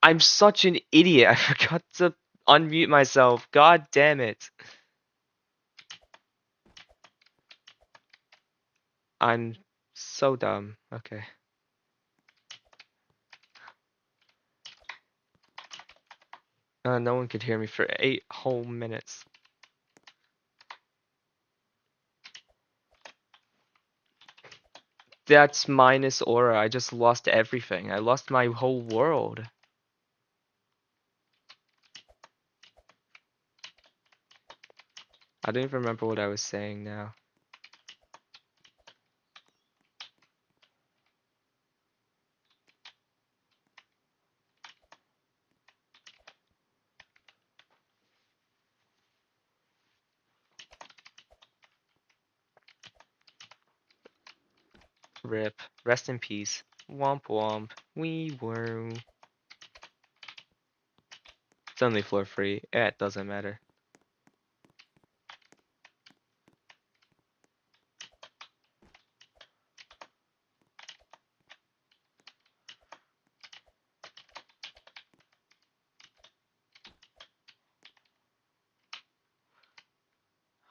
I'm such an idiot. I forgot to unmute myself. God damn it. I'm so dumb. Okay. No one could hear me for 8 whole minutes. That's minus aura. I just lost everything. I lost my whole world. I don't even remember what I was saying now. Rip. Rest in peace. Womp womp. We were. It's only floor free. It doesn't matter.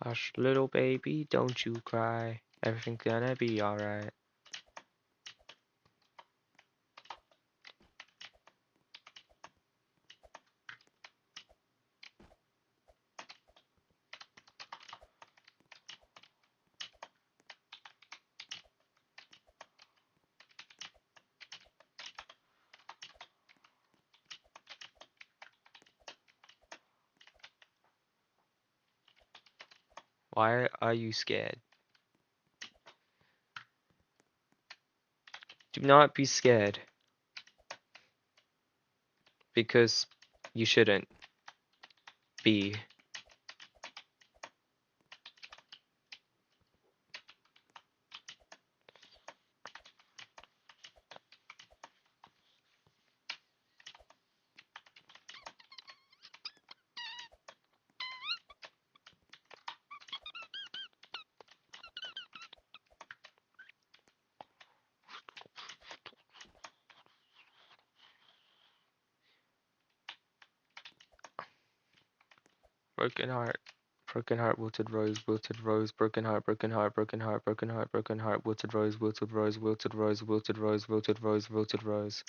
Hush, little baby, don't you cry. Everything's gonna be alright. Why are you scared? Do not be scared. Because you shouldn't be. Broken heart. Broken heart, wilted rose, broken heart, broken heart, broken heart, broken heart, broken heart, wilted rose, wilted rose, wilted rose, wilted rose, wilted rose, wilted rose.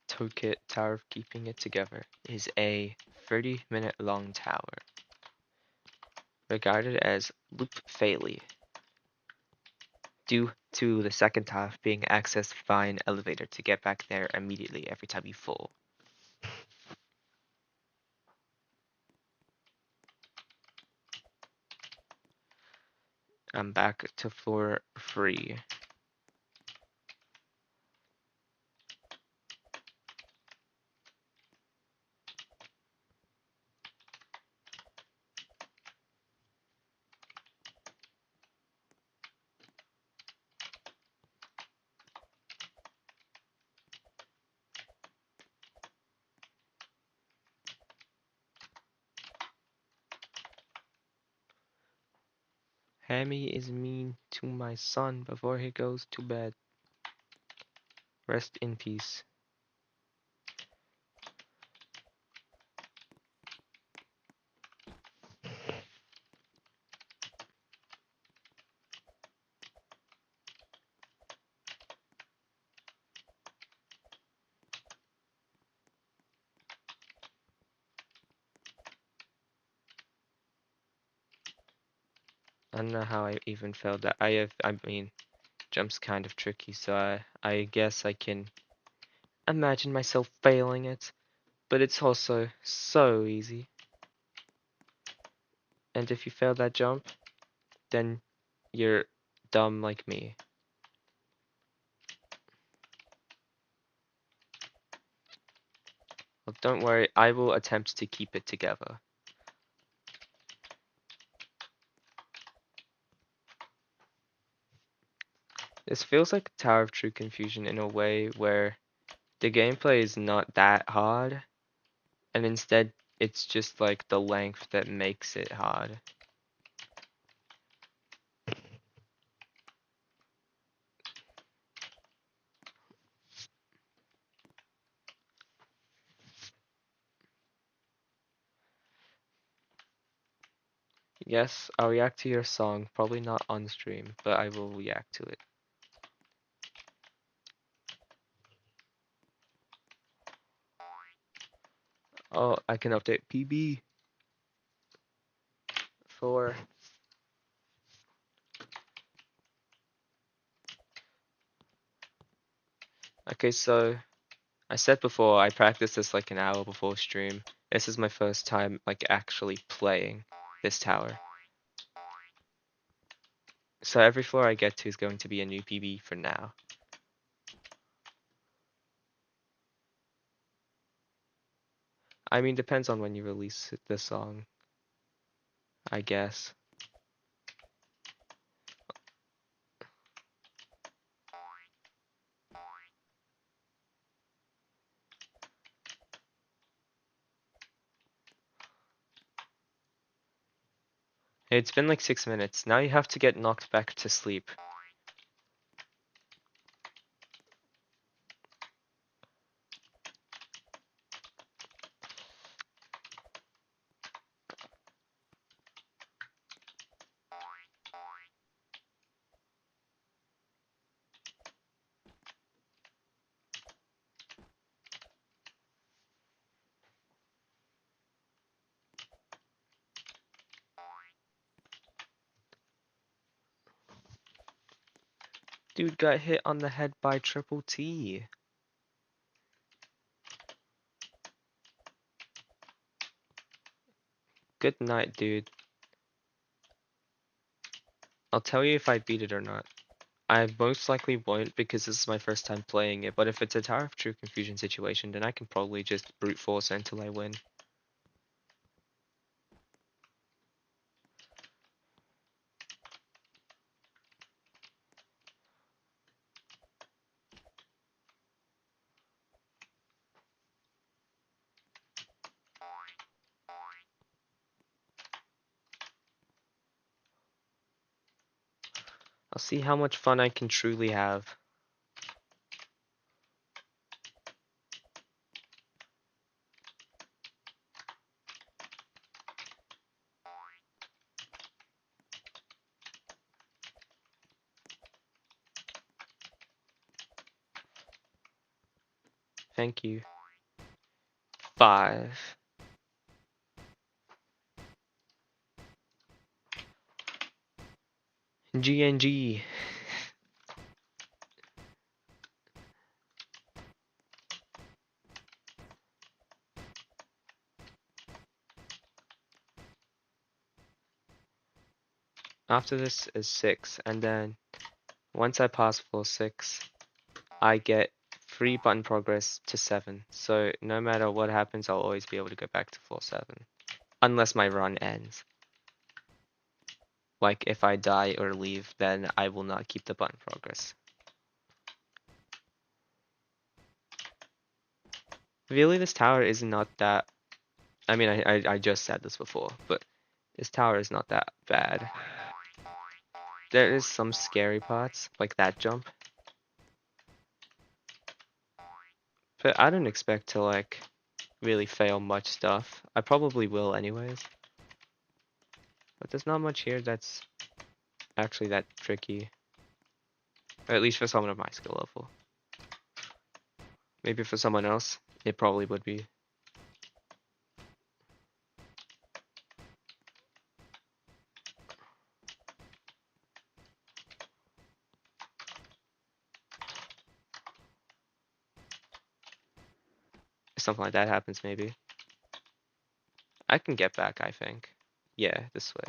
Tokit Tower of Keeping It Together is a 30-minute long tower, regarded as loop failure due to the second half being accessed via an elevator to get back there immediately every time you fall. I'm back to floor 3. Hammy is mean to my son before he goes to bed. Rest in peace. I don't know how I even failed that. I mean, jump's kind of tricky, so I guess I can imagine myself failing it. But it's also so easy. And if you fail that jump, then you're dumb like me. Well, don't worry, I will attempt to keep it together. This feels like Tower of True Confusion in a way where the gameplay is not that hard, and instead it's just like the length that makes it hard. Yes, I'll react to your song. Probably not on stream, but I will react to it. Oh, I can update PB for. Okay, so I said before I practiced this like an hour before stream. This is my first time like actually playing this tower. So every floor I get to is going to be a new PB for now. I mean, depends on when you release the song, I guess. Hey, it's been like 6 minutes. Now you have to get knocked back to sleep. Dude got hit on the head by Triple T. Good night, dude. I'll tell you if I beat it or not. I most likely won't because this is my first time playing it, but if it's a Tower of True Confusion situation, then I can probably just brute force it until I win. I'll see how much fun I can truly have. Thank you. 5. GNG. After this is 6, and then once I pass floor 6, I get free button progress to 7. So no matter what happens, I'll always be able to go back to floor 7. Unless my run ends. Like if I die or leave, then I will not keep the button progress. Really, this tower is not that. I mean, I just said this before, but this tower is not that bad. There is some scary parts, like that jump. But I don't expect to like really fail much stuff. I probably will anyways. But there's not much here that's actually that tricky. Or at least for someone of my skill level. Maybe for someone else, it probably would be. If something like that happens, maybe. I can get back, I think. Yeah, this way.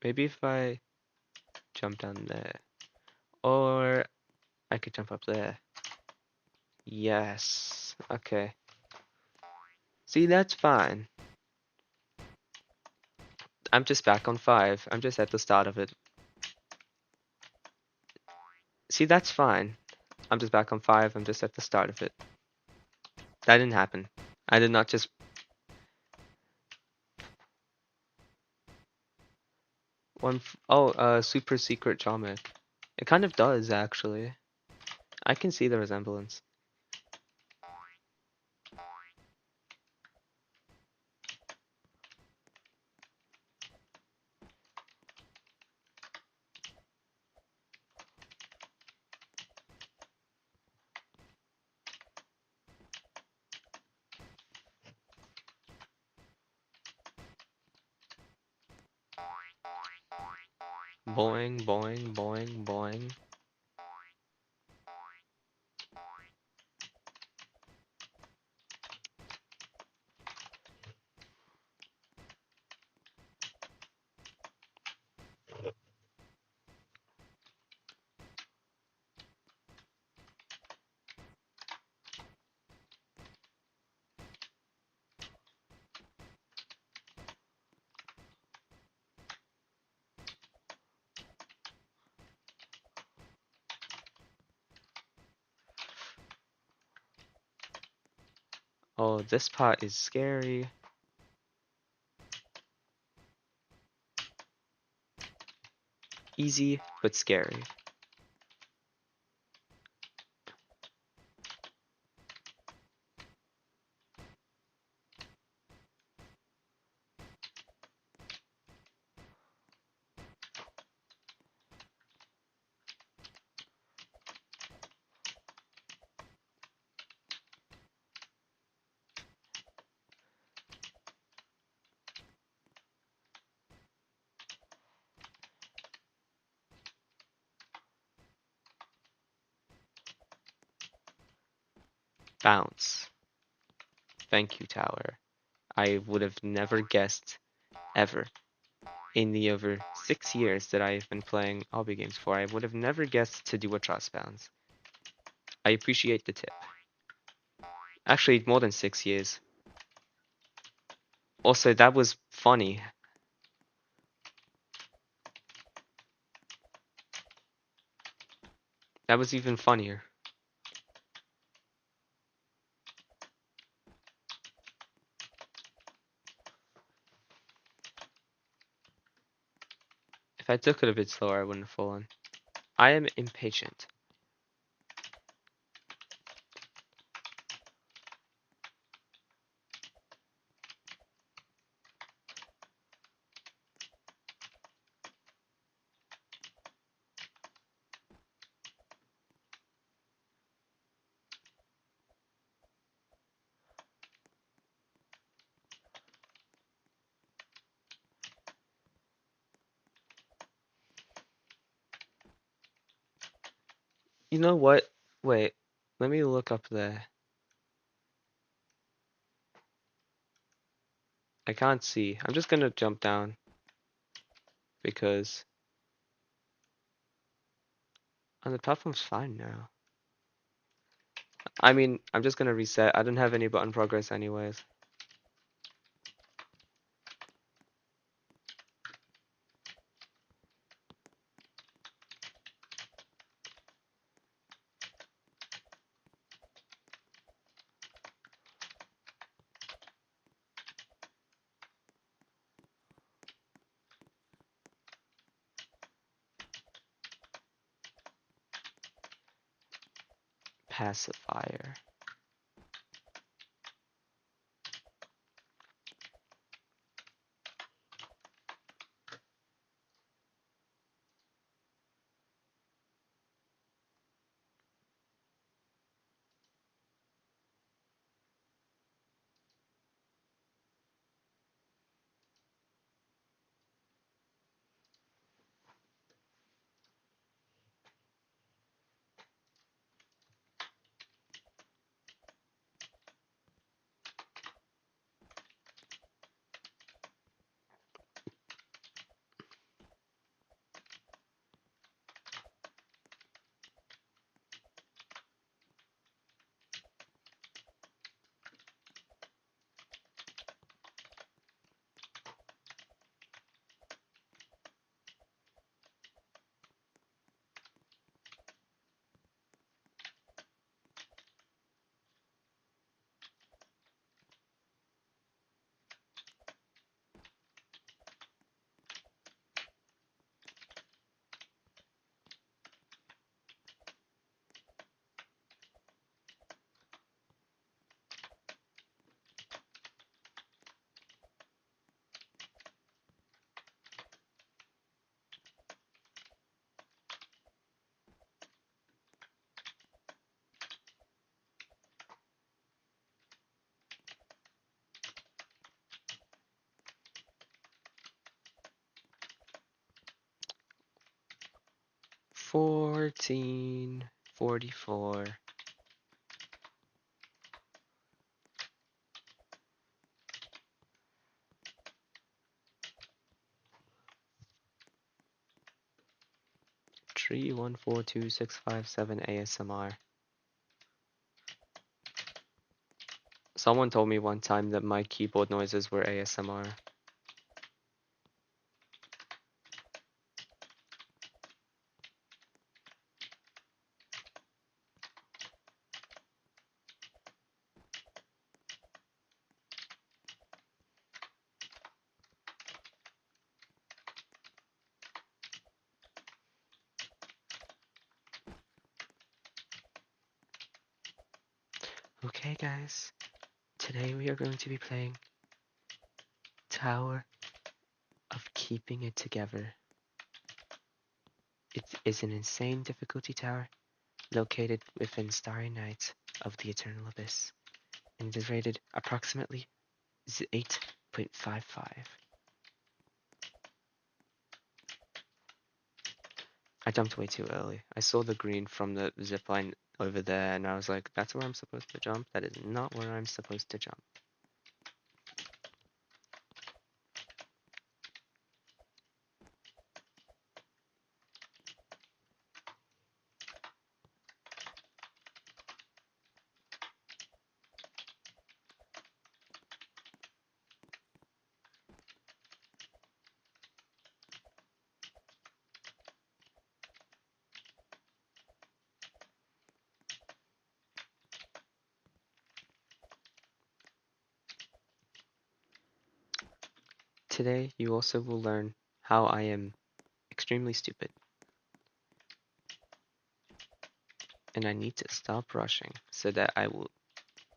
Maybe if I jump down there. Or I could jump up there. Yes. Okay. See, that's fine. I'm just back on 5. I'm just at the start of it. See, that's fine. I'm just back on 5. I'm just at the start of it. That didn't happen. I did not just... Super Secret Comic. It kind of does, actually. I can see the resemblance. Boing, boing, boing, boing. Oh, this part is scary. Easy, but scary. Bounce. Thank you, Tower. I would have never guessed, ever, in the over 6 years that I've been playing hobby games for, I would have never guessed to do a trust bounce. I appreciate the tip. Actually, more than 6 years. Also, that was funny. That was even funnier. If I took it a bit slower, I wouldn't have fallen. I am impatient. You know what? Wait, let me look up there. I can't see. I'm just gonna jump down because the platform's fine now. I mean, I'm just gonna reset. I don't have any button progress anyways. Pacifier. 1444. 3142657 ASMR. Someone told me one time that my keyboard noises were ASMR. Okay, guys, today we are going to be playing Tower of Keeping It Together. It is an insane difficulty tower located within Starry Night of the Eternal Abyss, and it is rated approximately 8.55. I jumped way too early. I saw the green from the zipline over there, and I was like, that's where I'm supposed to jump? That is not where I'm supposed to jump. Today, you also will learn how I am extremely stupid, and I need to stop rushing so that I will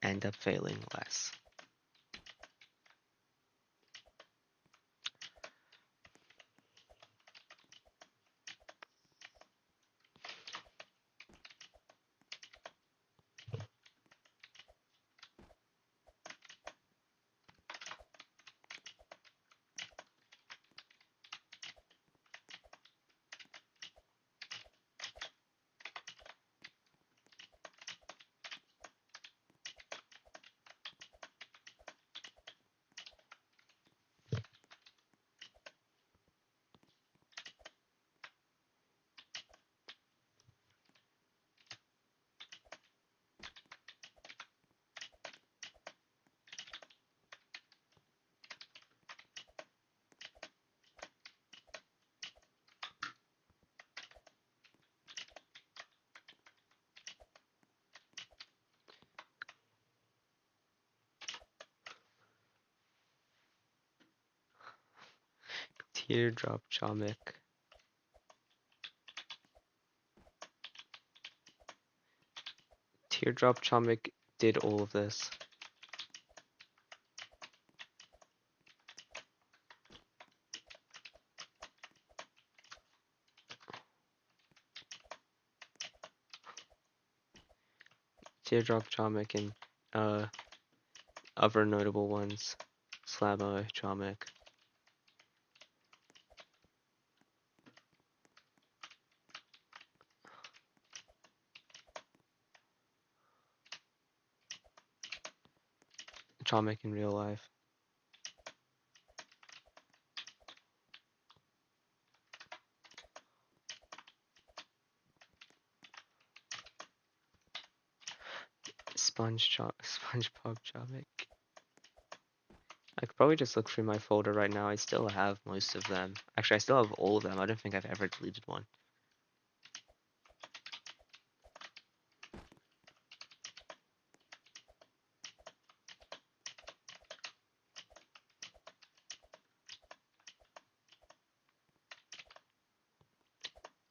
end up failing less. Teardrop Chomik. Teardrop Chomik did all of this. Teardrop Chomik and other notable ones. Slabo Chomik. Chomik in real life. SpongeBob Chomik. I could probably just look through my folder right now. I still have most of them. Actually, I still have all of them. I don't think I've ever deleted one.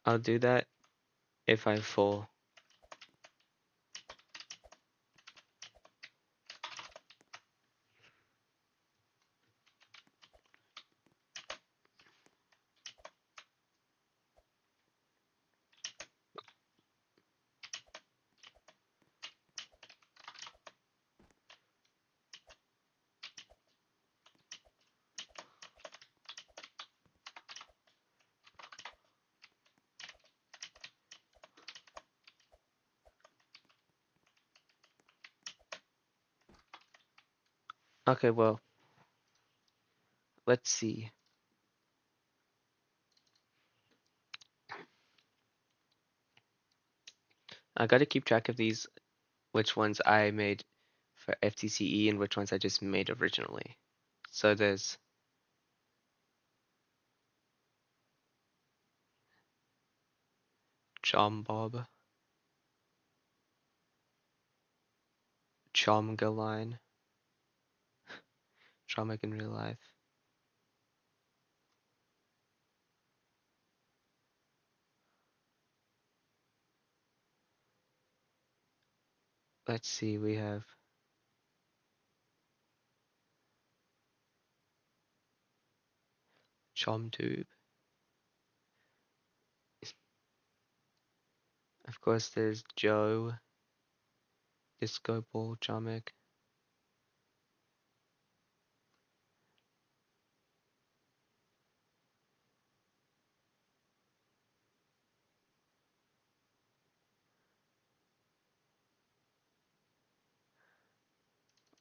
I'll do that if I fall. Okay, well, let's see. I gotta keep track of these, which ones I made for FTCE and which ones I just made originally. So there's Chom Bob, Chomgaline, Chomic in real life. Let's see, we have Chomtube. Of course, there's Joe, Disco Ball, Chomic.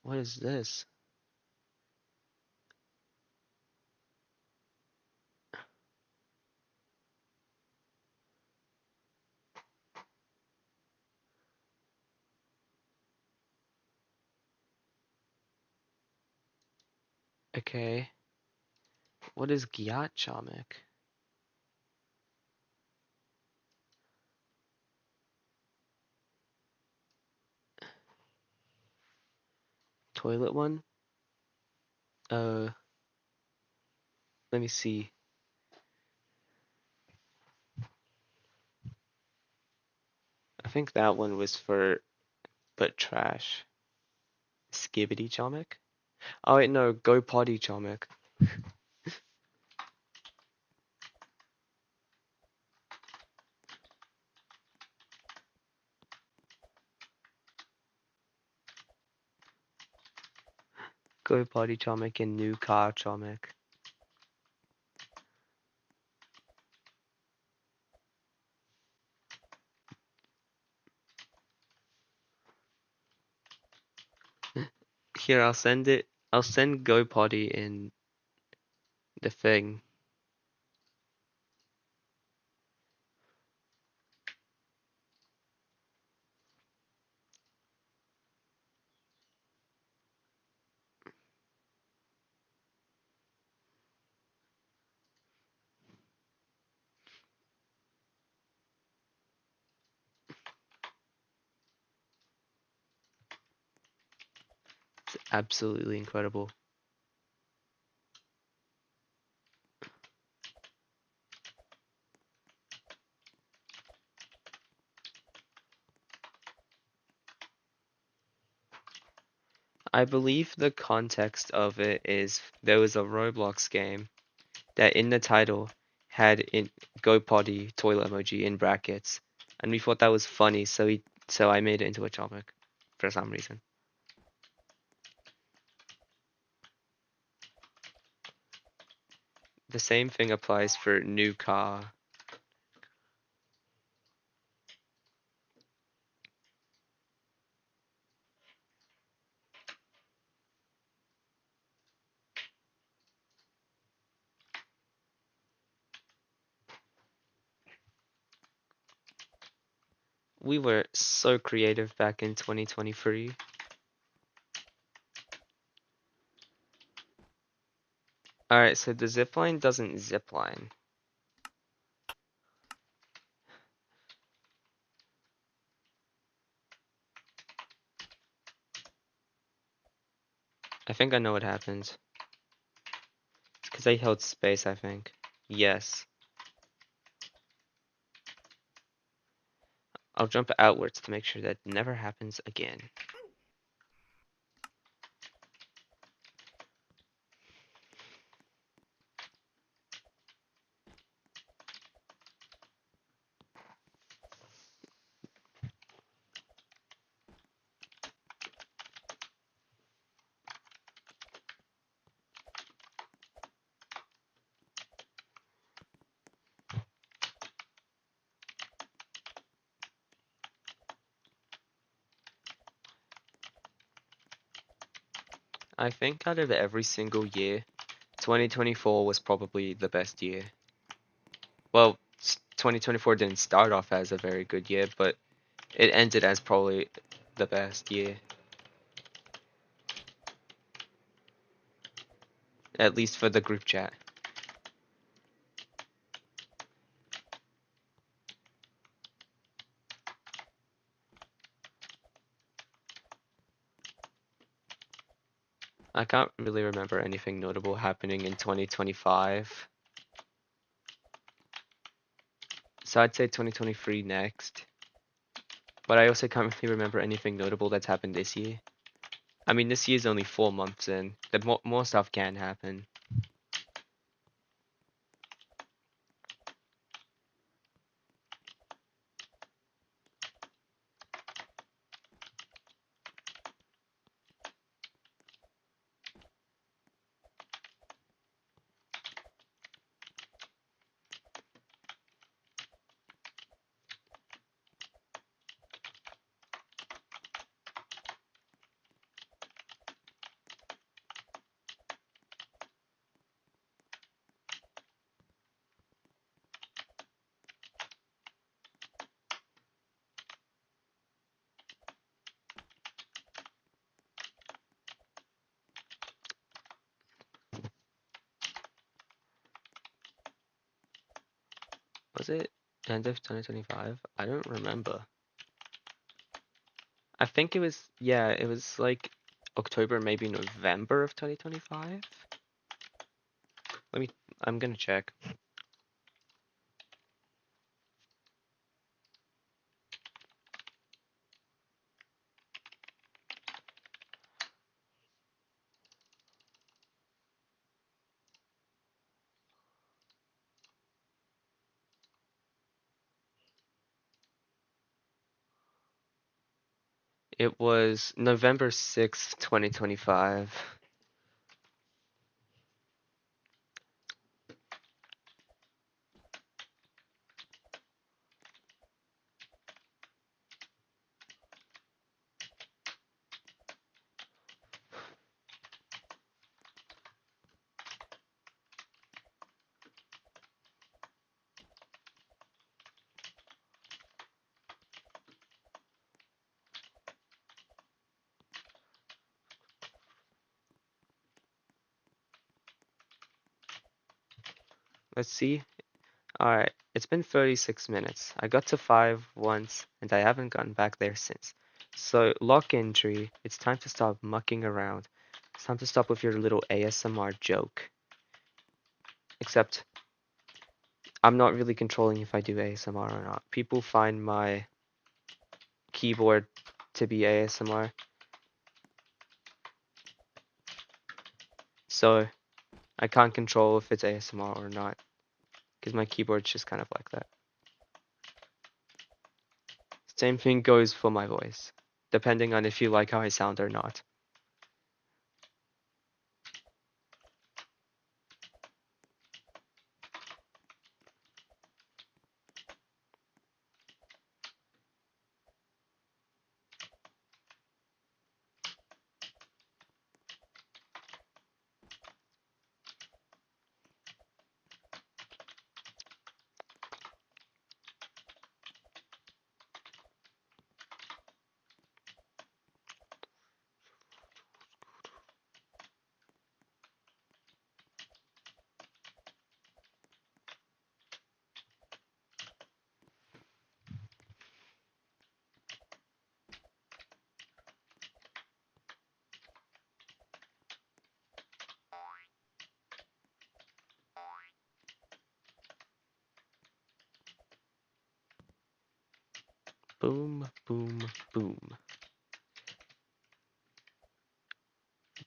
What is this? Okay, what is Gyat Chomic? Toilet one? Uh, let me see. I think that one was for but trash. Skibbity Chomic? Oh wait, no, Go Potty Chomic. Go Potty Chomic and New Car Chomic. Here, I'll send it. I'll send Go Potty in the thing. It's absolutely incredible. I believe the context of it is there was a Roblox game that in the title had in Go Potty toilet emoji in brackets, and we thought that was funny, so I made it into a topic for some reason. The same thing applies for new car. We were so creative back in 2023. Alright, so the zipline doesn't zipline. I think I know what happens. It's because I held space, I think. Yes. I'll jump outwards to make sure that never happens again. I think out of every single year, 2024 was probably the best year. Well, 2024 didn't start off as a very good year, but it ended as probably the best year, at least for the group chat. I can't really remember anything notable happening in 2025. So I'd say 2023 next. But I also can't really remember anything notable that's happened this year. I mean, this year's only 4 months in. The more stuff can happen. Was it end of 2025? I don't remember. I think it was, yeah, it was like October, maybe November of 2025. Let me, I'm gonna check. It was November 6th, 2025. Let's see. Alright, it's been 36 minutes. I got to 5 once, and I haven't gotten back there since. So, lock in, Tree. It's time to stop mucking around. It's time to stop with your little ASMR joke. Except, I'm not really controlling if I do ASMR or not. People find my keyboard to be ASMR. So, I can't control if it's ASMR or not. Because my keyboard's just kind of like that. Same thing goes for my voice. Depending on if you like how I sound or not. Boom, boom, boom.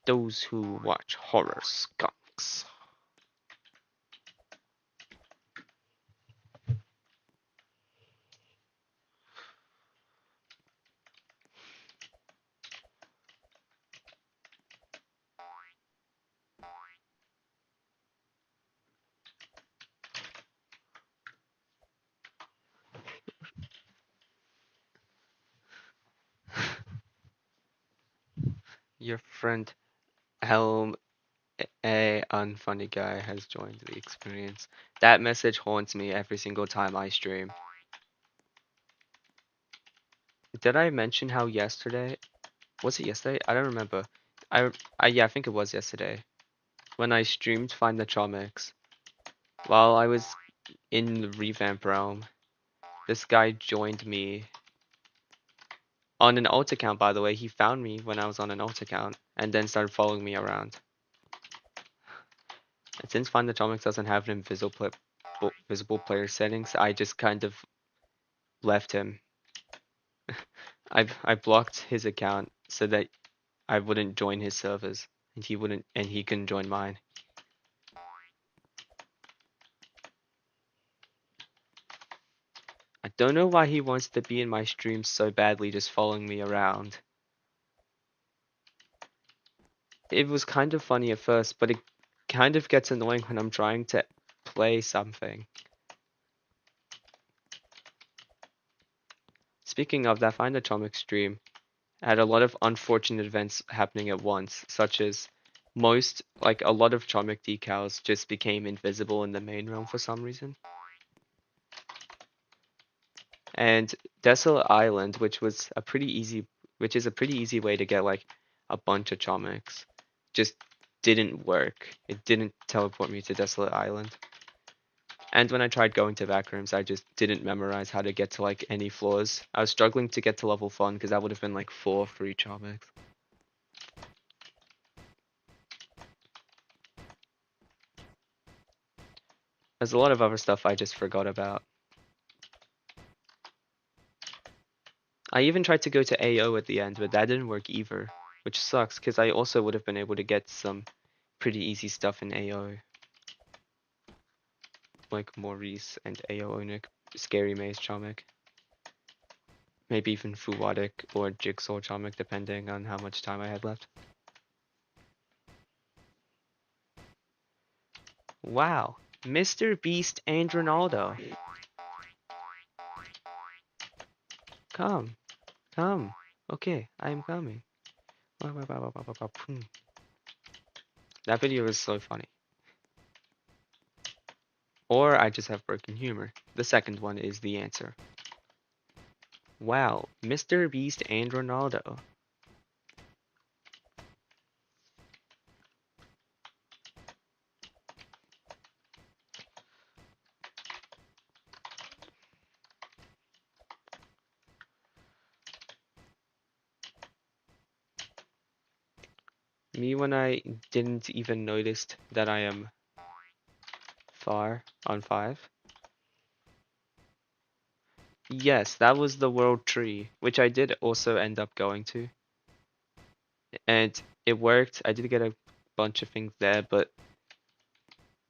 Those who watch horror skunks. Your friend Helm, a unfunny guy has joined the experience. That message haunts me every single time I stream. Did I mention how yesterday, was it yesterday? I don't remember. Yeah, I think it was yesterday. When I streamed Find the Chomics, while I was in the revamp realm, this guy joined me on an alt account, by the way. He found me when I was on an alt account and then started following me around. And since Find the Atomics doesn't have an visible player settings, I just kind of left him. I blocked his account so that I wouldn't join his servers and he couldn't join mine. I don't know why he wants to be in my streams so badly, just following me around. It was kind of funny at first, but it kind of gets annoying when I'm trying to play something. Speaking of that Find Atomic stream, had a lot of unfortunate events happening at once, such as a lot of Chomic decals just became invisible in the main realm for some reason. And Desolate Island, which is a pretty easy way to get like a bunch of Chomics, just didn't work. It didn't teleport me to Desolate Island. And when I tried going to backrooms, I just didn't memorize how to get to like any floors. I was struggling to get to level 1 because that would have been like 4 free Chomics. There's a lot of other stuff I just forgot about. I even tried to go to AO at the end, but that didn't work either, which sucks because I also would have been able to get some pretty easy stuff in AO, like Maurice and AO Onic, Scary Maze Chomic, maybe even Fuwatic or Jigsaw Chomic, depending on how much time I had left. Wow, Mr. Beast and Ronaldo. Come, come. Okay, I am coming. That video is so funny. Or I just have broken humor. The second one is the answer. Wow, Mr. Beast and Ronaldo. Me when I didn't even notice that I am far on 5. Yes, that was the world tree, which I did also end up going to. And it worked. I did get a bunch of things there, but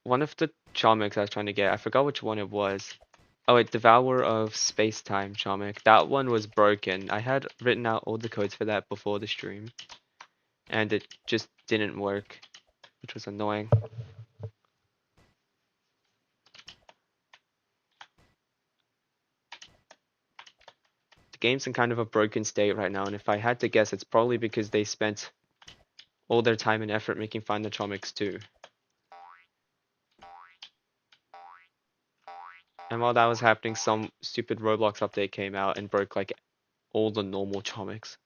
one of the Charmix I was trying to get, I forgot which one it was. Oh, wait, Devourer of Space-Time Charmic. That one was broken. I had written out all the codes for that before the stream, and it just didn't work, which was annoying. The game's in kind of a broken state right now, and if I had to guess, it's probably because they spent all their time and effort making Find the Chomics too. And while that was happening, some stupid Roblox update came out and broke like all the normal Chomics.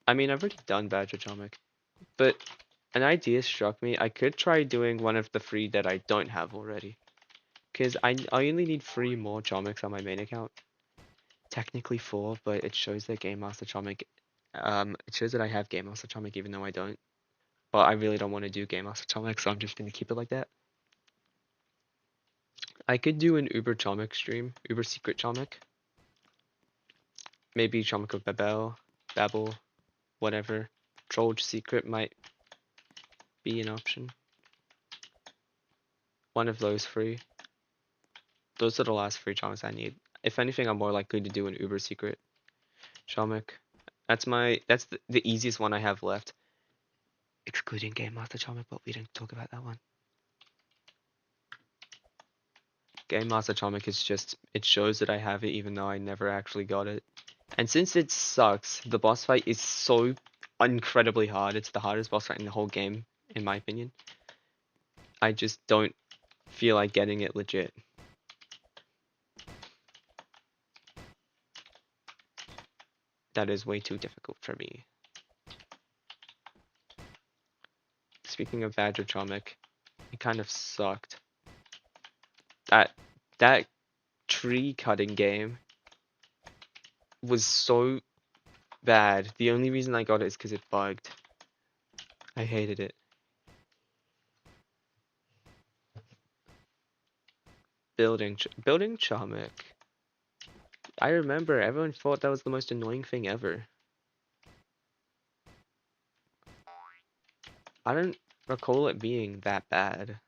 I mean, I've already done Badger Chomic, but an idea struck me. I could try doing one of the 3 that I don't have already. Because I only need 3 more Chomics on my main account. Technically 4, but it shows that Game Master Chomic. It shows that I have Game Master Chomic even though I don't. But I really don't want to do Game Master Chomic, so I'm just gonna keep it like that. I could do an Uber Chomic stream, Uber Secret Chomic. Maybe Chomic of Babel, whatever. Troll's Secret might be an option. One of those 3. Those are the last 3 Chomics I need. If anything, I'm more likely to do an Uber Secret Chomic. That's the easiest one I have left. Excluding Game Master Chomic, but we didn't talk about that one. Game Master Atomic is just, it shows that I have it even though I never actually got it. And since it sucks, the boss fight is so incredibly hard. It's the hardest boss fight in the whole game, in my opinion. I just don't feel like getting it legit. That is way too difficult for me. Speaking of Badger Atomic, it kind of sucked. That that tree cutting game was so bad. The only reason I got it is because it bugged. I hated it. Building Chomic. I remember everyone thought that was the most annoying thing ever. I don't recall it being that bad.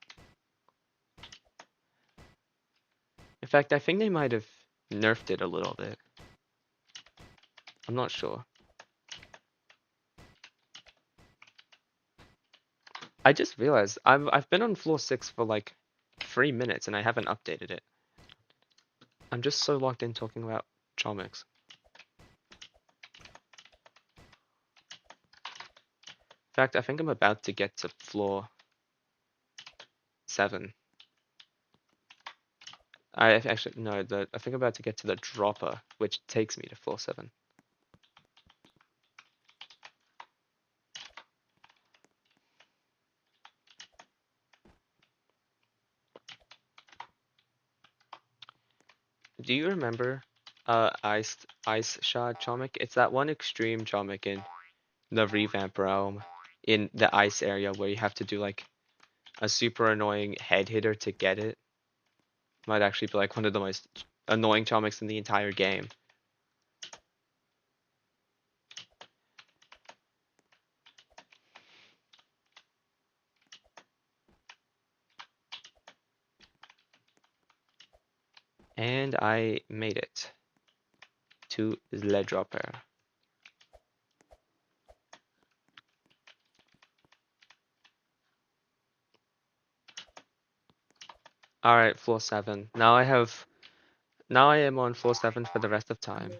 In fact, I think they might have nerfed it a little bit. I'm not sure. I just realized I've been on floor 6 for like 3 minutes and I haven't updated it. I'm just so locked in talking about Chomics. In fact, I think I'm about to get to floor 7. I actually no, I think I'm about to get to the dropper, which takes me to floor 7. Do you remember Ice Shard Chomic? It's that one extreme Chomic in the revamp realm in the ice area where you have to do like a super annoying head hitter to get it. Might actually be like one of the most annoying Chomics in the entire game. And I made it to the dropper. Alright, floor 7. Now I am on floor 7 for the rest of time.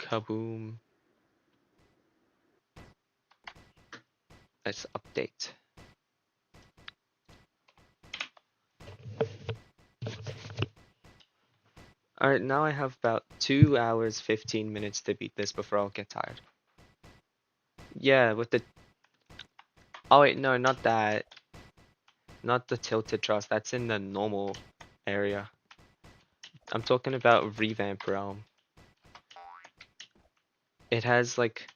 Kaboom. Let's update. Alright, now I have about 2 hours 15 minutes to beat this before I'll get tired. Yeah, with the... Oh wait, no, not that. Not the tilted truss, that's in the normal area. I'm talking about revamp realm. It has like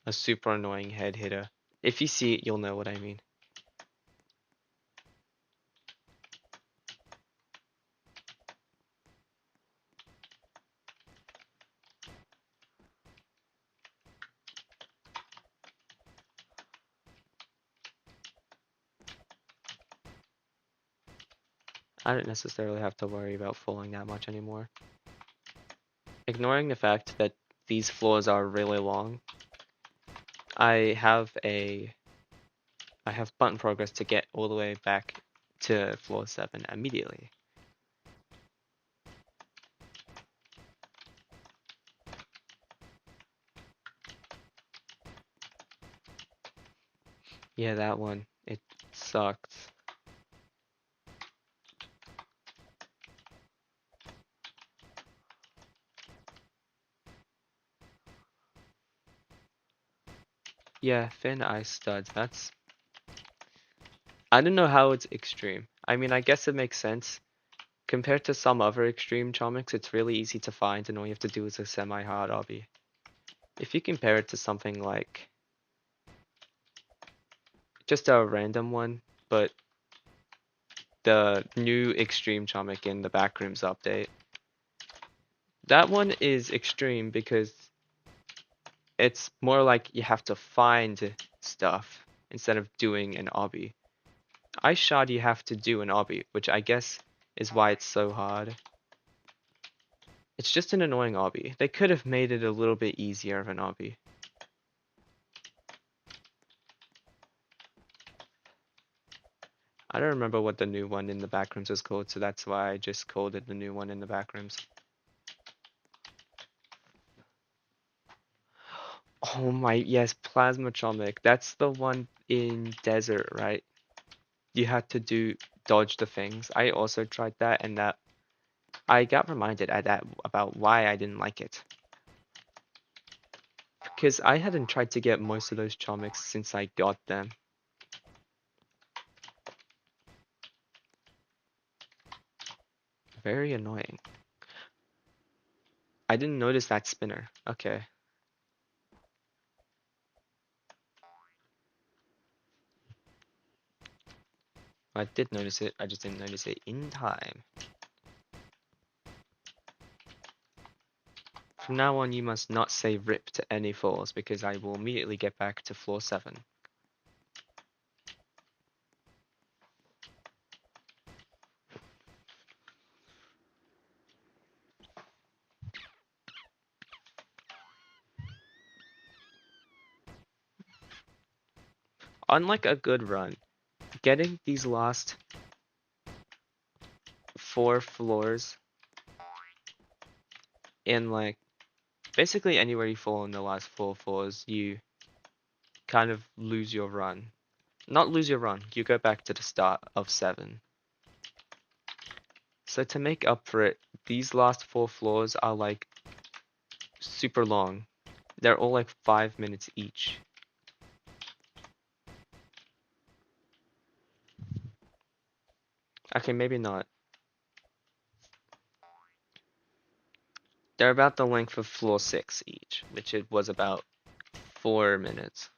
a super annoying head hitter. If you see it, you'll know what I mean. I don't necessarily have to worry about falling that much anymore. Ignoring the fact that these floors are really long, I have button progress to get all the way back to floor 7 immediately. Yeah, that one. It sucked. Yeah, thin ice studs. I don't know how it's extreme. I mean, I guess it makes sense. Compared to some other extreme comics, it's really easy to find and all you have to do is a semi-hard obby. If you compare it to something like just a random one, but the new extreme comic in the Backrooms update, that one is extreme because it's more like you have to find stuff instead of doing an obby. Ice Shard you have to do an obby, which I guess is why it's so hard. It's just an annoying obby. They could have made it a little bit easier of an obby. I don't remember what the new one in the backrooms was called, so that's why I just called it the new one in the backrooms. Oh my, yes, Plasma Chomic. That's the one in Desert, right? You had to dodge the things. I also tried that, and that I got reminded at that about why I didn't like it. Because I hadn't tried to get most of those Chomics since I got them. Very annoying. I didn't notice that spinner. Okay. I did notice it, I just didn't notice it in time. From now on, you must not say rip to any falls because I will immediately get back to floor 7. Unlike a good run, getting these last 4 floors in like basically anywhere you fall in the last 4 floors, you kind of lose your run. Not lose your run, you go back to the start of 7. So to make up for it, these last 4 floors are like super long. They're all like 5 minutes each. Okay, maybe not. They're about the length of floor 6 each, which it was about 4 minutes.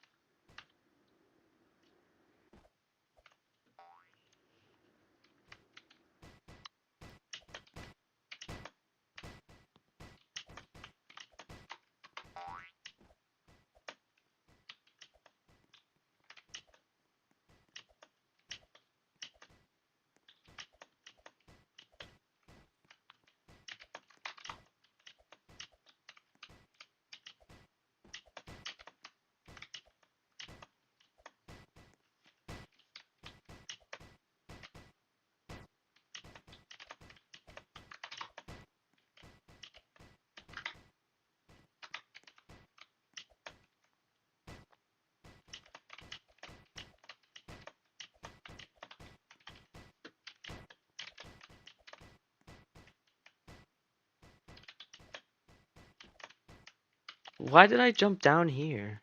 Why did I jump down here?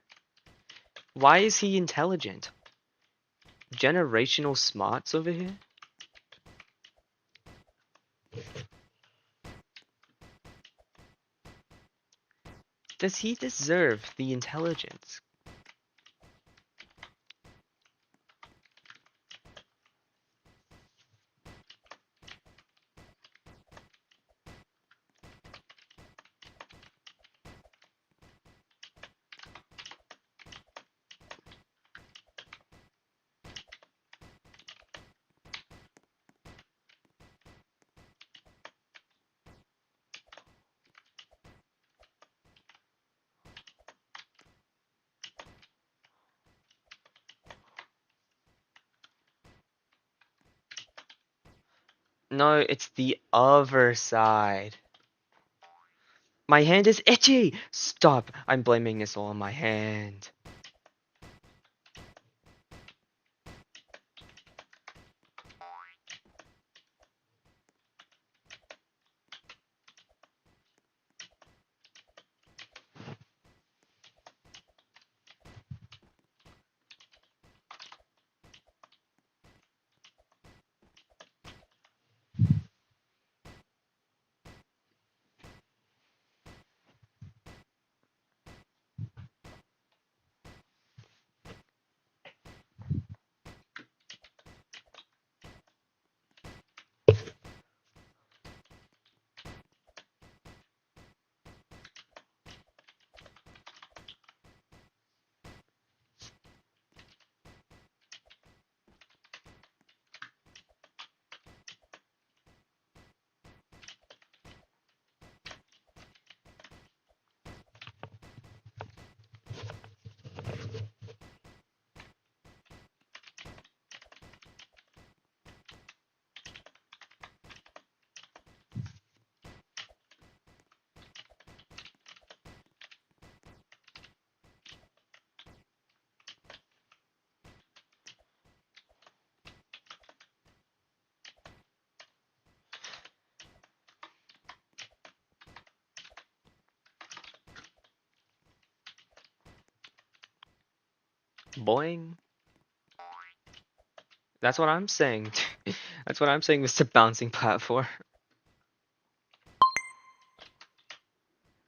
Why is he intelligent? Generational smarts over here? Does he deserve the intelligence? No, it's the other side. My hand is itchy! Stop! I'm blaming this all on my hand. Boing. That's what I'm saying. That's what I'm saying, Mr. Bouncing Platform.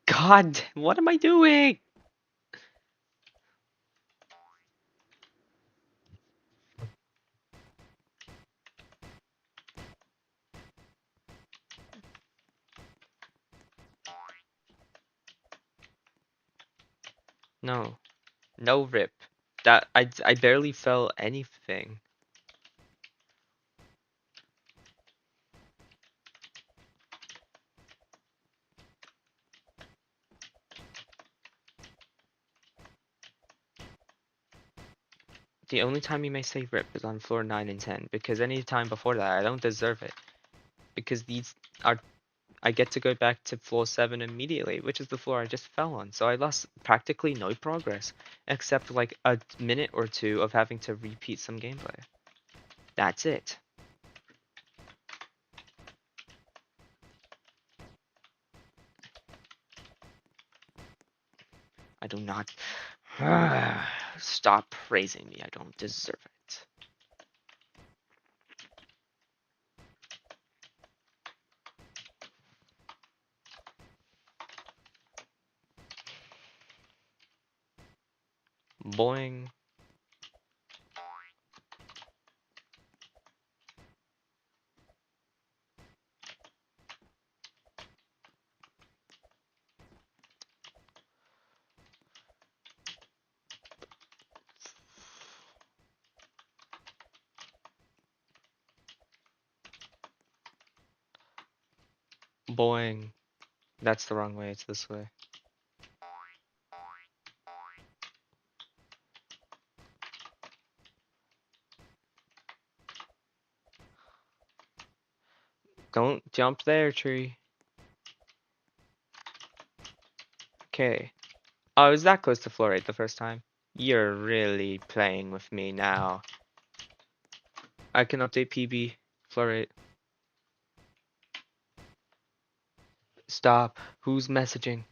God, what am I doing? No, no rip. That I barely fell anything. The only time you may say rip is on floor 9 and 10, because any time before that I don't deserve it. Because these are I get to go back to floor 7 immediately, which is the floor I just fell on. So I lost practically no progress, except like a minute or two of having to repeat some gameplay. That's it. I do not. Stop praising me. I don't deserve it. Boing. Boing. That's the wrong way. It's this way. Don't jump there, tree. Okay. Oh, I was that close to floor 8 the first time. You're really playing with me now. I can update PB. Floor 8. Stop. Who's messaging?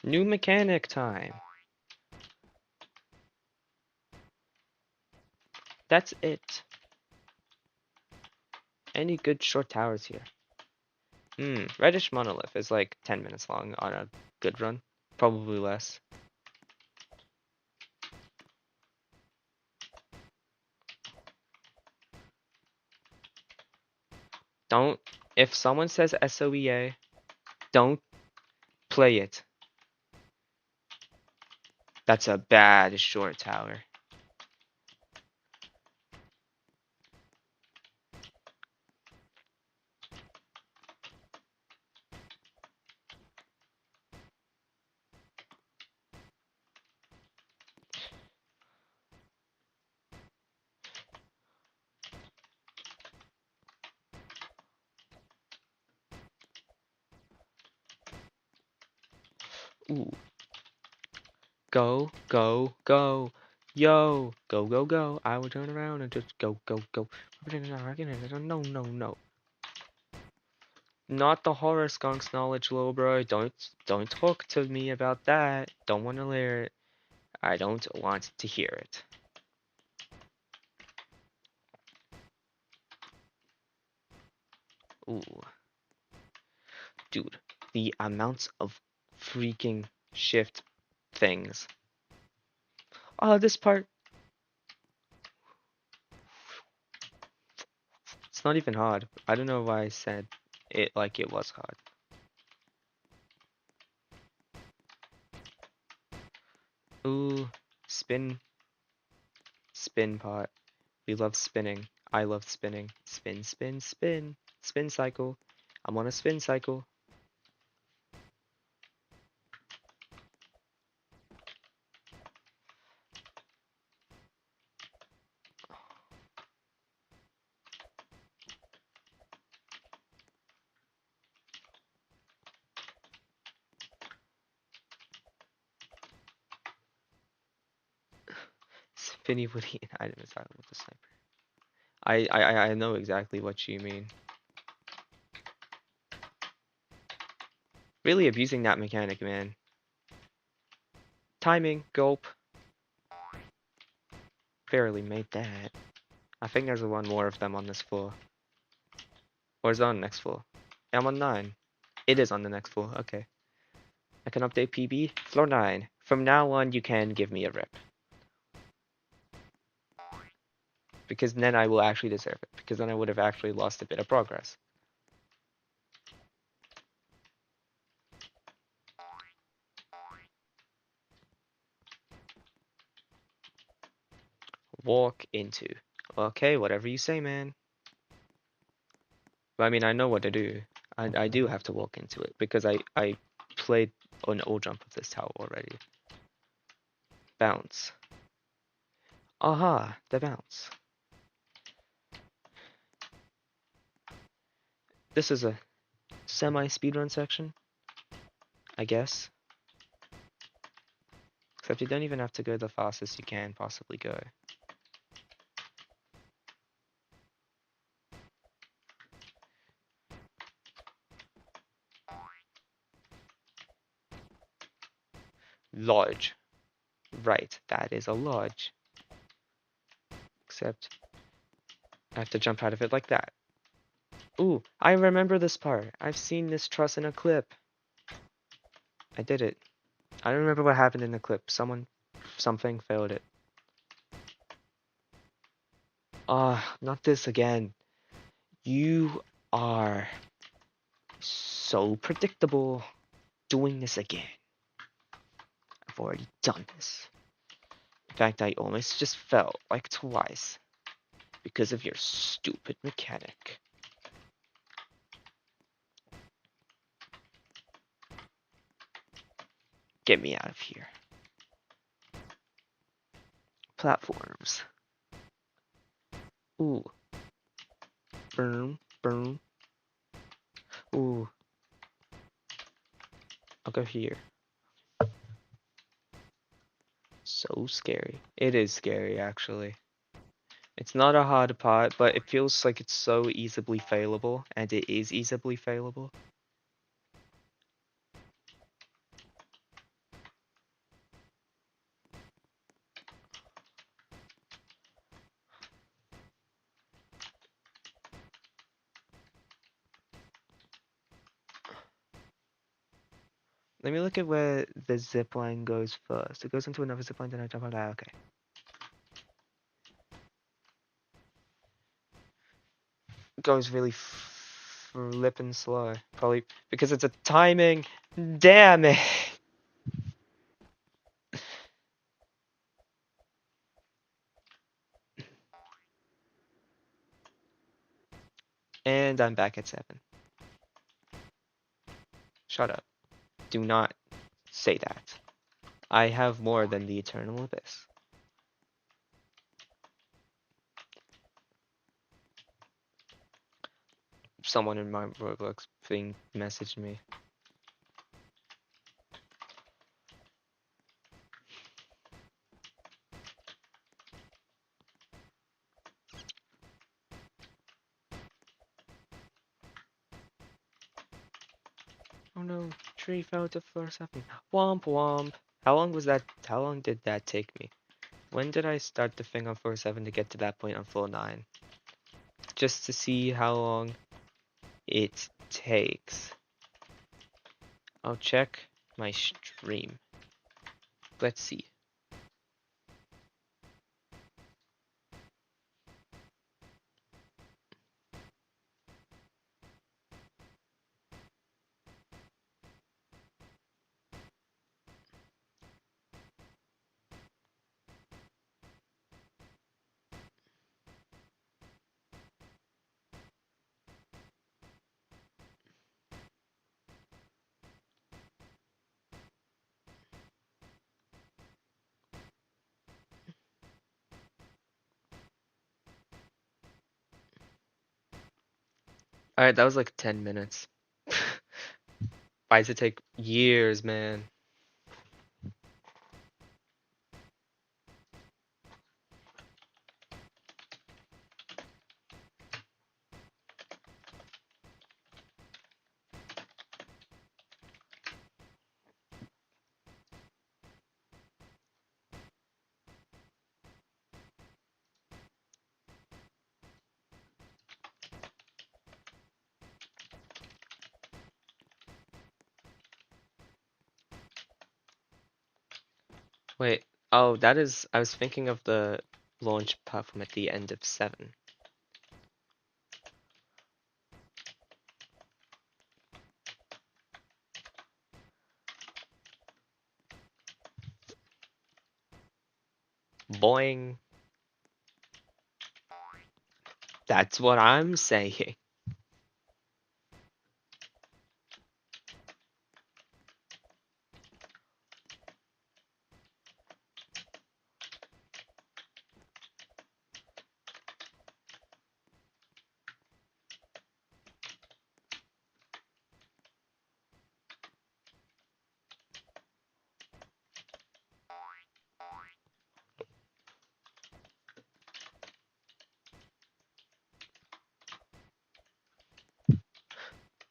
New mechanic time. That's it. Any good short towers here? Reddish Monolith is like 10 minutes long on a good run. Probably less. Don't, if someone says SOEA, don't play it. That's a bad short tower. Ooh. Go, go, go. Yo, go, go, go. I will turn around and just go, go, go. No, no, no. Not the horror skunks knowledge, little bro. Don't talk to me about that. Don't want to hear it. I don't want to hear it. Ooh. Dude, the amounts of freaking shift things. Oh, this part. It's not even hard. I don't know why I said it like it was hard. Ooh, spin, spin pot. We love spinning. I love spinning. Spin, spin, spin. Spin cycle. I'm on a spin cycle. Finny Woody and item is silent with the sniper. I know exactly what you mean. Really abusing that mechanic, man. Timing, gulp. Barely made that. I think there's one more of them on this floor. Or is it on the next floor? Yeah, I'm on 9. It is on the next floor, okay. I can update PB. Floor 9. From now on, you can give me a rip. Because then I will actually deserve it. Because then I would have actually lost a bit of progress. Walk into. Okay, whatever you say, man. But I mean, I know what to do. I do have to walk into it. Because I played an old jump of this tower already. Bounce. Aha, the bounce. This is a semi-speedrun section, I guess. Except you don't even have to go the fastest you can possibly go. Lodge. Right, that is a lodge. Except I have to jump out of it like that. Ooh, I remember this part. I've seen this truss in a clip. I did it. I don't remember what happened in the clip. Something failed it. Ah, not this again. You are so predictable. Doing this again. I've already done this. In fact, I almost just fell like twice because of your stupid mechanic. Get me out of here. Platforms. Ooh. Boom, boom. Ooh. I'll go here. So scary. It is scary, actually. It's not a hard part, but it feels like it's so easily failable, and it is easily failable. Let me look at where the zip line goes first. It goes into another zip line, then I jump out. Okay. It goes really flippin' slow. Probably because it's a timing. Damn it! And I'm back at 7. Shut up. Do not say that. I have more than the Eternal Abyss. Someone in my Roblox thing messaged me. Oh no, tree fell to floor 7. Womp womp. How long was that? How long did that take me? When did I start the thing on floor 7 to get to that point on floor 9? Just to see how long it takes. I'll check my stream. Let's see. Alright, that was like 10 minutes. Why does it take years, man? Wait, oh, that is. I was thinking of the launch platform at the end of 7. Boing. That's what I'm saying.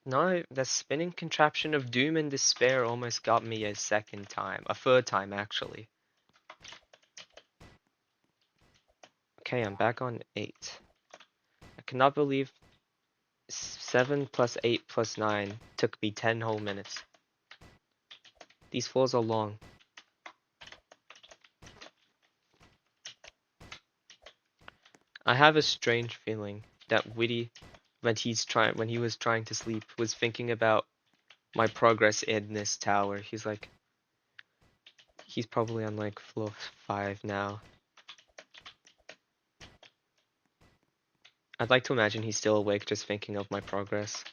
No, the spinning contraption of doom and despair almost got me a second time. A third time, actually. Okay, I'm back on 8. I cannot believe 7 plus 8 plus 9 took me 10 whole minutes. These floors are long. I have a strange feeling that Witty, when he was trying to sleep, was thinking about my progress in this tower. He's probably on like floor 5 now. I'd like to imagine he's still awake just thinking of my progress.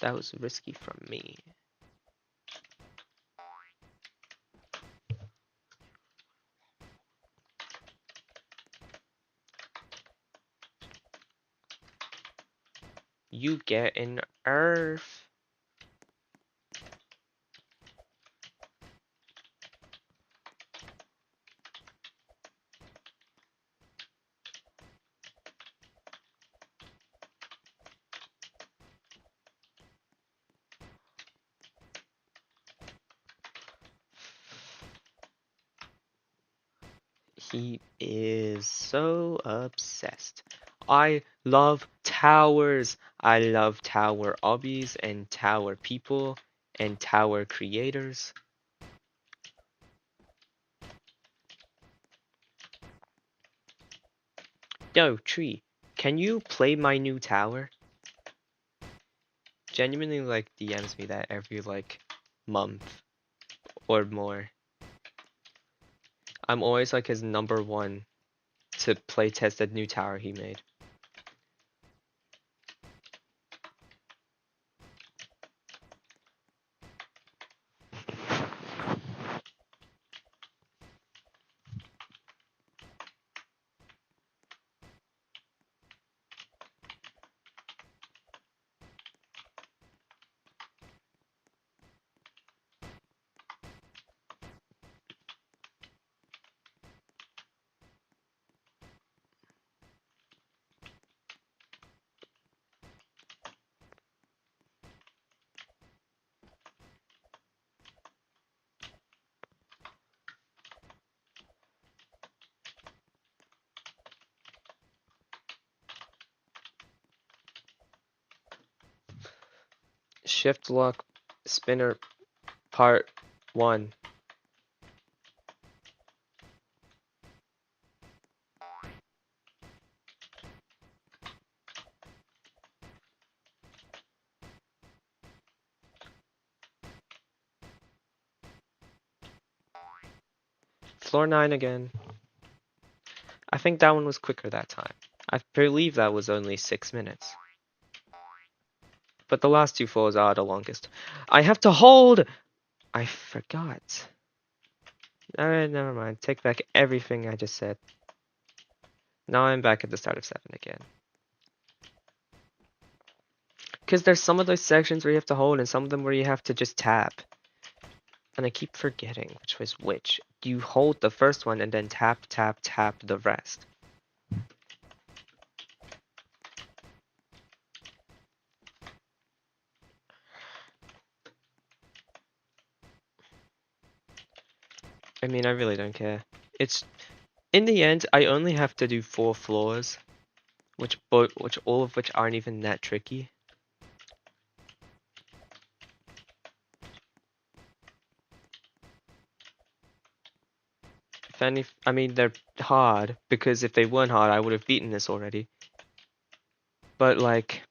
That was risky from me. You get an earth. He is so obsessed. I love towers. I love tower obbies and tower people and tower creators. Yo, Tree, can you play my new tower? Genuinely like DMs me that every like month or more. I'm always like his number one to play test that new tower he made. Shift lock spinner part 1. Floor 9 again. I think that one was quicker that time. I believe that was only 6 minutes. But the last 2 floors are the longest. I have to hold! I forgot. Alright, never mind. Take back everything I just said. Now I'm back at the start of 7 again. Because there's some of those sections where you have to hold and some of them where you have to just tap. And I keep forgetting which was which. You hold the first one and then tap, tap, tap the rest. I mean, I really don't care. It's in the end, I only have to do 4 floors, which all of which aren't even that tricky. If any, I mean, they're hard because if they weren't hard, I would have beaten this already. But like,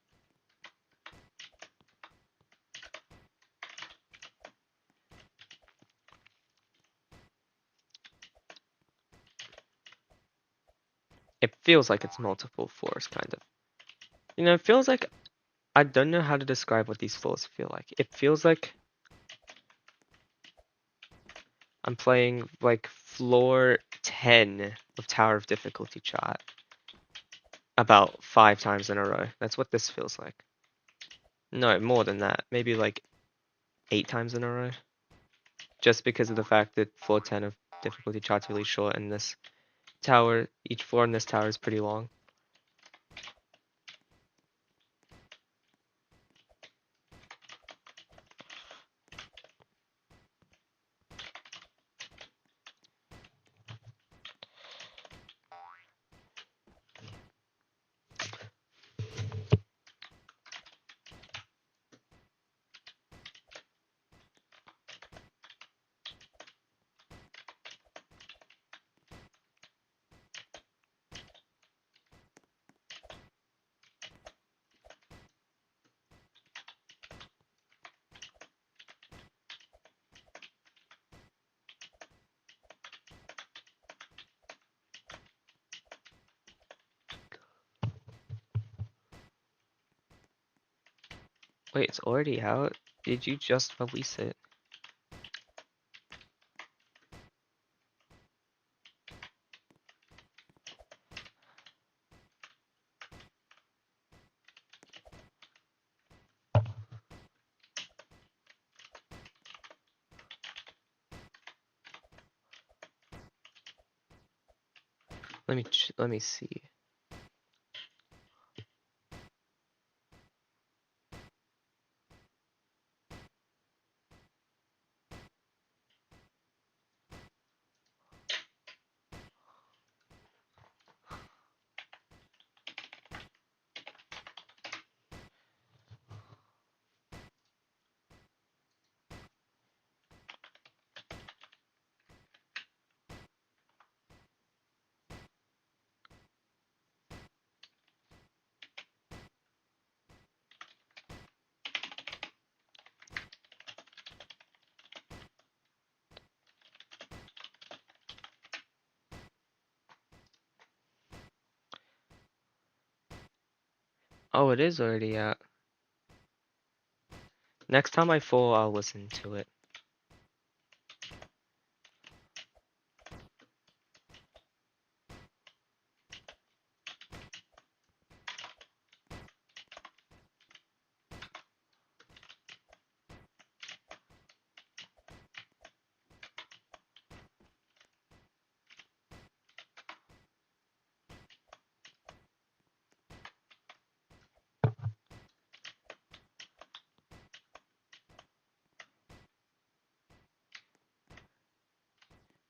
it feels like it's multiple floors, kind of. You know, it feels like I don't know how to describe what these floors feel like. It feels like I'm playing like floor 10 of Tower of Difficulty chart about 5 times in a row. That's what this feels like. No, more than that. Maybe like 8 times in a row. Just because of the fact that floor 10 of difficulty chart's really short and this tower, each floor in this tower is pretty long. Wait, it's already out? Did you just release it? Let me see. Oh, it is already out. Next time I fall, I'll listen to it.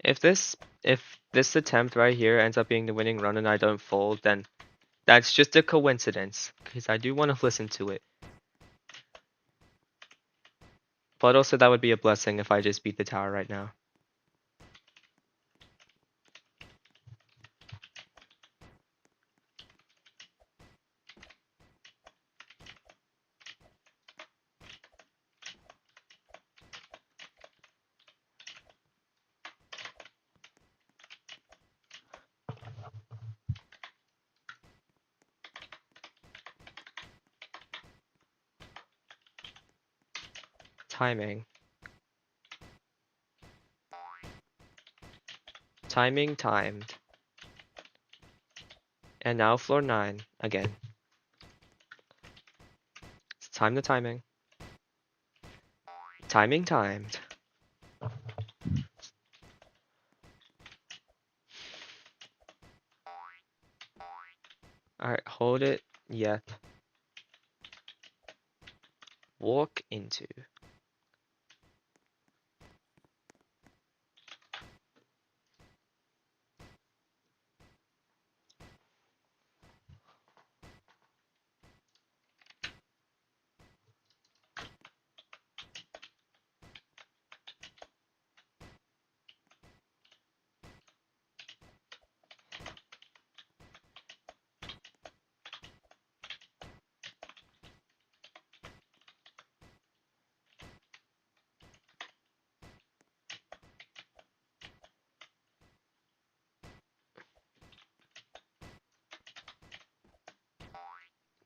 If this attempt right here ends up being the winning run and I don't fold, then that's just a coincidence, because I do want to listen to it. But also that would be a blessing if I just beat the tower right now. Timing. Timing timed. And now floor 9 again. It's time the timing. Timing timed. Alright, hold it. Yep. Walk into.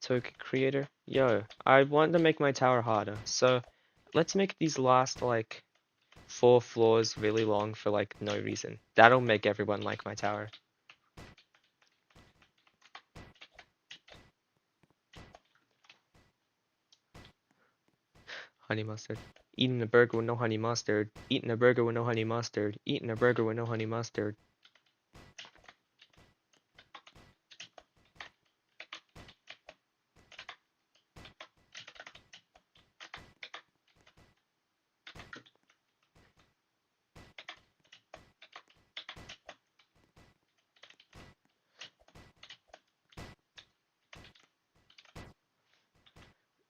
token creator. Yo, I want to make my tower harder. So let's make these last like 4 floors really long for like no reason. That'll make everyone like my tower. Honey mustard. Eating a burger with no honey mustard. Eating a burger with no honey mustard. Eating a burger with no honey mustard.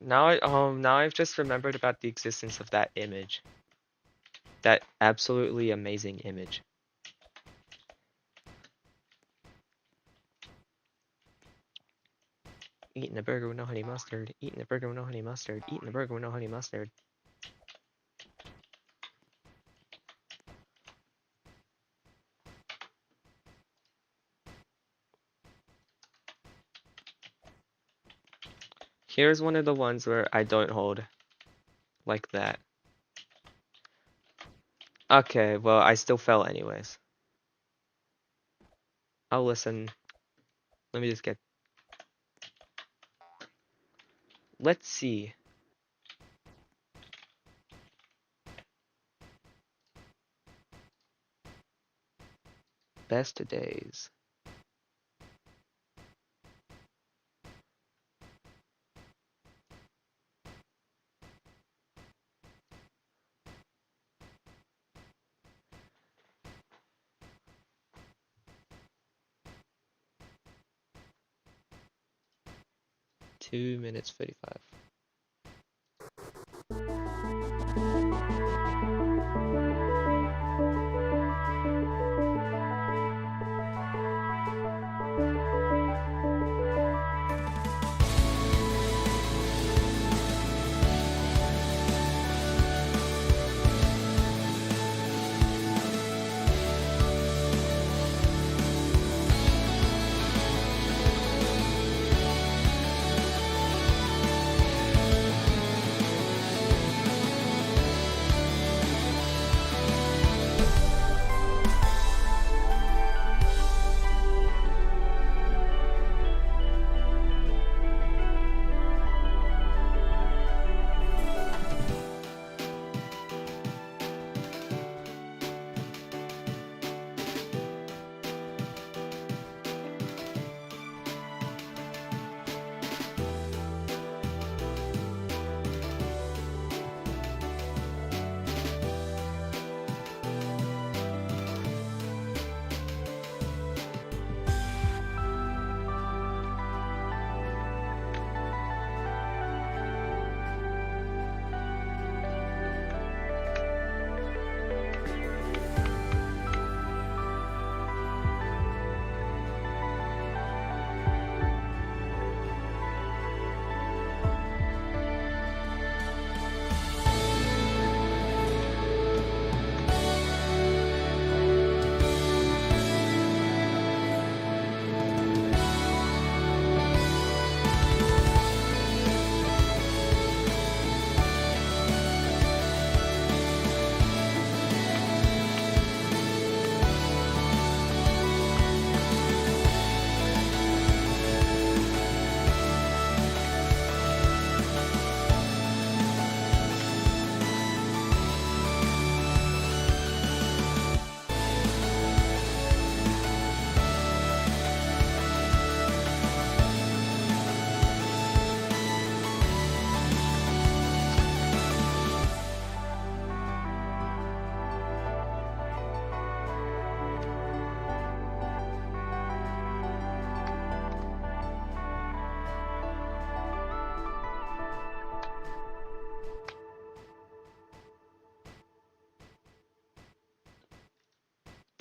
Now I've just remembered about the existence of that image. That absolutely amazing image. Eating a burger with no honey mustard. Eating a burger with no honey mustard. Eating a burger with no honey mustard. Here's one of the ones where I don't hold like that. Okay, well, I still fell anyways. I'll listen. Let me just get. Let's see. Best days. Two minutes 45.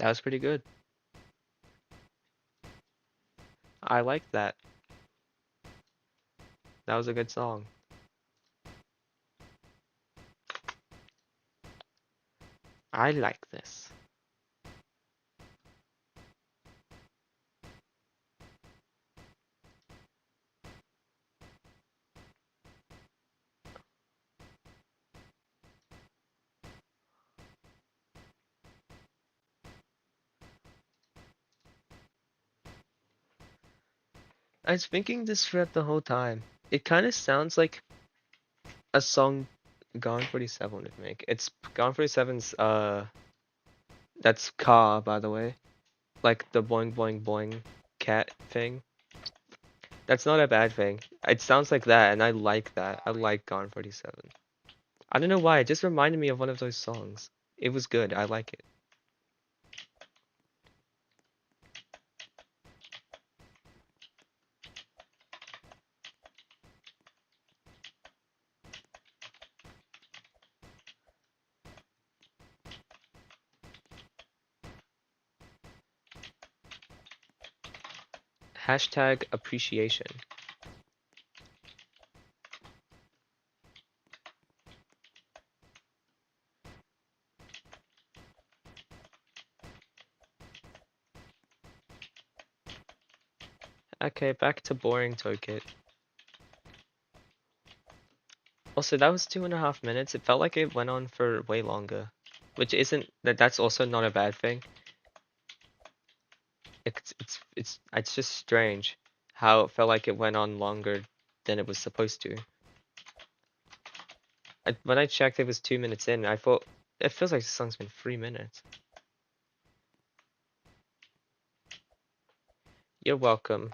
That was pretty good. I like that. That was a good song. I like this. I was thinking this throughout the whole time. It kind of sounds like a song Gone 47 would make. It's Gone 47's that's car, by the way. Like the boing boing boing cat thing. That's not a bad thing. It sounds like that, and I like that. I like Gone 47. I don't know why, it just reminded me of one of those songs. It was good, I like it. Hashtag appreciation. Okay, back to boring Tokit. Also, that was 2.5 minutes. It felt like it went on for way longer. Which isn't that's also not a bad thing. It's just strange how it felt like it went on longer than it was supposed to. When I checked, it was 2 minutes in. I thought it feels like the song's been 3 minutes. You're welcome.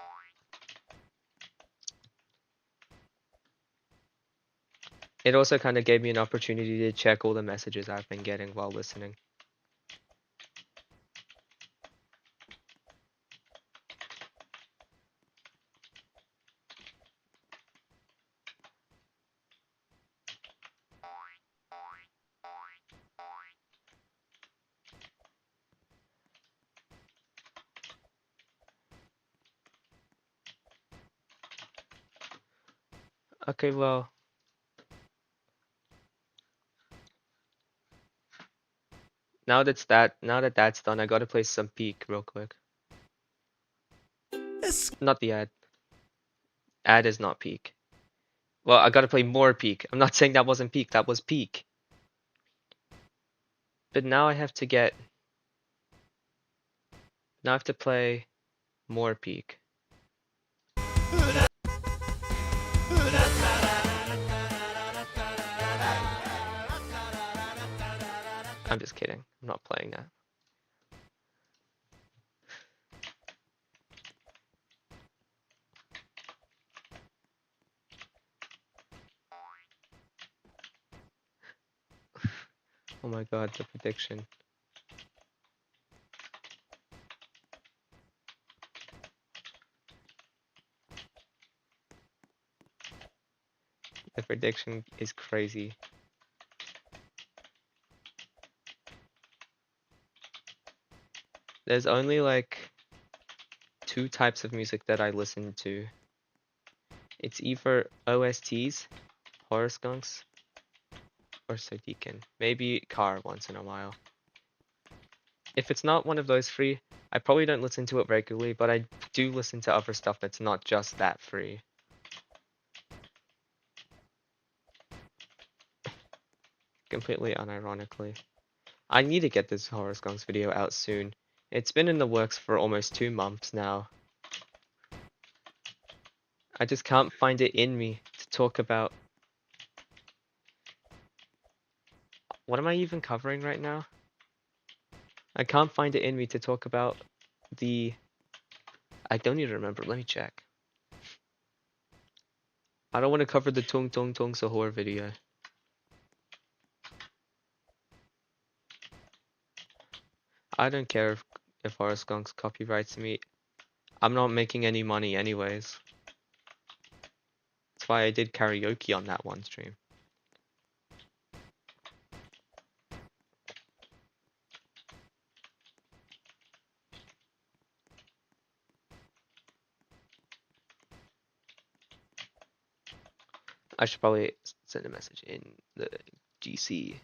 It also kind of gave me an opportunity to check all the messages I've been getting while listening. Okay, well, now that that's done, I gotta play some Peak real quick. Not the ad. Ad is not Peak. Well, I gotta play more Peak. I'm not saying that wasn't Peak. That was Peak. But now I have to get. Now I have to play more Peak. I'm just kidding. I'm not playing that. Oh my god, the prediction. The prediction is crazy. There's only like two types of music that I listen to. It's either OSTs, horror skunks, or Sodikin. Maybe Car once in a while. If it's not one of those three, I probably don't listen to it regularly, but I do listen to other stuff that's not just that free. Completely unironically. I need to get this horror skunks video out soon. It's been in the works for almost 2 months now. I just can't find it in me to talk about. What am I even covering right now? I can't find it in me to talk about the. I don't even remember. Let me check. I don't want to cover the Tung Tung Tung Sahur video. I don't care if horror skunks copyrights me. I'm not making any money anyways. That's why I did karaoke on that one stream. I should probably send a message in the GC.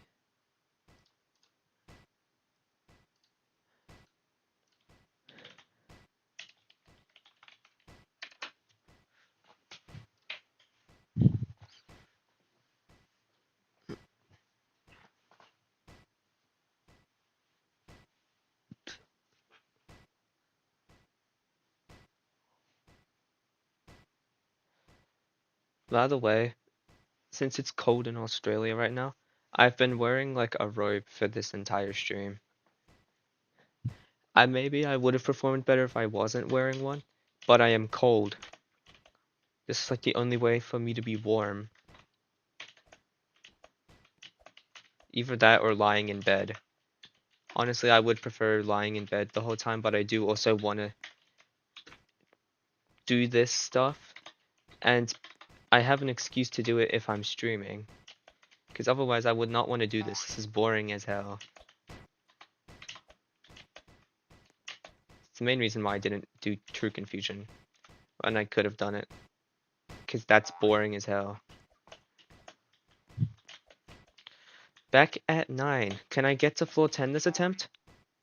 By the way, since it's cold in Australia right now, I've been wearing like a robe for this entire stream. I would have performed better if I wasn't wearing one, but I am cold. This is like the only way for me to be warm. Either that or lying in bed. Honestly, I would prefer lying in bed the whole time, but I do also want to do this stuff, and I have an excuse to do it if I'm streaming, because otherwise I would not want to do this. This is boring as hell. It's the main reason why I didn't do True Confusion, and I could have done it, because that's boring as hell. Back at 9. Can I get to floor 10 this attempt?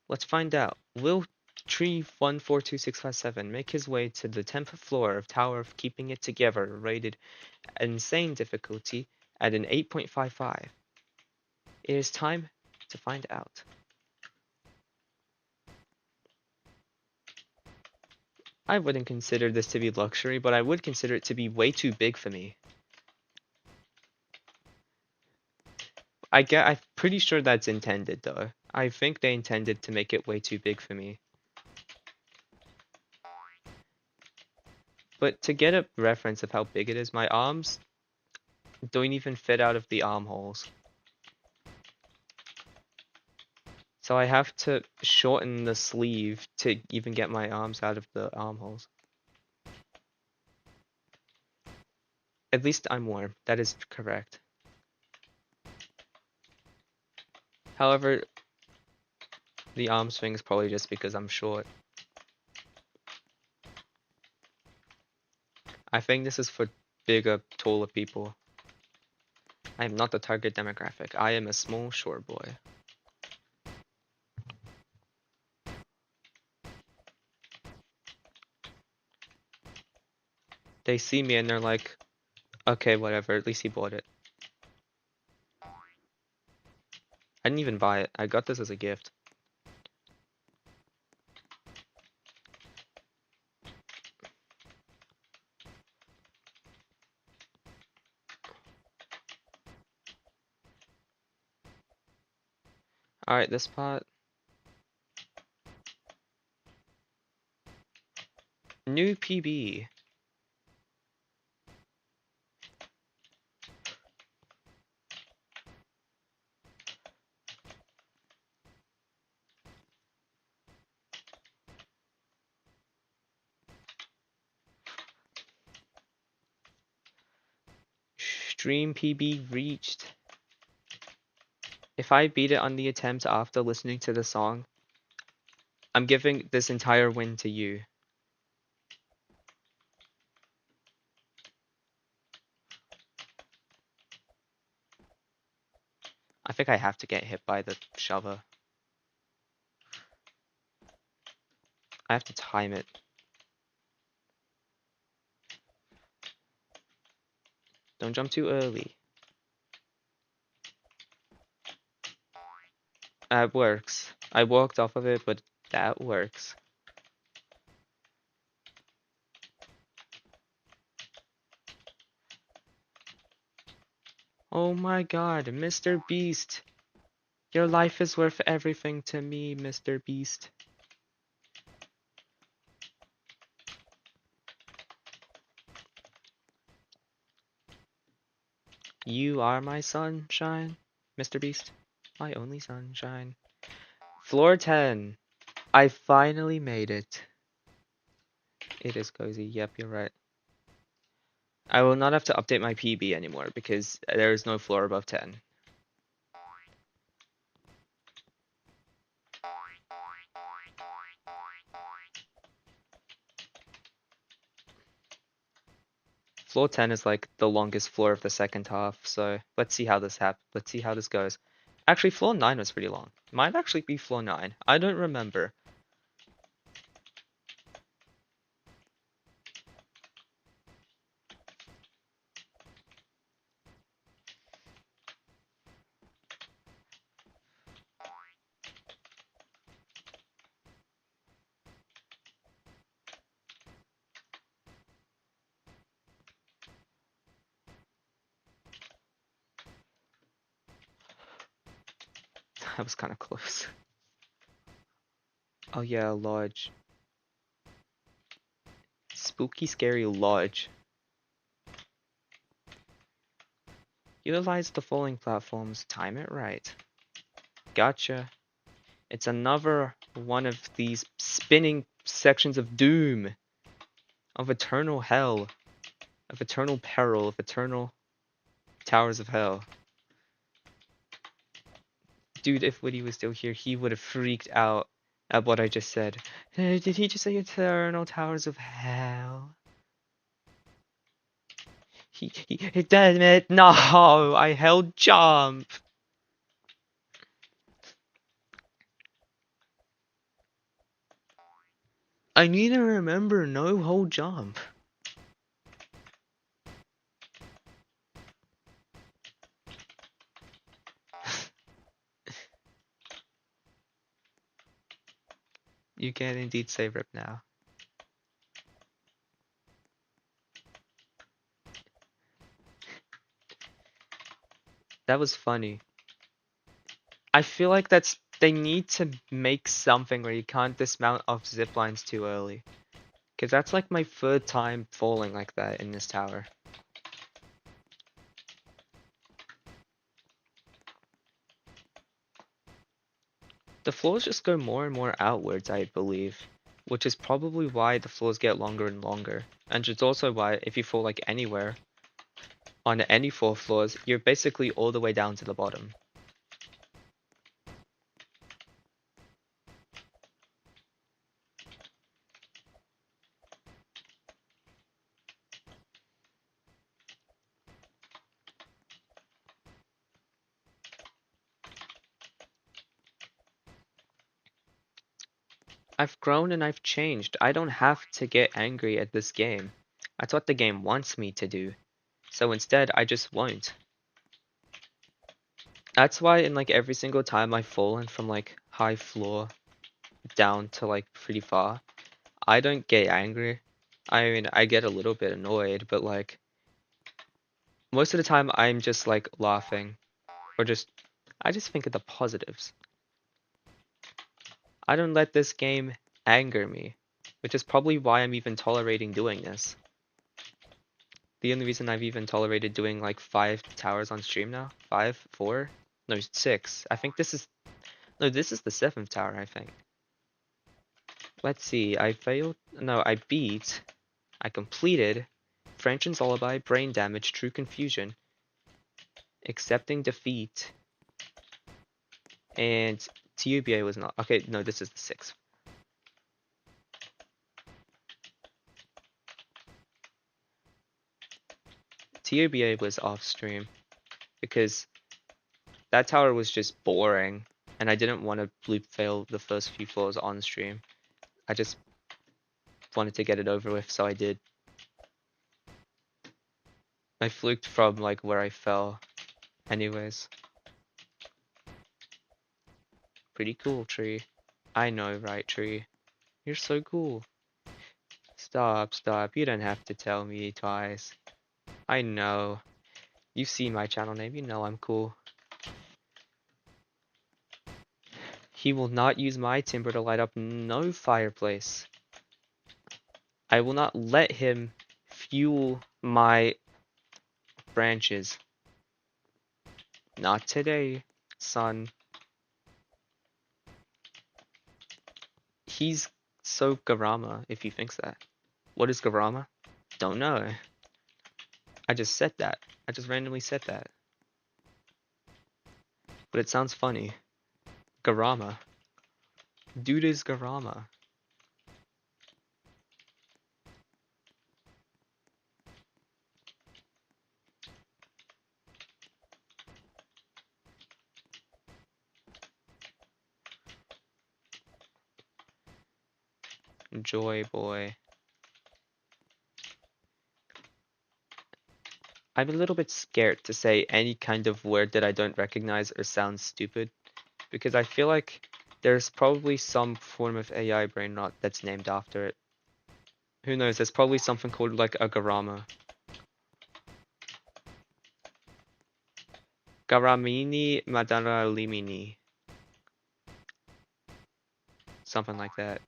Let's find out. Will Tree 142657 make his way to the 10th floor of Tower of Keeping It Together, rated Insane difficulty at an 8.55? It is time to find out. I wouldn't consider this to be luxury, but I would consider it to be way too big for me. I'm pretty sure that's intended though. I think they intended to make it way too big for me. But to get a reference of how big it is, my arms don't even fit out of the armholes. So I have to shorten the sleeve to even get my arms out of the armholes. At least I'm warm. That is correct. However, the arm swing is probably just because I'm short. I think this is for bigger, taller people. I am not the target demographic. I am a small, short boy. They see me and they're like, okay, whatever, at least he bought it. I didn't even buy it. I got this as a gift. Alright, this spot. New PB. Stream PB reached. If I beat it on the attempt after listening to the song, I'm giving this entire win to you. I think I have to get hit by the shover. I have to time it. Don't jump too early. That works. I walked off of it, but that works. Oh my god, Mr. Beast. Your life is worth everything to me, Mr. Beast. You are my sunshine, Mr. Beast. My only sunshine. Floor 10. I finally made it. It is cozy. Yep, you're right. I will not have to update my PB anymore because there is no floor above 10. Floor 10 is like the longest floor of the second half, so let's see how this Let's see how this goes. Actually, floor 9 was pretty long. Might actually be floor 9. I don't remember. That was kind of close. Oh yeah, lodge. Spooky, scary lodge. Utilize the falling platforms. Time it right. Gotcha. It's another one of these spinning sections of doom, of eternal hell, of eternal peril, of eternal towers of hell. Dude, if Woody was still here, he would have freaked out at what I just said. Did he just say eternal towers of hell? He damn it, no, I held jump. I need to remember no hold jump. You can indeed say rip now. That was funny. I feel like they need to make something where you can't dismount off zip lines too early. Cause that's like my third time falling like that in this tower. The floors just go more and more outwards, I believe. Which is probably why the floors get longer and longer. And it's also why if you fall like anywhere, on any 4 floors, you're basically all the way down to the bottom. I've grown and I've changed. I don't have to get angry at this game. That's what the game wants me to do. So instead, I just won't. That's why in like every single time I've fallen from like high floor down to like pretty far, I don't get angry. I mean, I get a little bit annoyed, but like most of the time I'm just like laughing or I just think of the positives. I don't let this game anger me, which is probably why I'm even tolerating doing this. The only reason I've even tolerated doing like 5 towers on stream now, 5, 4, no 6. I think this is no, this is the 7th tower, I think. Let's see, I failed, no, I beat, I completed, Franchen's Lullaby, Brain Damage, True Confusion, Accepting Defeat, and TUBA was not, okay, no, this is the 6th. TUBA was off stream, because that tower was just boring, and I didn't want to loop fail the first few floors on stream. I just wanted to get it over with, so I did. I fluked from like where I fell. Anyways. Pretty cool, Tree. I know, right, Tree? You're so cool. Stop, stop. You don't have to tell me twice. I know. You see my channel name, you know I'm cool. He will not use my timber to light up no fireplace. I will not let him fuel my branches. Not today, son. He's so Garama, if he thinks that. What is Garama? Don't know. I just said that. I just randomly said that. But it sounds funny. Garama. Dude is Garama. Joy boy. I'm a little bit scared to say any kind of word that I don't recognize or sounds stupid, because I feel like there's probably some form of AI brain rot that's named after it. Who knows, there's probably something called like a Garama. Garamini Madara Limini. something like that.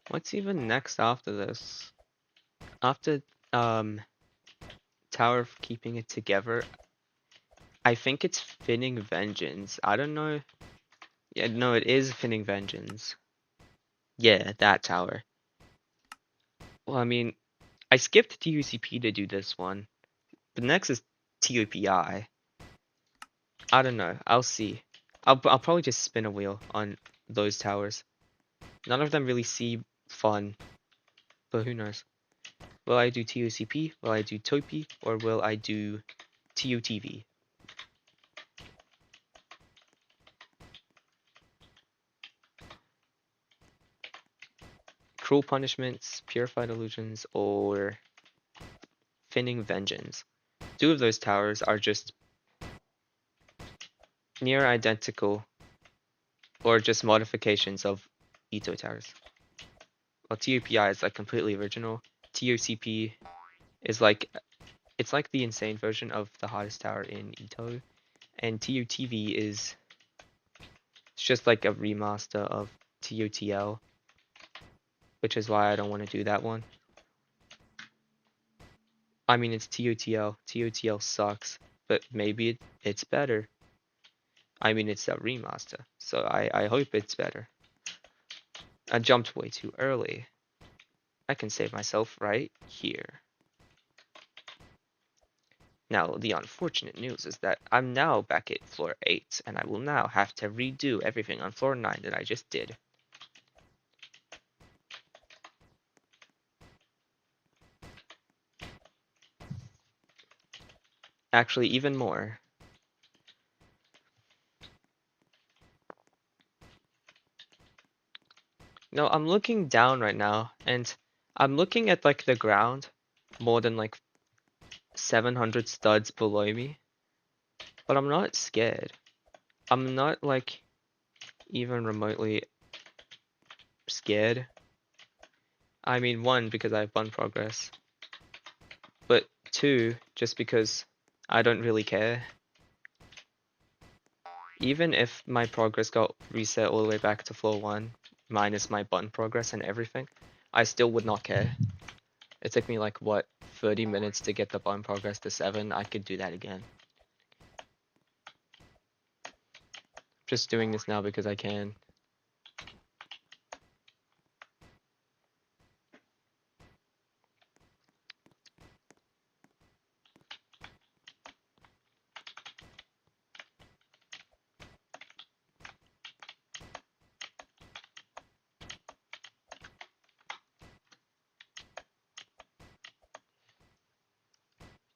What's even next after this? After um Tower of Keeping It Together, I think it's Finning Vengeance. I don't know. Yeah, no, it is Finning Vengeance. Yeah, that tower. Well, I mean, I skipped TUCP to do this one, but next is TOPI. I don't know. I'll see. I'll probably just spin a wheel on those towers. None of them really seem fun, but who knows? Will I do TOCP? Will I do TOPI? Or will I do TOTV? Cruel Punishments, Purified Illusions, or Finning Vengeance. Two of those towers are just near identical, or just modifications of Ito towers. Well, TOPI is like completely original. TOCP is like it's like the insane version of the hottest tower in Ito, and TOTV is it's just like a remaster of TOTL, which is why I don't want to do that one. I mean, it's TOTL. TOTL sucks, but maybe it's better. I mean, it's a remaster, so I hope it's better. I jumped way too early. I can save myself right here. Now, the unfortunate news is that I'm now back at floor 8, and I will now have to redo everything on floor 9 that I just did. Actually, even more. No, I'm looking down right now, and I'm looking at like the ground more than like 700 studs below me, but I'm not scared. I'm not like even remotely scared. I mean, one, because I have one progress, but two, just because I don't really care. Even if my progress got reset all the way back to floor 1, minus my button progress and everything, I still would not care. It took me like, what, 30 minutes to get the button progress to 7? I could do that again. Just doing this now because I can.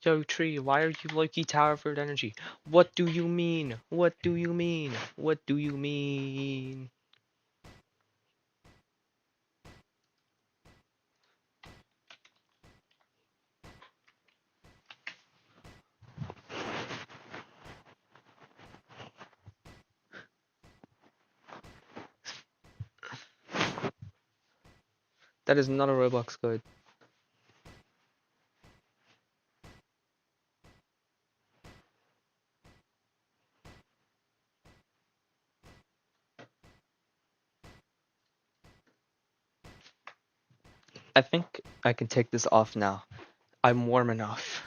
Yo, Tree, why are you Loki Tower Fruit Energy? What do you mean? What do you mean? What do you mean? That is not a Roblox code. I think I can take this off now. I'm warm enough.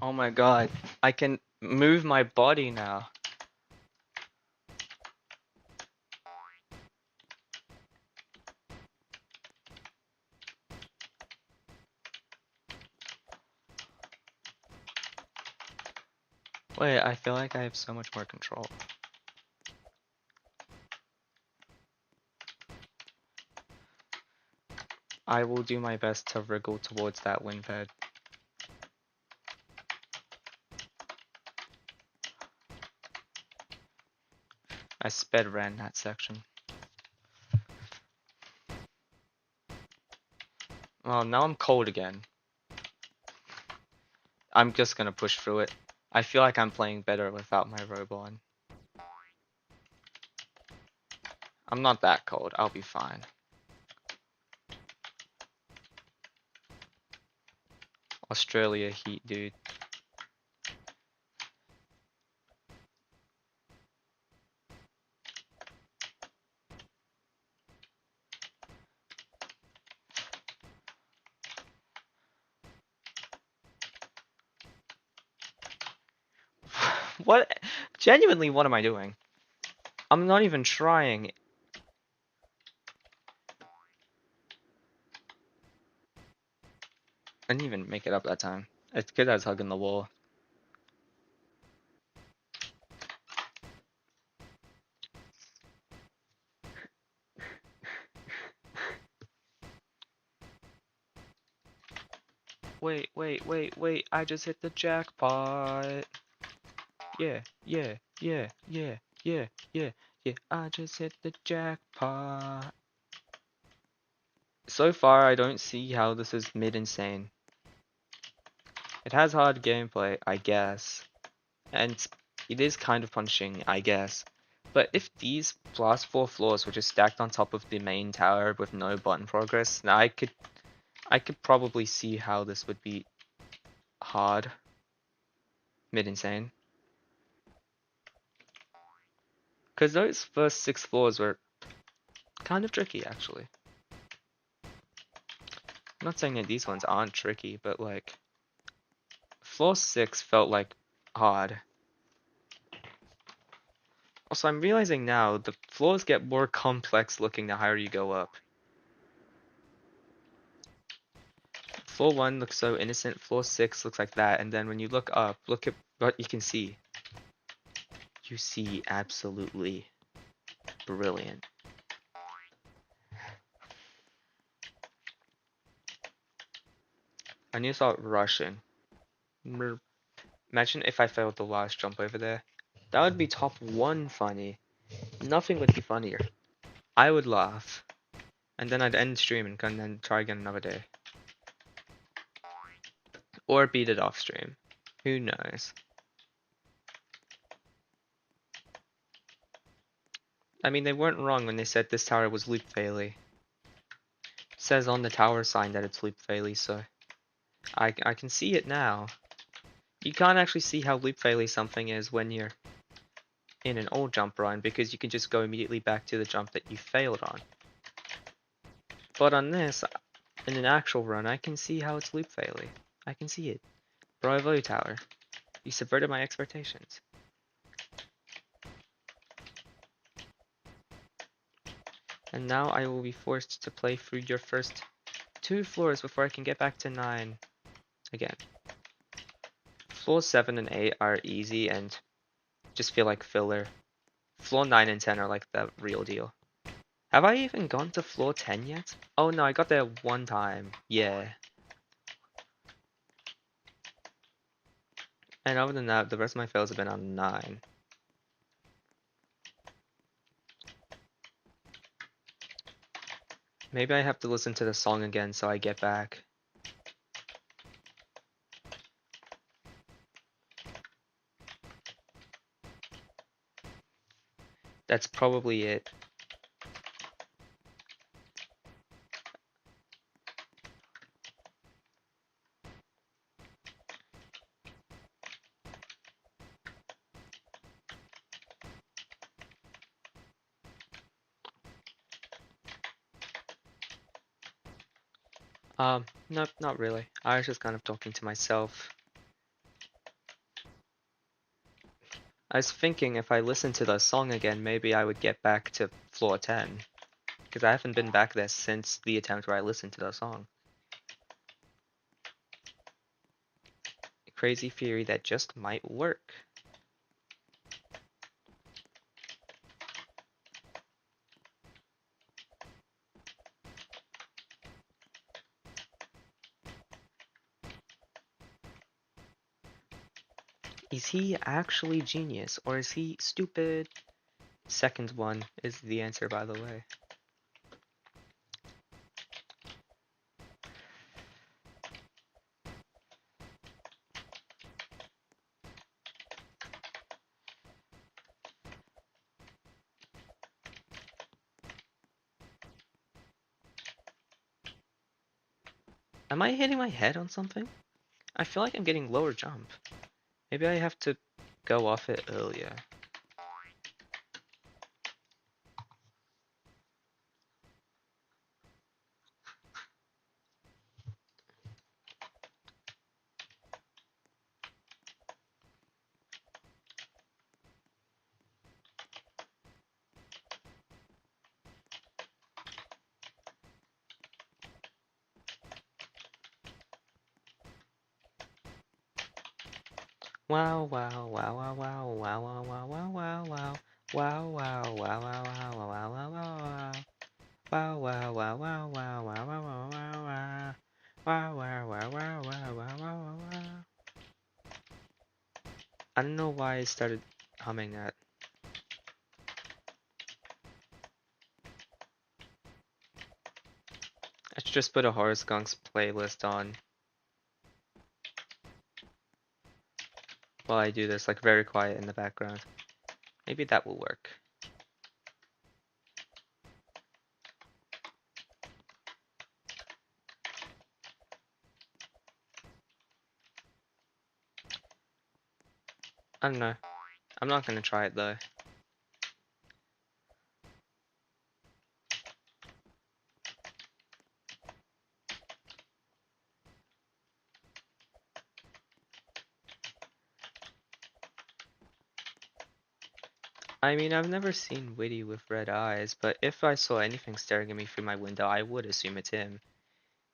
Oh my god. I can move my body now. Wait, I feel like I have so much more control. I will do my best to wriggle towards that wind pad. I sped ran that section. Well, now I'm cold again. I'm just gonna push through it. I feel like I'm playing better without my robe on. I'm not that cold. I'll be fine. Australia heat, dude. What? Genuinely, what am I doing? I'm not even trying. I didn't even make it up that time. It's because I was hugging the wall. Wait. I just hit the jackpot. Yeah, yeah, yeah, yeah, yeah, yeah, yeah. I just hit the jackpot. So far, I don't see how this is mid-insane. It has hard gameplay, I guess. And it is kind of punishing, I guess. But if these last four floors were just stacked on top of the main tower with no button progress, now I could probably see how this would be hard, mid-insane. Because those first six floors were kind of tricky, actually. I'm not saying that these ones aren't tricky, but like, floor six felt like hard. Also, I'm realizing now the floors get more complex looking the higher you go up. Floor 1 looks so innocent, floor 6 looks like that, and then when you look up, look at what you can see. You see absolutely brilliant. I need to start rushing. Imagine if I failed the last jump over there. That would be top 1 funny. Nothing would be funnier. I would laugh. And then I'd end stream and then try again another day. Or beat it off stream. Who knows? I mean, they weren't wrong when they said this tower was loop faily. It says on the tower sign that it's loop faily, so I can see it now. You can't actually see how loop faily something is when you're in an old jump run because you can just go immediately back to the jump that you failed on. But on this, in an actual run, I can see how it's loop faily. I can see it. Bravo tower. You subverted my expectations. And now I will be forced to play through your first 2 floors before I can get back to 9 again. Floors 7 and 8 are easy and just feel like filler. Floor 9 and 10 are like the real deal. Have I even gone to floor 10 yet? Oh no, I got there one time. Yeah. And other than that, the rest of my fails have been on 9. Maybe I have to listen to the song again so I get back. That's probably it. Nope, not really. I was just kind of talking to myself. I was thinking if I listened to the song again, maybe I would get back to floor 10. Because I haven't been back there since the attempt where I listened to the song. Crazy theory that just might work. Is he actually genius or is he stupid? Second one is the answer, by the way. Am I hitting my head on something? I feel like I'm getting lower jump. Maybe I have to go off it earlier. Wow, wow, wow, wow, wow, wow, wow, wow, wow, wow, wow. Wow, wow, wow, wow, wow, wow, wow, wow, wow. Wow, wow, wow, wow, wow, wow, wow, wow, wow, wow. Wow, wow, wow, wow, wow, wow, wow, wow, wow. I don't know why I started humming that. I should just put a Horror Skunks playlist on while I do this, like very quiet in the background. Maybe that will work. I don't know. I'm not gonna try it though. I mean, I've never seen Witty with red eyes, but if I saw anything staring at me through my window, I would assume it's him.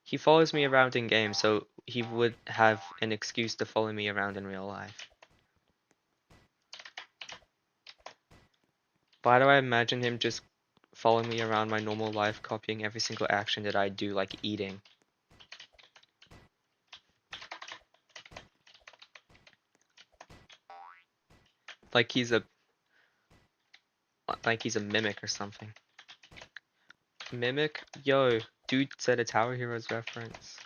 He follows me around in game, so he would have an excuse to follow me around in real life. Why do I imagine him just following me around my normal life, copying every single action that I do, like eating? Like he's a like he's a mimic or something. Mimic? Yo, dude said a Tower Heroes reference.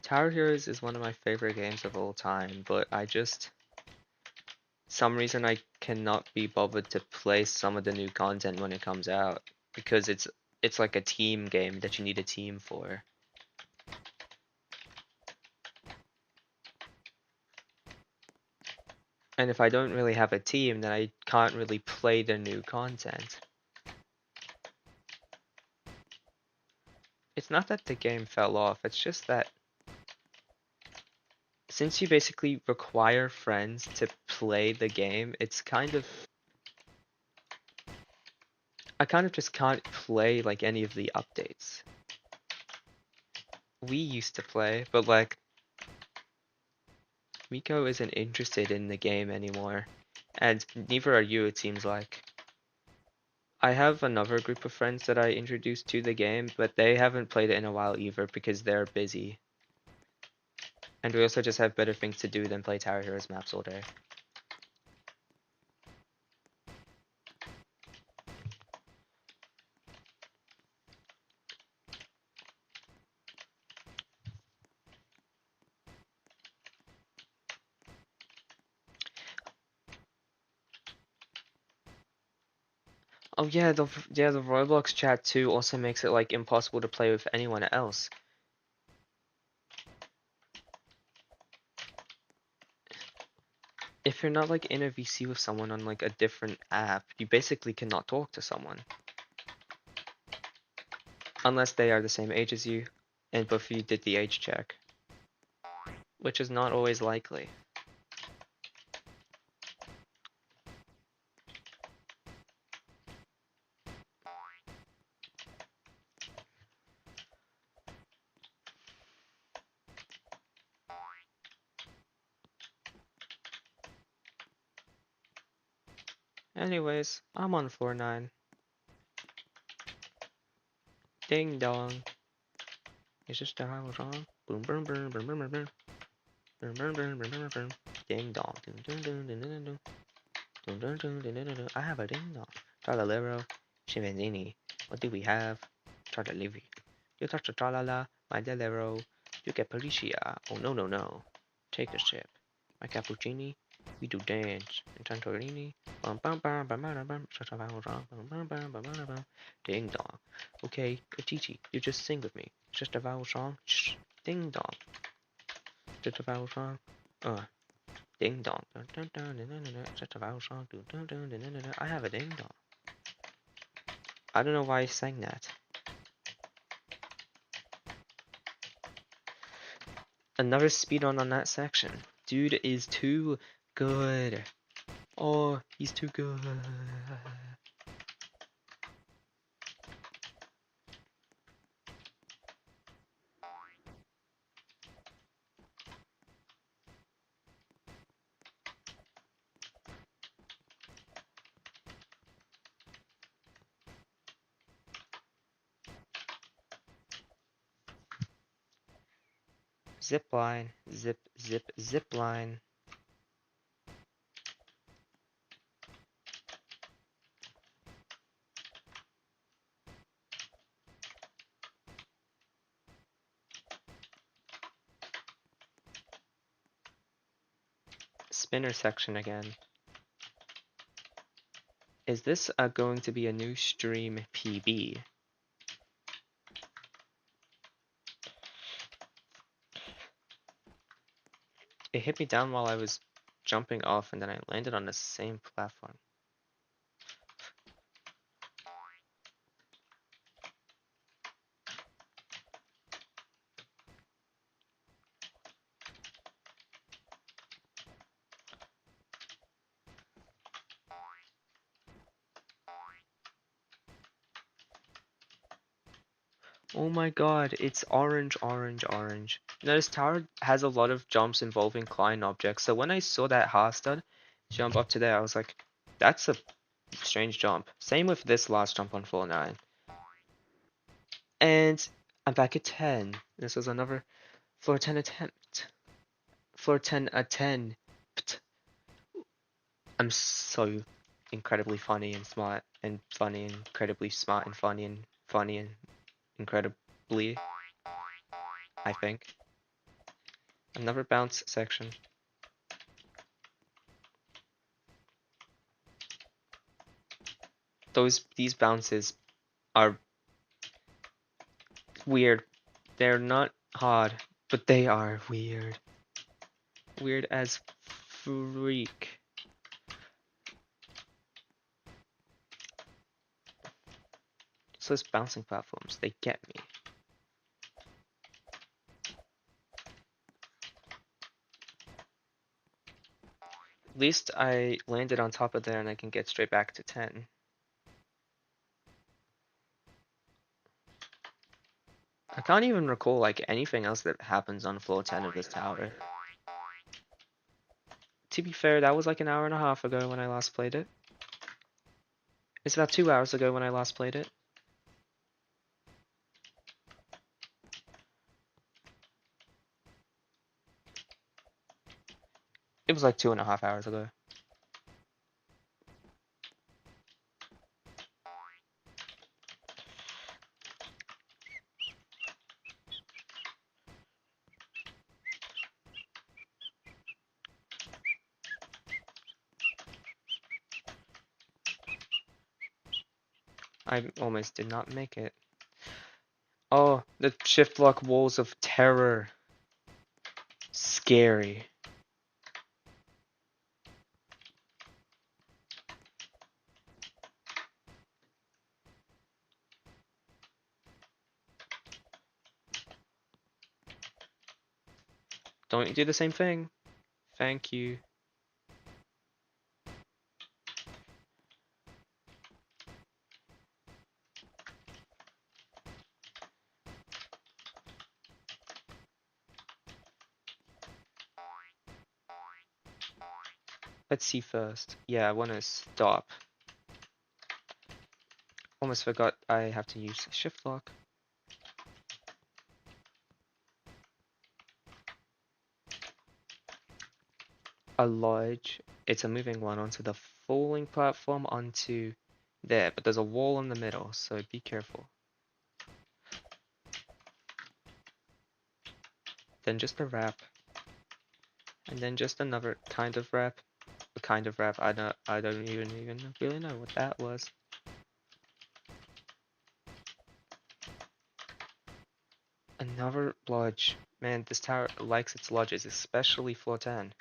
Tower Heroes is one of my favorite games of all time, but I just some reason I cannot be bothered to play some of the new content when it comes out because it's like a team game that you need a team for. And if I don't really have a team, then I can't really play the new content. It's not that the game fell off, it's just that since you basically require friends to play the game, it's kind of I kind of just can't play like any of the updates. We used to play, but like Miko isn't interested in the game anymore, and neither are you, it seems like. I have another group of friends that I introduced to the game, but they haven't played it in a while either because they're busy. And we also just have better things to do than play Tower Heroes maps all day. Oh yeah, the Roblox chat too also makes it like impossible to play with anyone else. If you're not like in a VC with someone on like a different app, you basically cannot talk to someone. Unless they are the same age as you, and both of you did the age check. Which is not always likely. Anyways, I'm on floor 9. Ding dong. Is this the I was wrong? Boom, boom, boom, boom, boom, boom, boom, boom, boom, boom, boom, boom, boom. Ding dong. Dun, dun, dun, dun, dun, dun. Dun, dun, dun, dun, dun, dun, dun. I have a ding dong. Tralalero. Chimendini. What do we have? Tralalivi. You touch the tralala, my delero. You get Pericia. Oh no, no, no. Take a sip. My cappuccini. We do dance. And Santorini. Bum bum bum bum bum bum. Such a vowel wrong. Bum bum bum bum bum bum. Ding dong. Okay, Titi, you just sing with me. It's just a vowel song. Shh. Ding dong. Just a vowel song. Ding dong. Dun, dun, dun, dun, dun, dun, dun. Just a vowel song. Dun, dun, dun, dun, dun, dun, dun. I have a ding dong. I don't know why I sang that. Another speed on that section. Dude is too good. Oh, he's too good. Zip line, zip, zip, zip line. Spinner section again. Is this going to be a new stream PB? It hit me down while I was jumping off and then I landed on the same platform. Oh my god, it's orange, orange, orange. Now this tower has a lot of jumps involving client objects, so when I saw that Haastad jump up to there, I was like, that's a strange jump. Same with this last jump on floor 9. And I'm back at 10. This was another floor 10 attempt. Floor 10 attempt. I'm so incredibly funny and smart and funny and incredibly smart and funny and incredibly, I think. Another bounce section. These bounces are weird. They're not hard, but they are weird. Weird as freak. So those bouncing platforms, they get me. At least I landed on top of there and I can get straight back to 10. I can't even recall like anything else that happens on floor 10 of this tower. To be fair, that was like an hour and a half ago when I last played it. It's about 2 hours ago when I last played it. It was like 2.5 hours ago. I almost did not make it. Oh, the shift lock walls of terror. Scary. Don't do the same thing. Thank you. Let's see first. Yeah, I want to stop. Almost forgot I have to use shift lock. a lodge. It's a moving one onto the falling platform onto there, but there's a wall in the middle, so be careful. Then just a wrap, and then just another kind of wrap. A kind of wrap. I don't even really know what that was. Another lodge. Man, this tower likes its lodges, especially floor 10.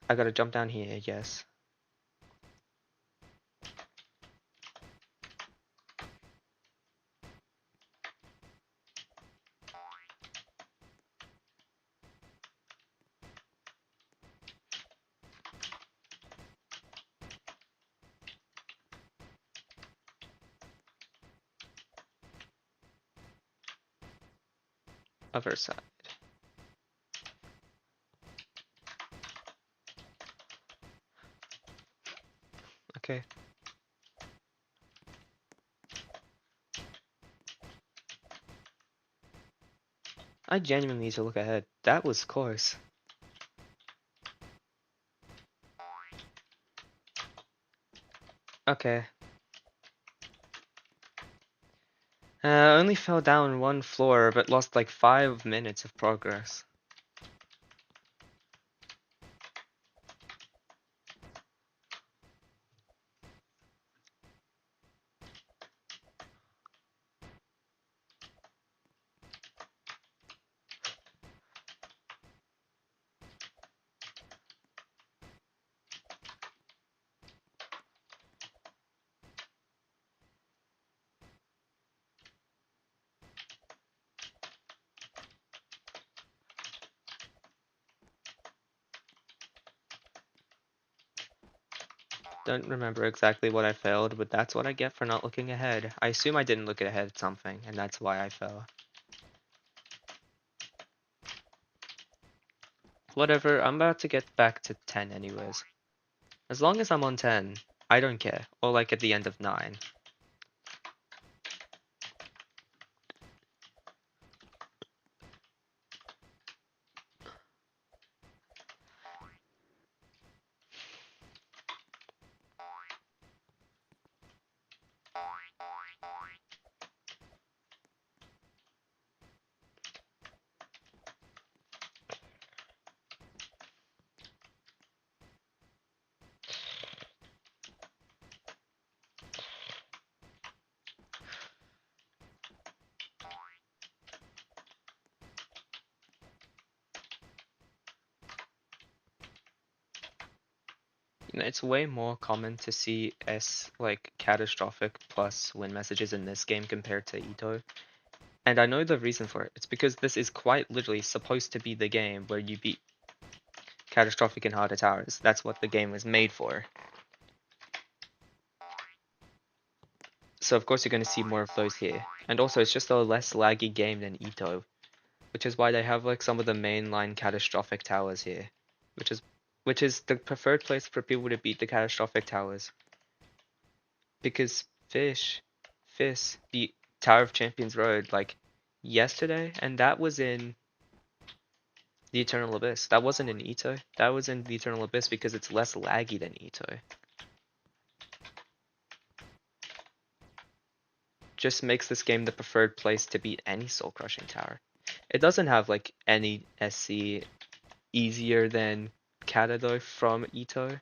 I gotta jump down here, yes. Other side. Okay. I genuinely need to look ahead. That was close. Okay. I only fell down one floor, but lost like 5 minutes of progress. Don't remember exactly what I failed, but that's what I get for not looking ahead. I assume I didn't look ahead at something, and that's why I fell. Whatever, I'm about to get back to 10 anyways. As long as I'm on 10, I don't care. Or like at the end of 9. You know, it's way more common to see like catastrophic plus win messages in this game compared to Ito. And I know the reason for it. It's because this is quite literally supposed to be the game where you beat catastrophic and harder towers. That's what the game was made for. So of course you're going to see more of those here. And also it's just a less laggy game than Ito, which is why they have like some of the mainline catastrophic towers here, which is which is the preferred place for people to beat the catastrophic towers. Because Fizz beat Tower of Champions Road like yesterday, and that was in the Eternal Abyss. That wasn't in Ito. That was in the Eternal Abyss because it's less laggy than Ito. Just makes this game the preferred place to beat any soul crushing tower. It doesn't have like any SC easier than Kata though from Ito.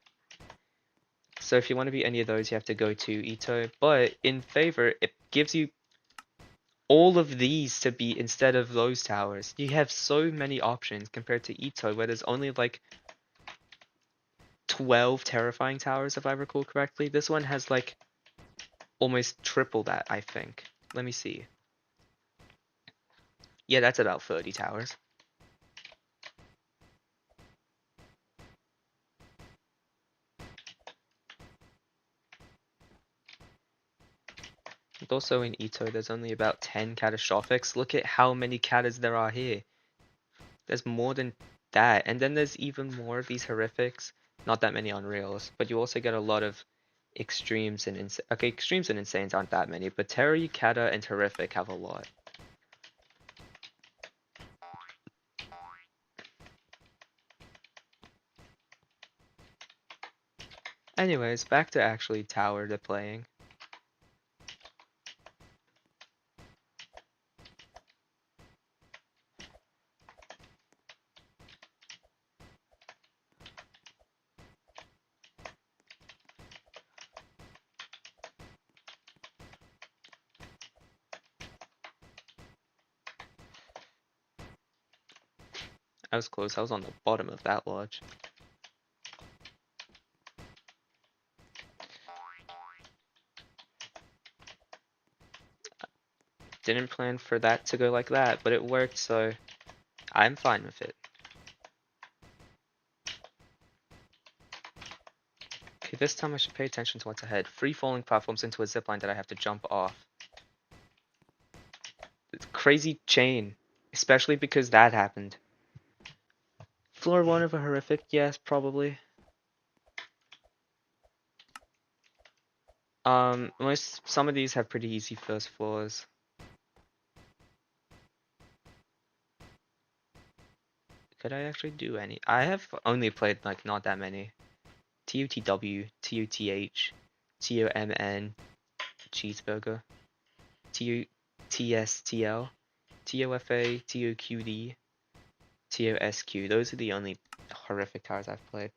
So if you want to beat any of those, you have to go to Ito. But in favor, it gives you all of these to beat instead of those towers. You have so many options compared to Ito, where there's only like 12 terrifying towers, if I recall correctly. This one has like almost triple that, I think. Let me see. Yeah, that's about 30 towers. And also in Ito, there's only about 10 catastrophics. Look at how many katas there are here. There's more than that. And then there's even more of these horrifics. Not that many on Reels, but you also get a lot of extremes and okay, extremes and insanes aren't that many, but Terry, Kata, and Horrific have a lot. Anyways, back to actually tower to playing. I was close. I was on the bottom of that lodge. Didn't plan for that to go like that, but it worked, so I'm fine with it. Okay, this time I should pay attention to what's ahead. Free falling platforms into a zipline that I have to jump off. It's crazy chain, especially because that happened. Floor 1 of a horrific? Yes, probably. Some of these have pretty easy first floors. Could I actually do any? I have only played like not that many. TUTW, TUTH, TOMN, Cheeseburger, TUTSTL, TOFA, TOQD, TOSQ. Those are the only horrific towers I've played.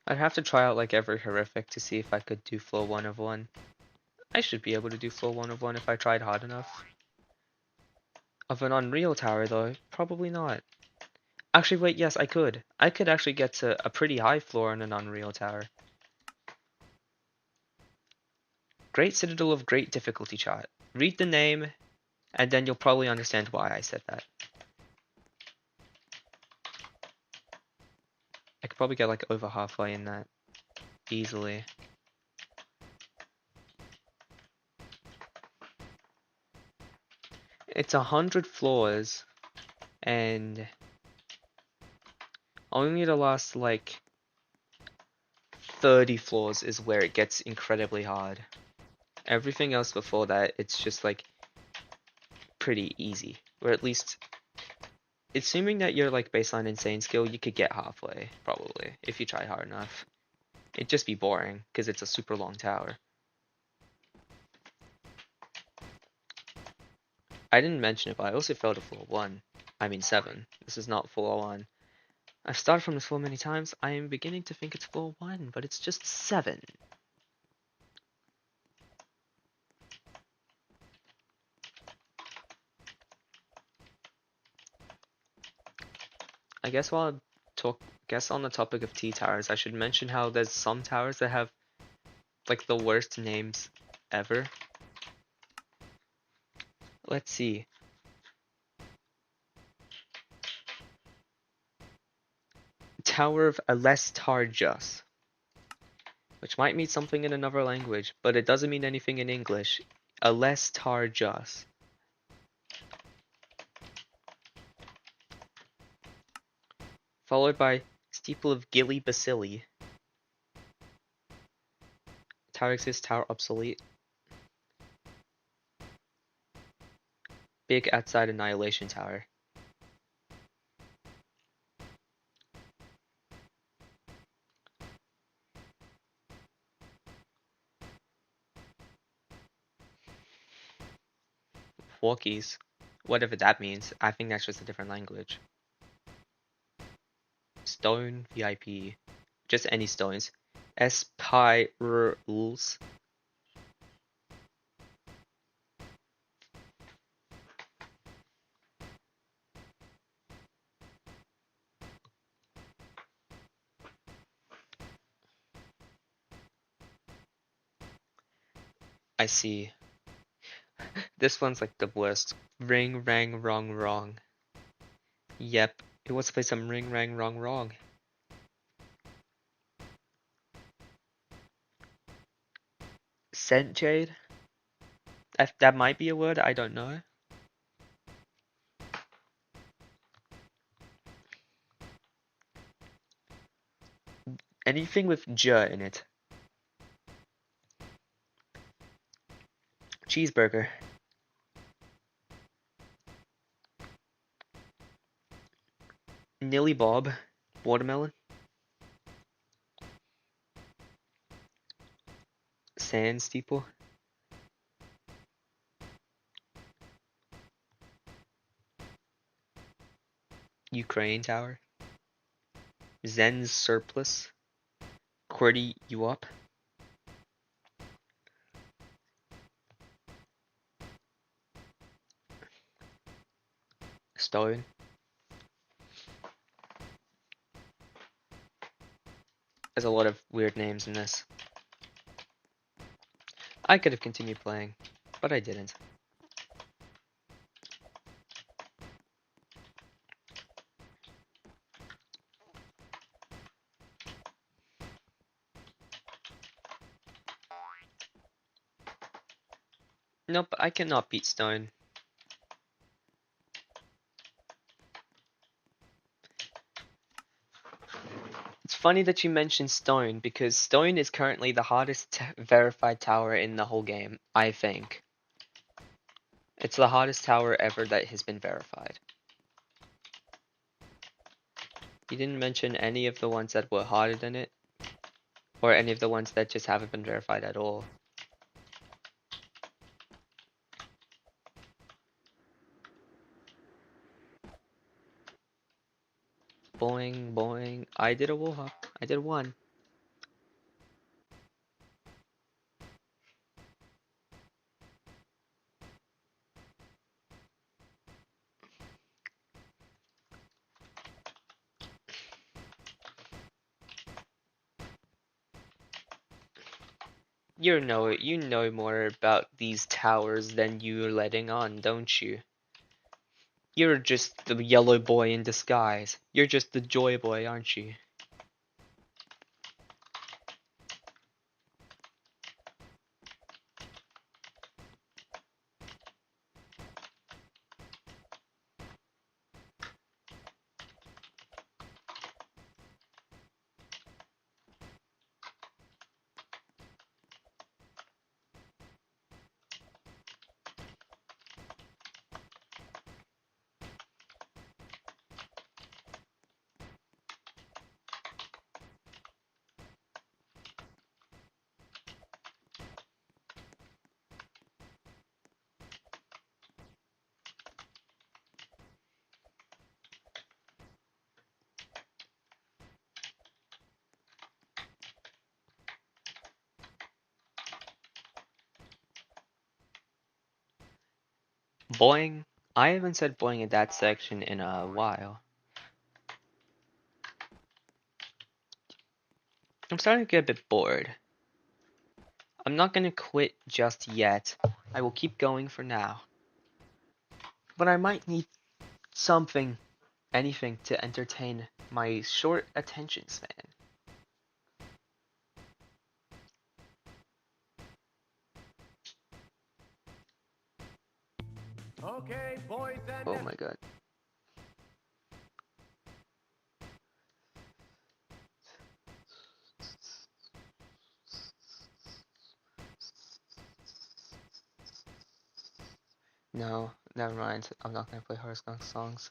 I'd have to try out like every horrific to see if I could do floor 1 of 1. I should be able to do floor 1 of 1 if I tried hard enough. Of an Unreal tower though, probably not. Actually wait, yes I could. I could actually get to a pretty high floor in an Unreal tower. Great Citadel of Great Difficulty chart. Read the name, and then you'll probably understand why I said that. I could probably get like over halfway in that easily. It's 100 floors, and only the last like 30 floors is where it gets incredibly hard. Everything else before that, it's just like pretty easy. Or at least, assuming that you're like baseline insane skill, you could get halfway, probably, if you try hard enough. It'd just be boring, because it's a super long tower. I didn't mention it, but I also fell to floor 1. I mean 7. This is not floor 1. I've started from this floor many times. I am beginning to think it's floor 1, but it's just 7. I guess while I guess on the topic of T towers, I should mention how there's some towers that have like the worst names ever. Let's see. Tower of Alestarjas, which might mean something in another language, but it doesn't mean anything in English. Alestarjas. Followed by Steeple of Gilly Bacilli. Tower exists, tower obsolete. Big outside Annihilation Tower. Walkies. Whatever that means. I think that's just a different language. Stone VIP. Just any stones. Spirals. I see. This one's like the worst. Ring, rang, wrong, wrong. Yep. It wants to play some ring, rang, wrong, wrong. Scent Jade? That might be a word, I don't know. Anything with J in it. Cheeseburger. Nilly Bob. Watermelon. Sand steeple. Ukraine tower. Zen's surplus. QWERTY you up. Stone. There's a lot of weird names in this. I could have continued playing, but I didn't. Nope, I cannot beat Stone. It's funny that you mentioned Stone, because Stone is currently the hardest verified tower in the whole game, I think. It's the hardest tower ever that has been verified. You didn't mention any of the ones that were harder than it, or any of the ones that just haven't been verified at all. Boing, boing. I did a wall hop. I did one. You know more about these towers than you're letting on, don't you? You're just the yellow boy in disguise. You're just the joy boy, aren't you? Boing. I haven't said boing in that section in a while. I'm starting to get a bit bored. I'm not gonna quit just yet. I will keep going for now. But I might need something, anything to entertain my short attention span. Okay, boys and Oh my god. No, never mind. I'm not gonna play Hearthstone songs.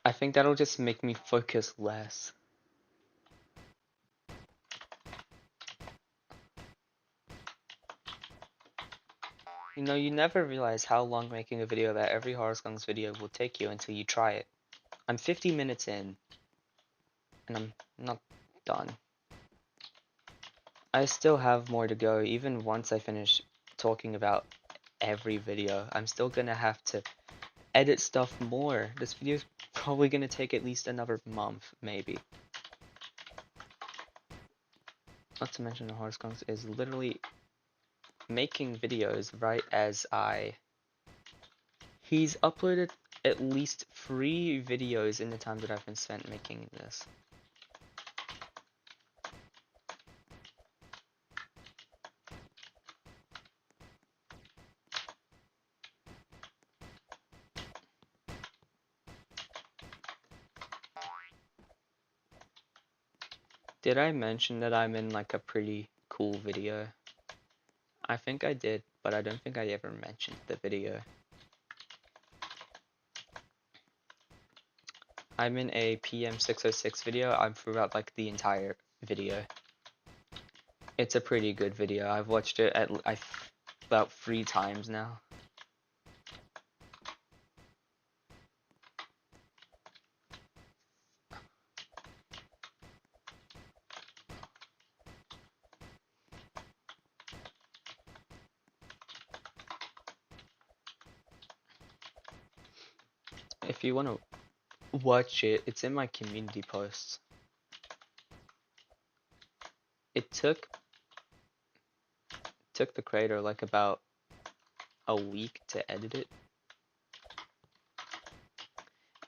I think that'll just make me focus less. You know, you never realize how long making a video about every Hearthstone's video will take you until you try it. I'm 50 minutes in, and I'm not done. I still have more to go. Even once I finish talking about every video, I'm still gonna have to edit stuff more. This video's probably gonna take at least another month, maybe. Not to mention the Hearthstone is literally making videos right as He's uploaded at least 3 videos in the time that I've been spent making this. Did I mention that I'm in like a pretty cool video? I think I did, but I don't think I ever mentioned the video. I'm in a PM606 video. I'm throughout like the entire video. It's a pretty good video. I've watched it about 3 times now. If you want to watch it, it's in my community posts. It took the creator like about a week to edit it.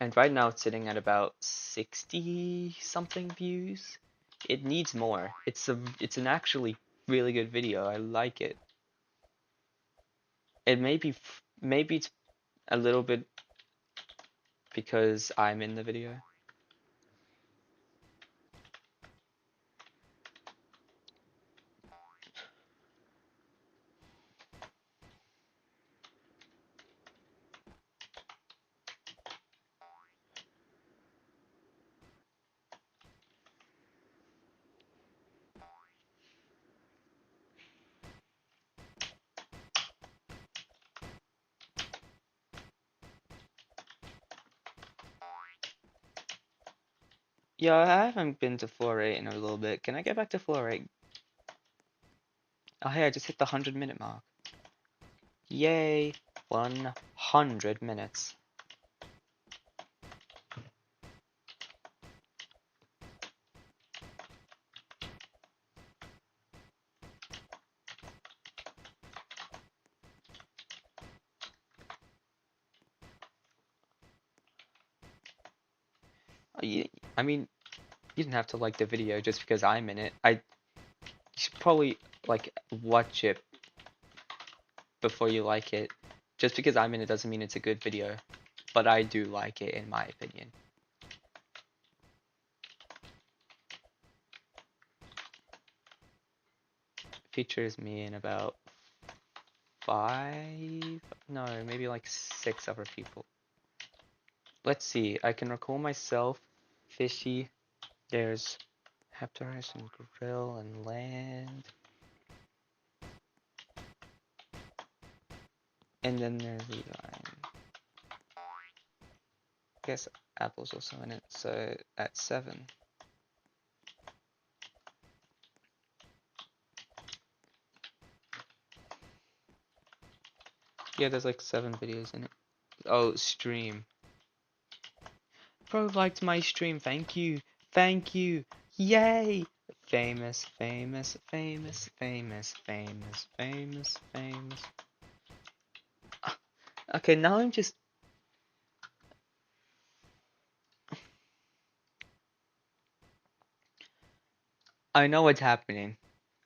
And right now it's sitting at about 60 something views. It needs more. It's an actually really good video. I like it. It maybe it's a little bit because I'm in the video. Yeah, I haven't been to floor 8 in a little bit. Can I get back to floor 8? Oh hey, I just hit the 100-minute mark. Yay! 100 minutes. I mean, you didn't have to like the video just because I'm in it. You should probably like watch it before you like it. Just because I'm in it doesn't mean it's a good video, but I do like it in my opinion. Features me and about 5, no, maybe like 6 other people. Let's see, I can recall myself, Fishy, there's Heptaris and Grill and Land. And then there's Levi. I guess Apple's also in it, so at 7. Yeah, there's like 7 videos in it. Oh, stream. Bro liked my stream, thank you. Thank you. Yay! Famous, famous, famous, famous, famous, famous, famous. Okay, now I'm just... I know what's happening.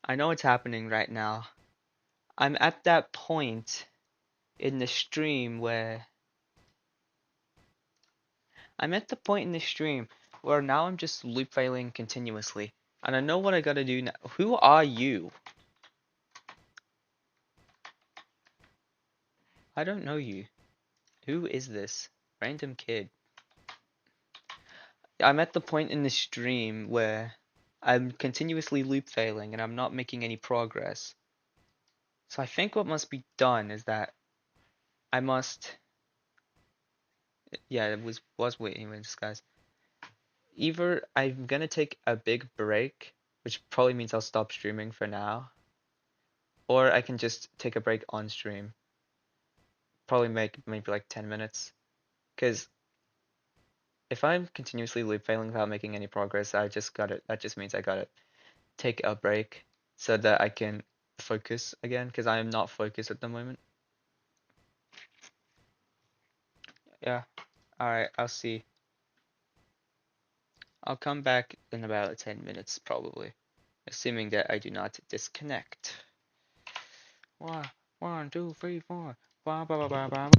I know what's happening right now. I'm at that point in the stream where... I'm at the point in the stream where now I'm just loop failing continuously. And I know what I gotta do now. Who are you? I don't know you. Who is this? Random kid. I'm at the point in the stream where I'm continuously loop failing and I'm not making any progress. So I think what must be done is that I must... Yeah, it was waiting in disguise. Either I'm gonna take a big break, which probably means I'll stop streaming for now, or I can just take a break on stream. Probably make maybe like 10 minutes. Because if I'm continuously loop failing without making any progress, that just means I gotta take a break so that I can focus again, because I am not focused at the moment. Yeah, alright, I'll see. I'll come back in about 10 minutes probably, assuming that I do not disconnect. One, 1, 2, 3, 4. Blah, blah, blah, blah, blah.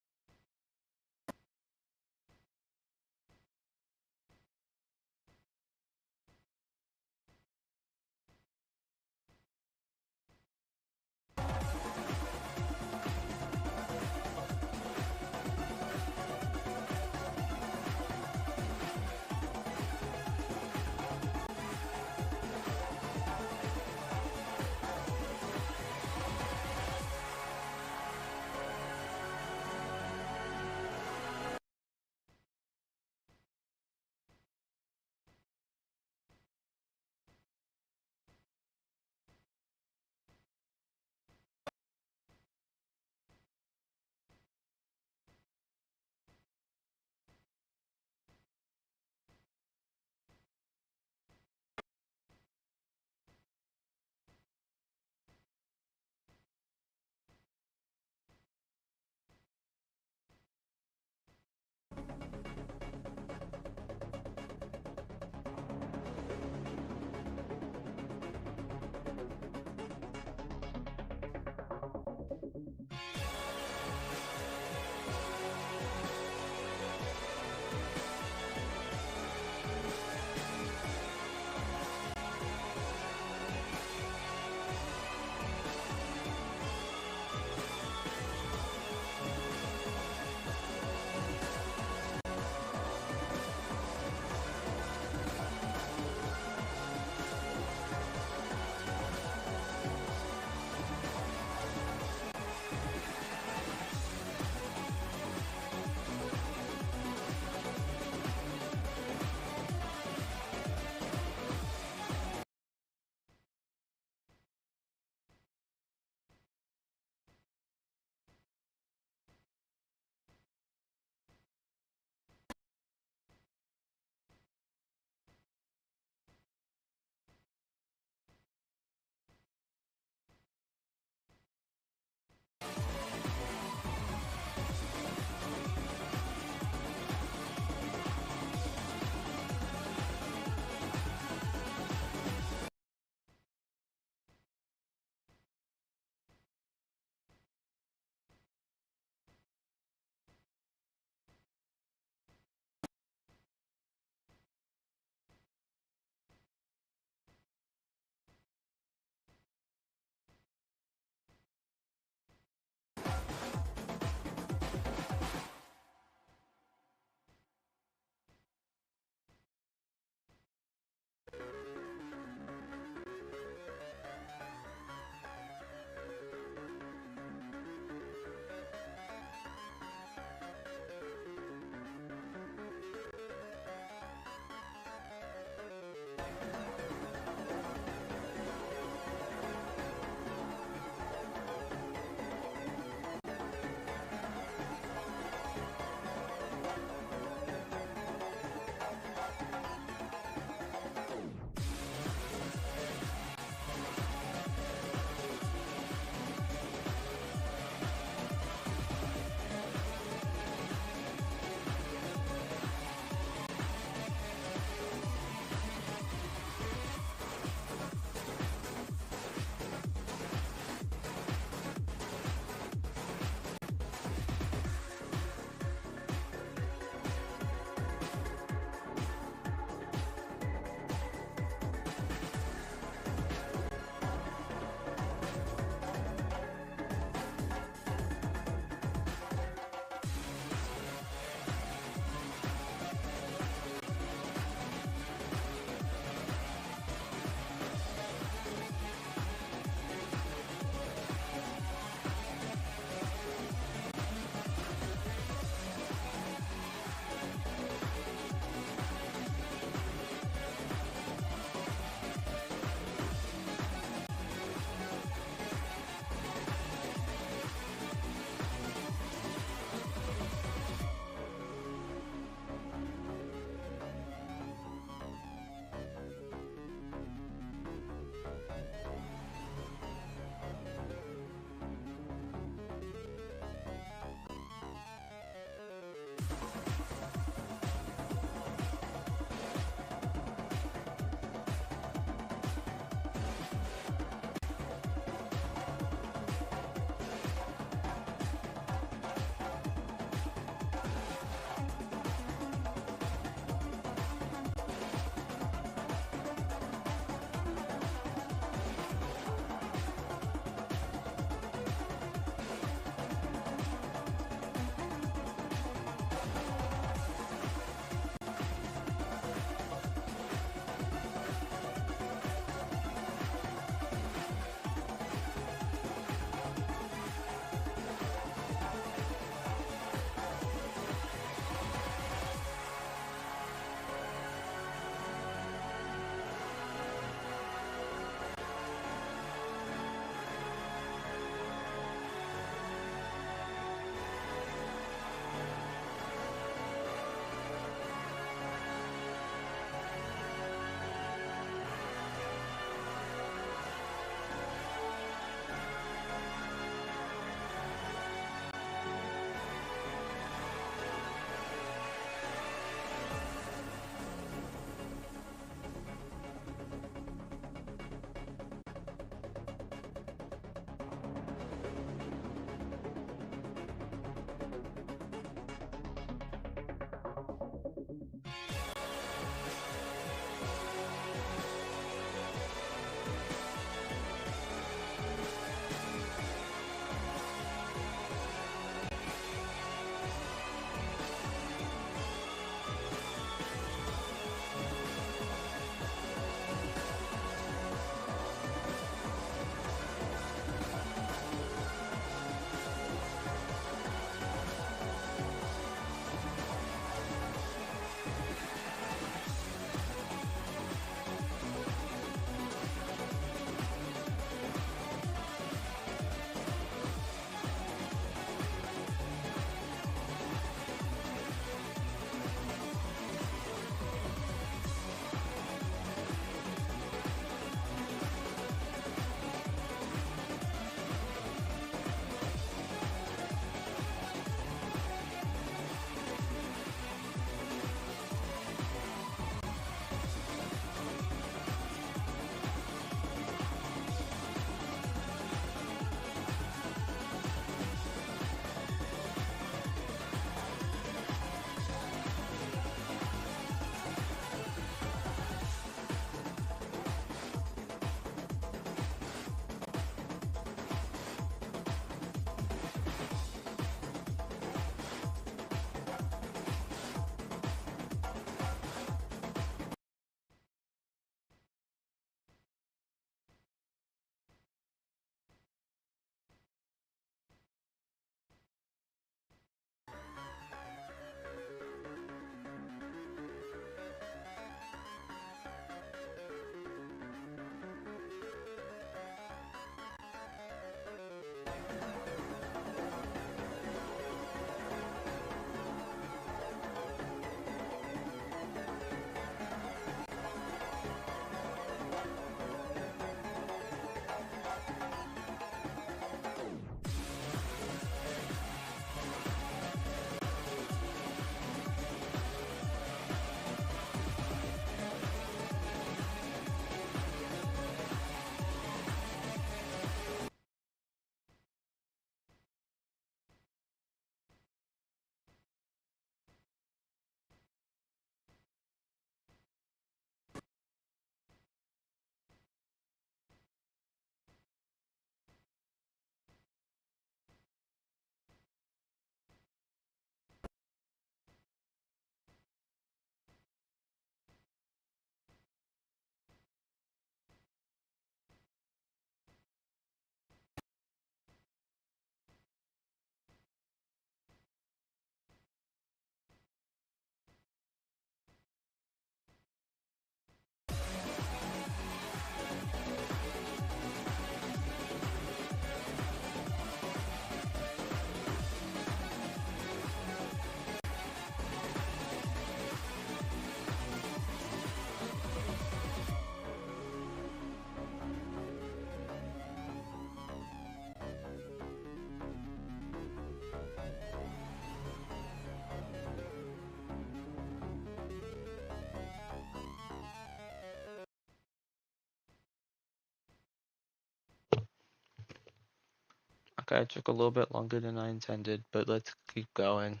Okay, it took a little bit longer than I intended, but let's keep going.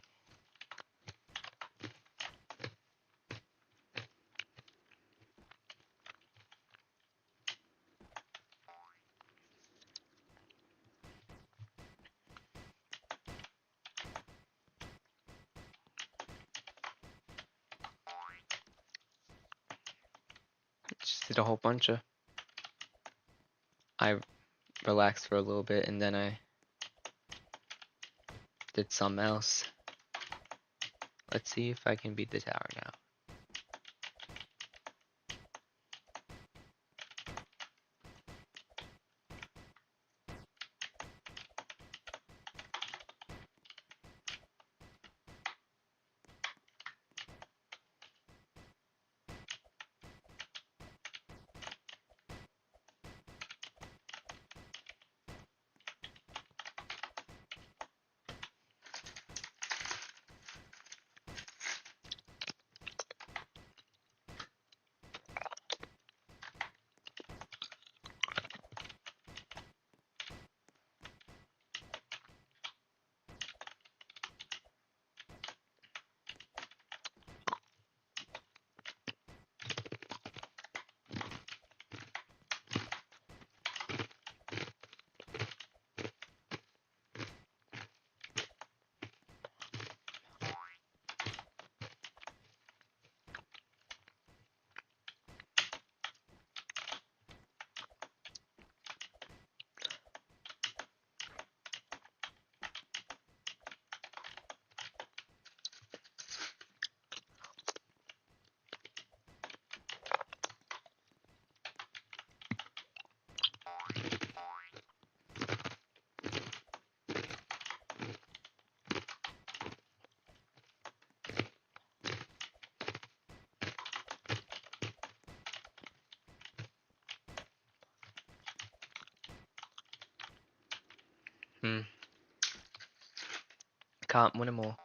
Just did a whole bunch of. I relaxed for a little bit and then I did something else. Let's see if I can beat the tower now. Hmm. Can't win them all.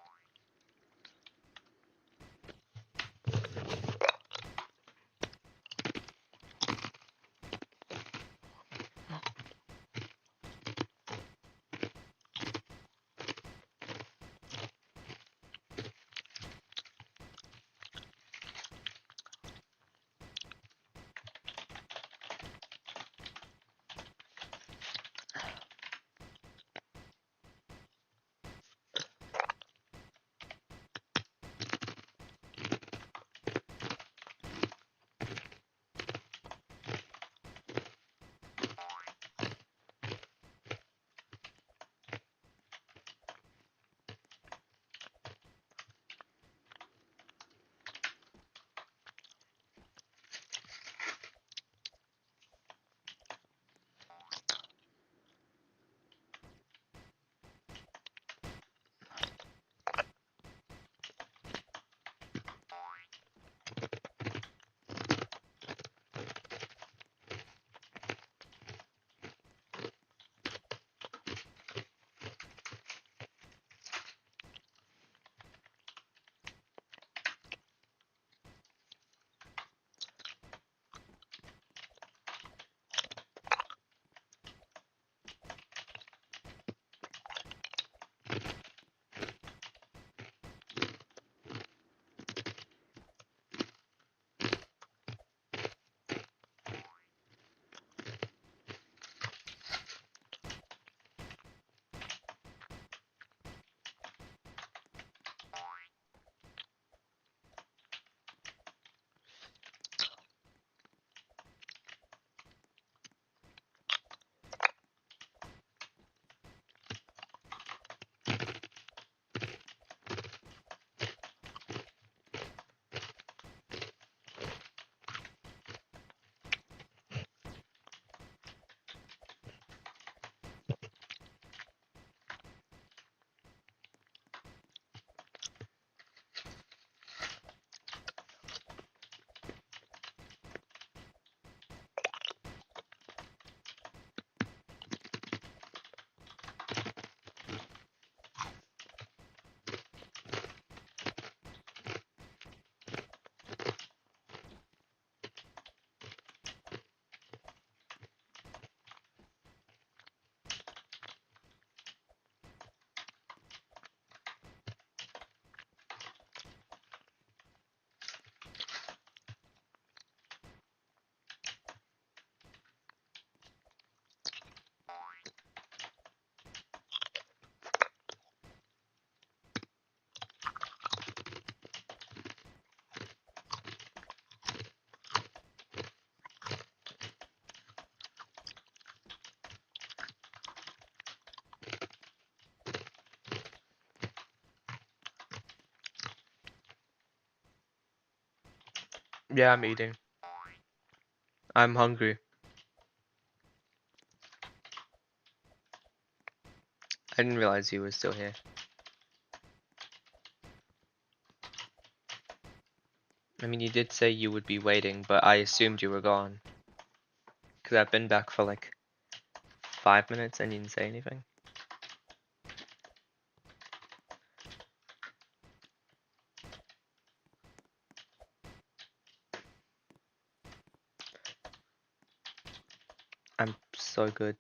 Yeah, I'm eating. I'm hungry. I didn't realize you were still here. I mean, you did say you would be waiting, but I assumed you were gone. Because I've been back for like 5 minutes and you didn't say anything. I'm so good.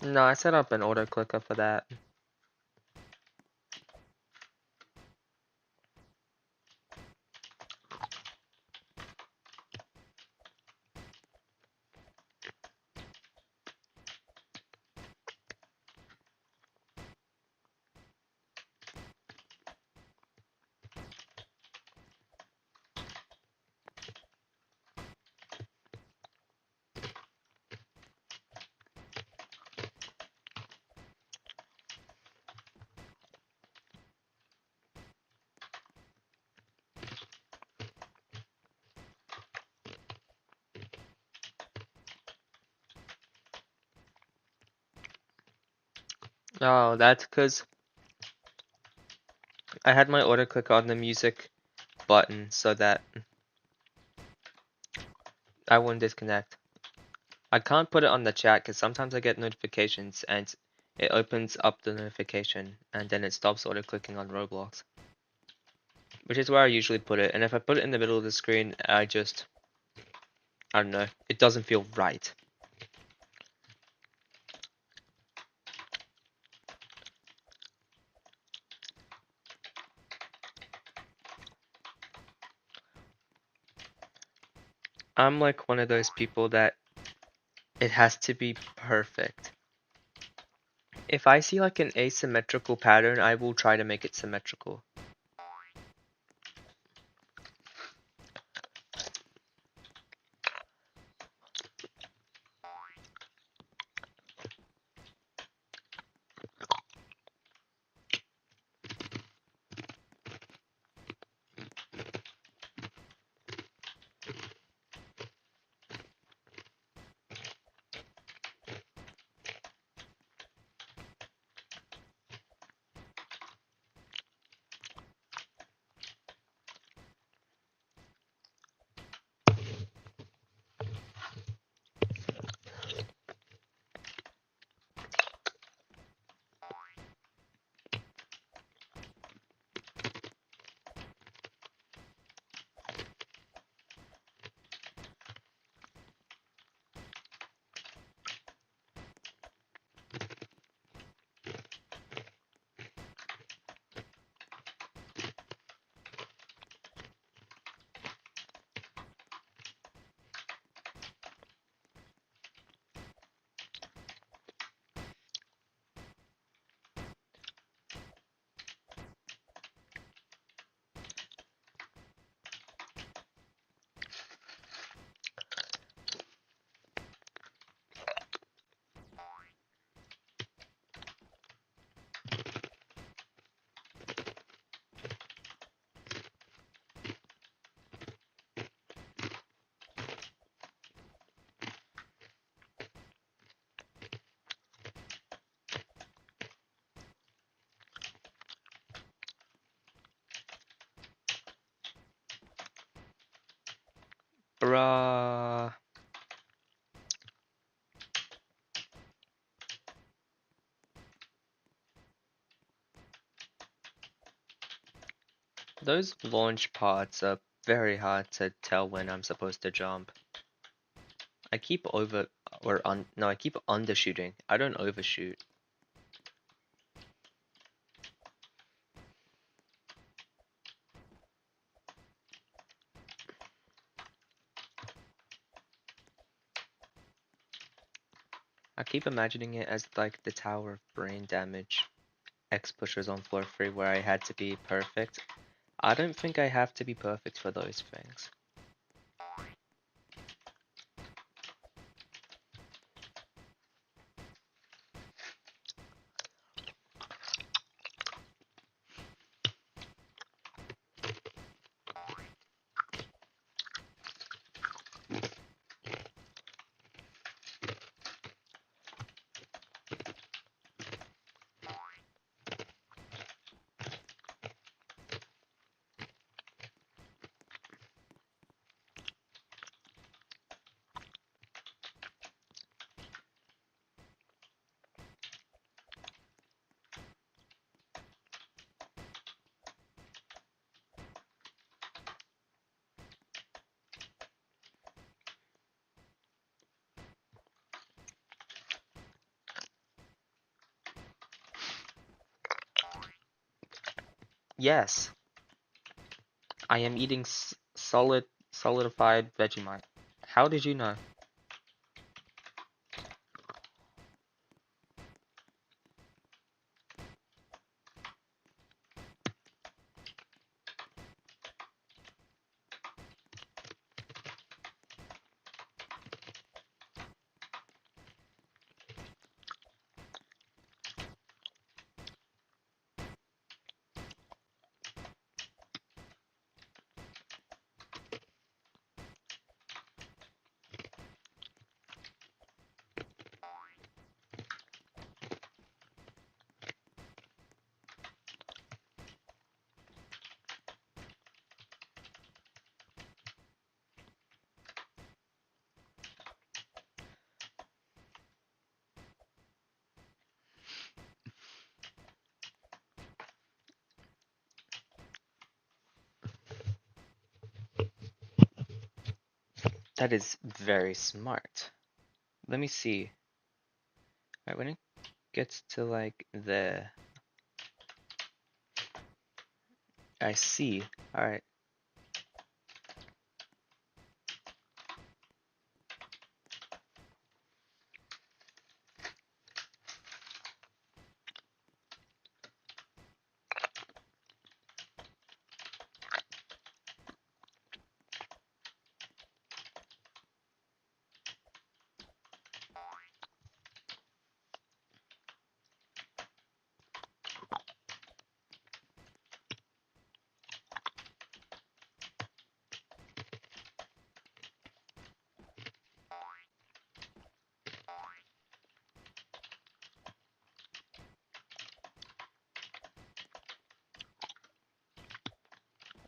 No, I set up an order clicker for that. Oh, that's because I had my order clicker on the music button so that I wouldn't disconnect. I can't put it on the chat because sometimes I get notifications and it opens up the notification and then it stops auto clicking on Roblox. Which is where I usually put it, and if I put it in the middle of the screen, I don't know, it doesn't feel right. I'm like one of those people that it has to be perfect. If I see like an asymmetrical pattern, I will try to make it symmetrical. Bruh. Those launch pods are very hard to tell when I'm supposed to jump. I keep over or on no, I keep undershooting. I don't overshoot. I keep imagining it as like the Tower of Brain Damage X pushers on floor 3 where I had to be perfect. I don't think I have to be perfect for those things. Yes, I am eating solidified Vegemite. How did you know? That is very smart. Let me see. Alright, when it gets to like the I see. Alright.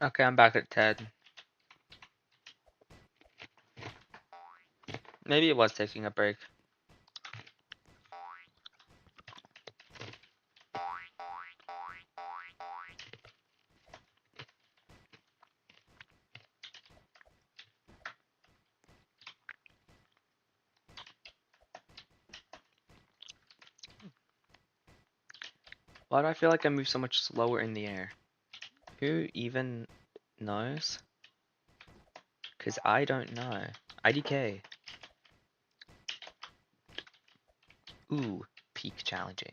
Okay, I'm back at 10. Maybe it was taking a break. Why do I feel like I move so much slower in the air? Who even knows? Because I don't know. IDK. Ooh, peak challenging.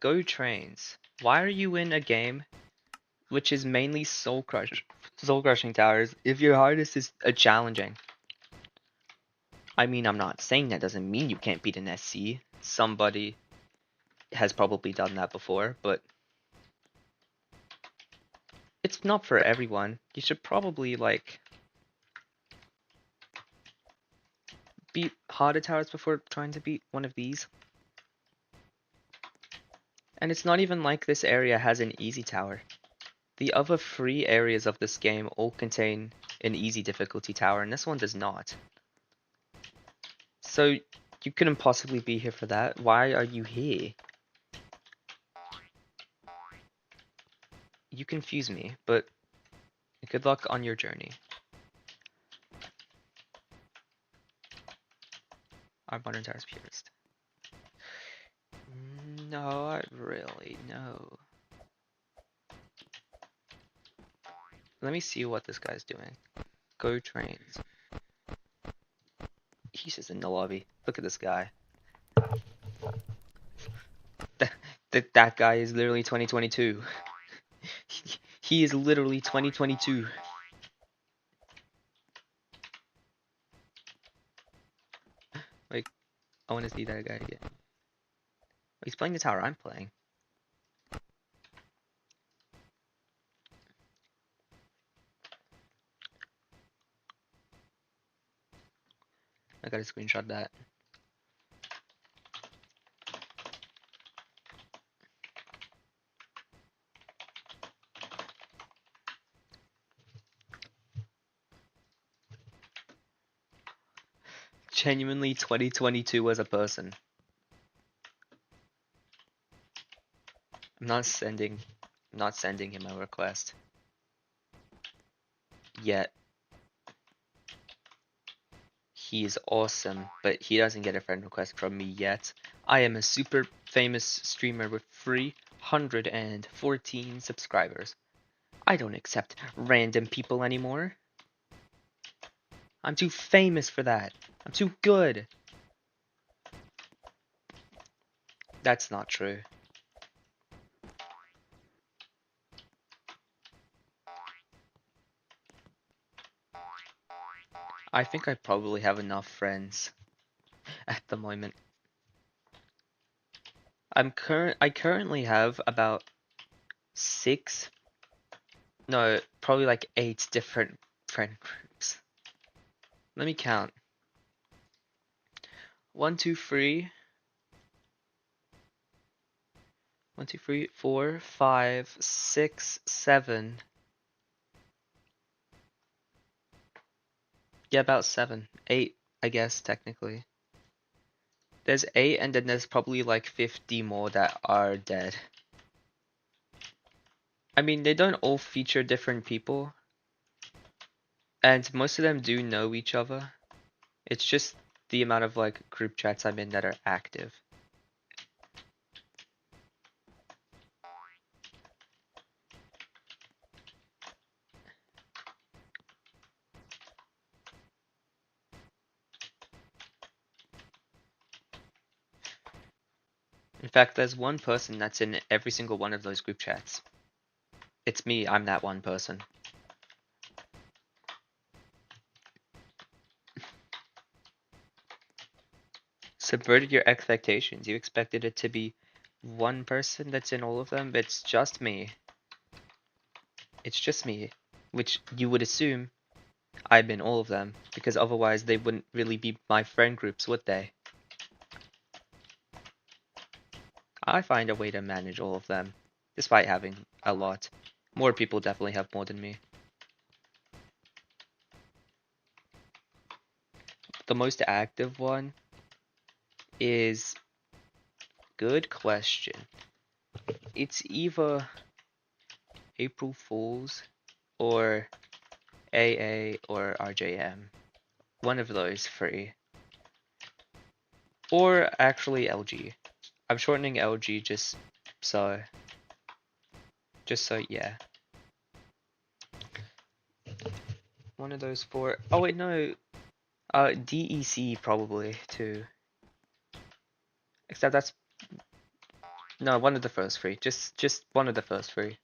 Go trains. Why are you in a game which is mainly soul crushing towers if your hardest is a challenging? I mean, I'm not saying that doesn't mean you can't beat an SC. Somebody has probably done that before, but it's not for everyone. You should probably like beat harder towers before trying to beat one of these. And it's not even like this area has an easy tower. The other three areas of this game all contain an easy difficulty tower, and this one does not. So you couldn't possibly be here for that. Why are you here? You confuse me, but good luck on your journey. Our modern towers purist. Not really, no. Let me see what this guy's doing. Go trains. He's just in the lobby. Look at this guy. That guy is literally 2022. He is literally 2022. Like, I want to see that guy again. He's playing the tower I'm playing. I gotta screenshot that. Genuinely 2022 as a person. I'm not sending him a request. Yet. He is awesome, but he doesn't get a friend request from me yet. I am a super famous streamer with 3 114 subscribers. I don't accept random people anymore. I'm too famous for that. I'm too good. That's not true. I think I probably have enough friends at the moment. I currently have about six, no, probably like 8 different friend groups. Let me count. 1, 2, 3, 1, 2, 3, 4, 5, 6, 7. Yeah, about 7, 8, I guess technically. There's 8, and then there's probably like 50 more that are dead. I mean, they don't all feature different people, and most of them do know each other. It's just the amount of like group chats I'm in that are active. In fact, there's one person that's in every single one of those group chats. It's me, I'm that one person. Subverted your expectations. You expected it to be one person that's in all of them, but it's just me. It's just me, which you would assume I'm in all of them, because otherwise they wouldn't really be my friend groups, would they? I find a way to manage all of them, despite having a lot. More people definitely have more than me. The most active one is... Good question. It's either April Fools or AA or RJM. One of those three. Or actually LG. I'm shortening LG so yeah. One of those four. Oh wait, no. DEC probably too. Except that's no, one of the first three. Just one of the first three.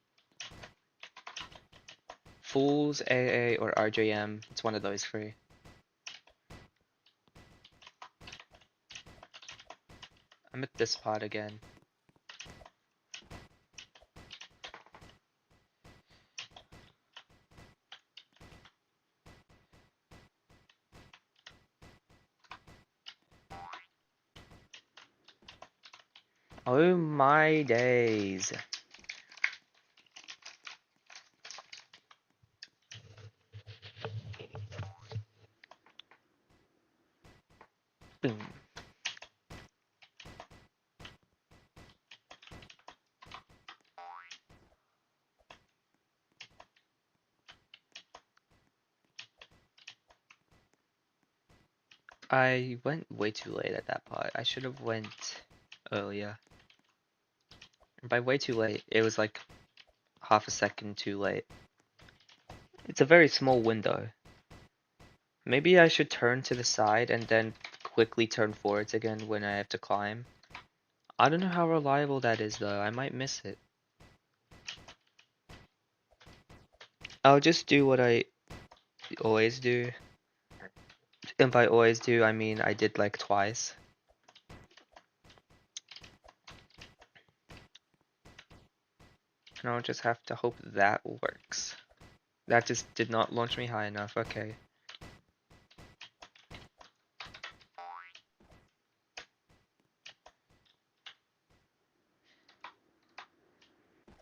Fools, AA, or RJM. It's one of those three. I'm at this part again. Oh my days. Boom. I went way too late at that part. I should have went earlier. And by way too late, it was like half a second too late. It's a very small window. Maybe I should turn to the side and then quickly turn forwards again when I have to climb. I don't know how reliable that is though. I might miss it. I'll just do what I always do. And by always do, I mean I did like twice. And I'll just have to hope that works. That just did not launch me high enough. Okay.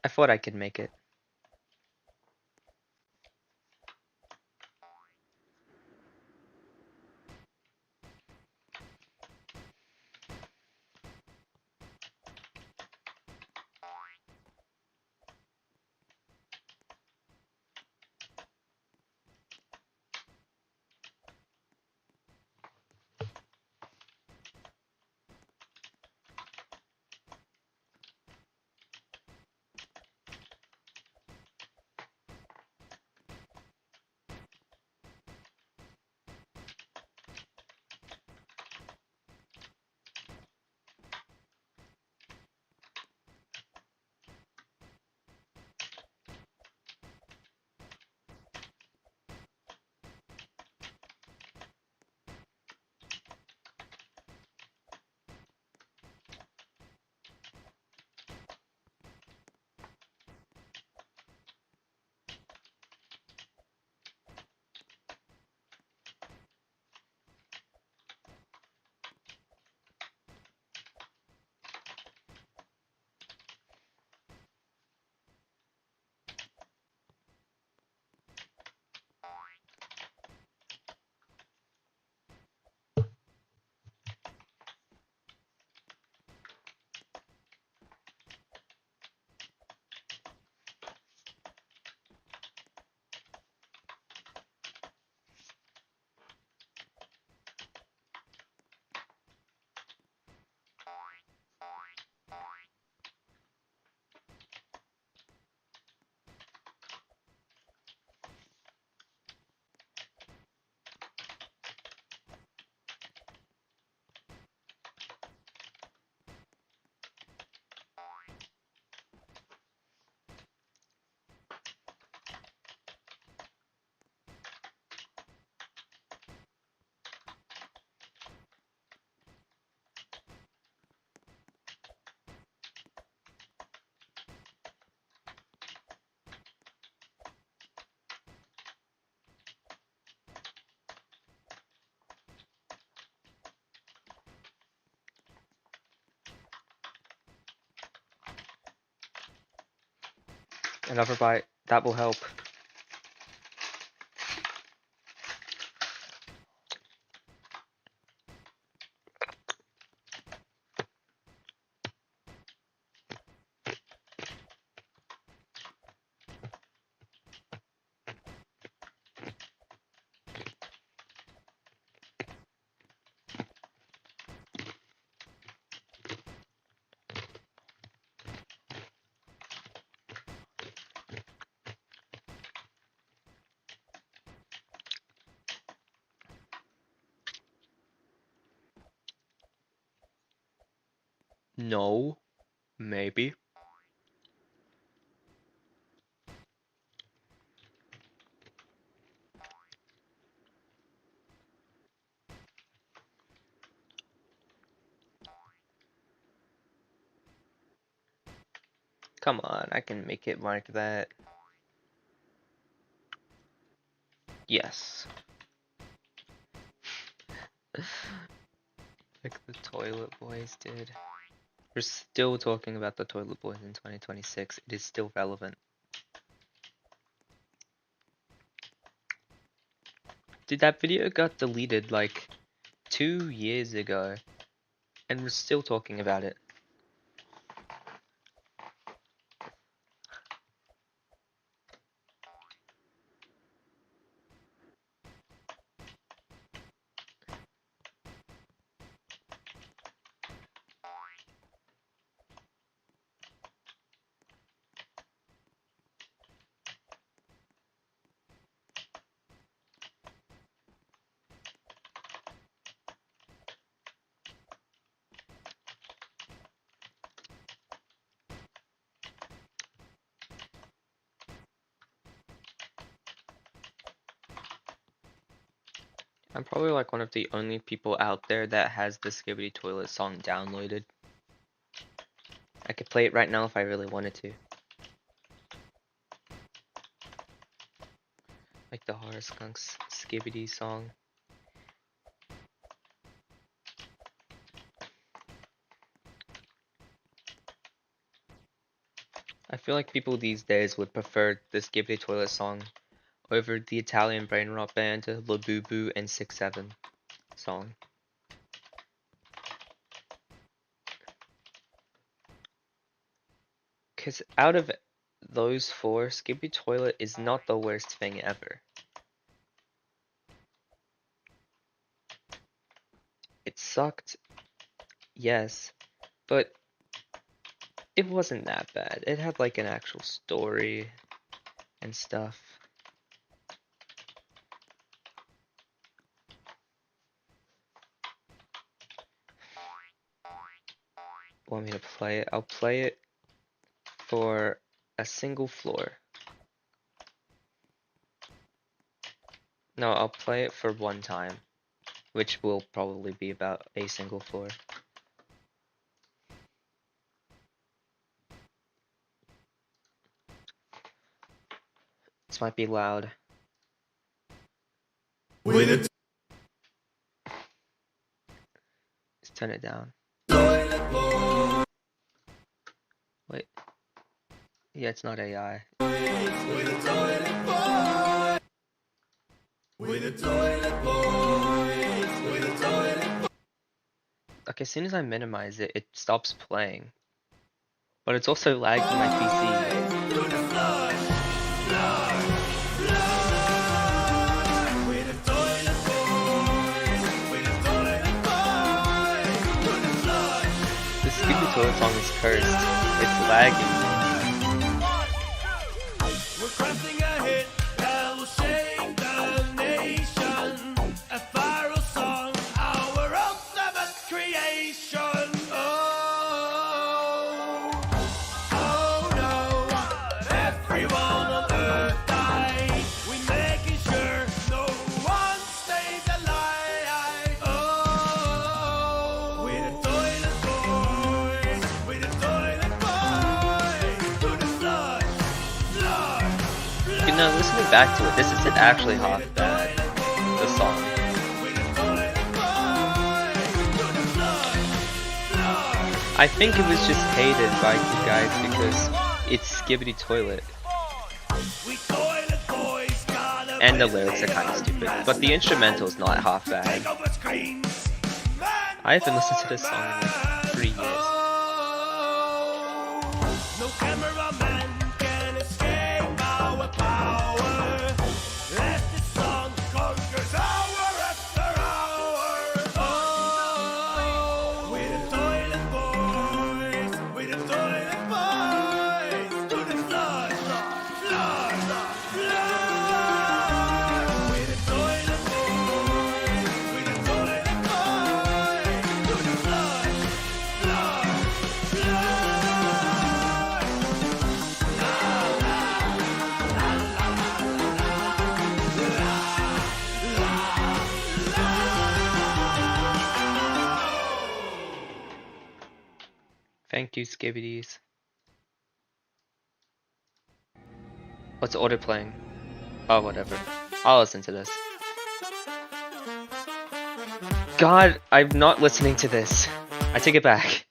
I thought I could make it. Another bite. That will help. No. Maybe. Come on, I can make it like that. Yes. Like the Toilet Boys did. We're still talking about the Toilet Boys in 2026. It is still relevant. Dude, that video got deleted like 2 years ago, and we're still talking about it. I'm probably like one of the only people out there that has the Skibbity Toilet song downloaded. I could play it right now if I really wanted to. Like the Horror Skunks Skibbity song. I feel like people these days would prefer the Skibbity Toilet song over the Italian brain rot band La Boo Boo and 6-7 song. Cause out of those four, Skibbity Toilet is not the worst thing ever. It sucked, yes, but it wasn't that bad. It had like an actual story and stuff. Want me to play it? I'll play it for a single floor. No, I'll play it for one time, which will probably be about a single floor. This might be loud. Let's turn it down. Wait. Yeah, it's not AI. Okay, as soon as I minimize it, it stops playing. But it's also lagging my PC. The Skibbity Toilet song is cursed. It's lagging. We're crafting a hit that will shake the nation. A viral song, our ultimate creation. Oh no, everyone on earth died. We making sure no one stays alive. Oh, we're the toilet boys. We're the toilet boys. To the flood. You know, listening back to it, this isn't actually half bad. The song. I think it was just hated by you guys because it's Skibbity Toilet. We toilet boys gotta And the play lyrics are kind of Leon stupid, but the instrumental's not half bad. Take over screens. Man I haven't listened to this song in like 3 years. No cameraman can escape our power. As the song conquers hour after hour. Oh, we're the toilet boys. We're the toilet boys. To the floor, floor, floor. We're the toilet boys. We're the toilet boys. To the floor, floor, floor. Thank you, Skibbities. What's order playing? Oh, whatever. I'll listen to this. God, I'm not listening to this. I take it back.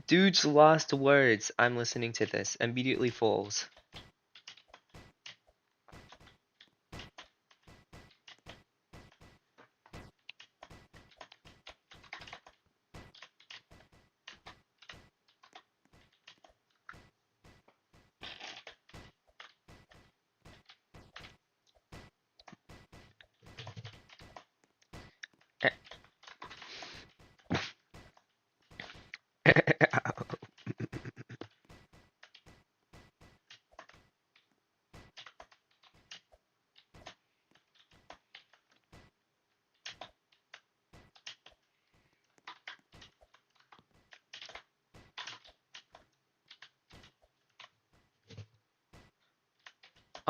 Dude's last words. I'm listening to this. Immediately falls.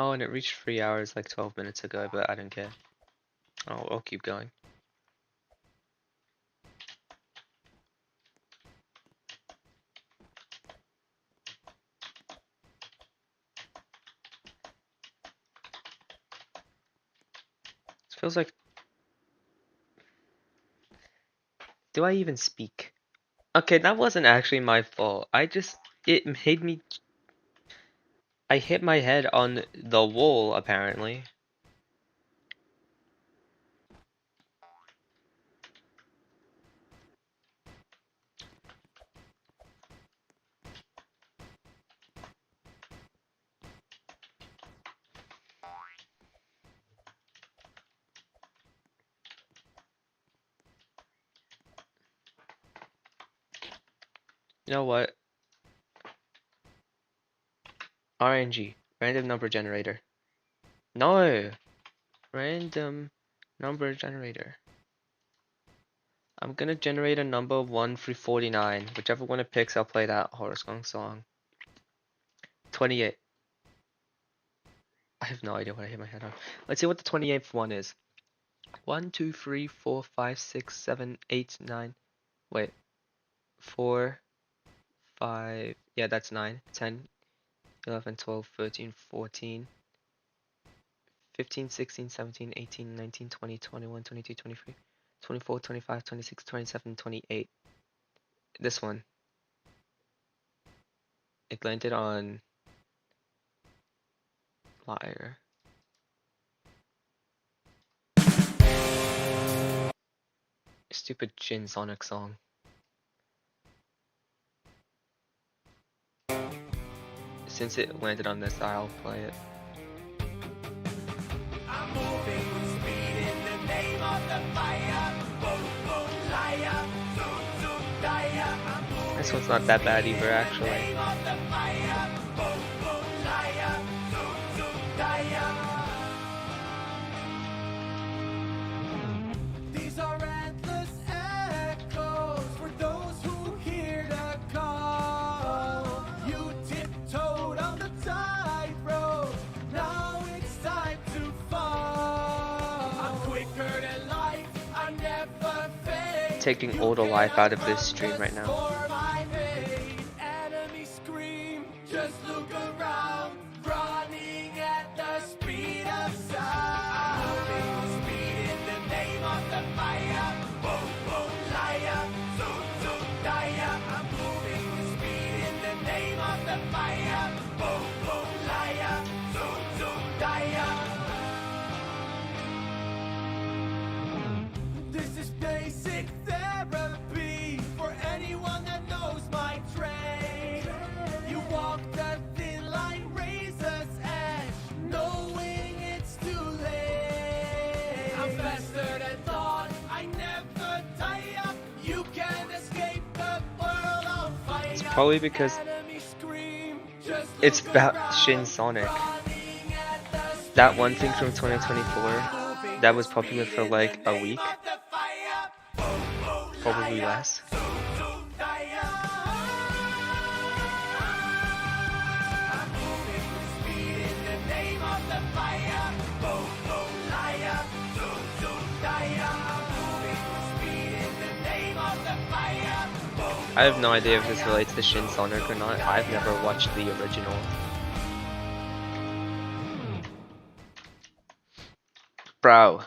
Oh, and it reached 3 hours like 12 minutes ago, but I don't care. I'll keep going. It feels like... Do I even speak? Okay, that wasn't actually my fault. It made me... I hit my head on the wall, apparently. You know what? RNG. Random number generator. No! Random number generator. I'm gonna generate a number 1 through 49. Whichever one it picks, I'll play that Horoscope song. 28. I have no idea what I hit my head on. Let's see what the 28th one is. 1, 2, 3, 4, 5, 6, 7, 8, 9. Wait. 4, 5. Yeah, that's 9. 10, 11, 12, 13, 14. 15, 16, 17, 18, 19, 20, 21, 22, 23, 24, 25, 26, 27, 28. This one. It landed on Liar. Stupid Jin Sonic song. Since it landed on this, I'll play it. I'm moving with speed in the name of the fire. Boom, boom, liar. Zoom, zoom, dire. I'm moving This one's not that bad either, in the actually. name of the fire. Boom, boom, liar. Zoom, zoom, dire. These are endless echoes for those who hear the call. You tiptoed on the tightrope. Now it's time to fall. I'm quicker than light. I never fade. Taking all the life out of this stream right now. For my pain. Enemies scream. Just look around. Running at the speed of sound. Moving with speed in the name of the fire. Boom, boom, liar. Zoom, zoom, dire. I'm moving with speed in the name of the fire. Boom, boom, liar. Zoom, zoom, dire. This is basic therapy for anyone that knows my trade. You walk the thin line, razor's edge, knowing it's too late. I'm faster than thought, I never tire. You can't escape the world on fire. It's probably because Enemy scream, just it's look about around, Shin Sonic. running at the That one thing from 2024 that was popular for like a week, probably less. I have no idea if this relates to Shin Sonic or not. I've never watched the original. Bro.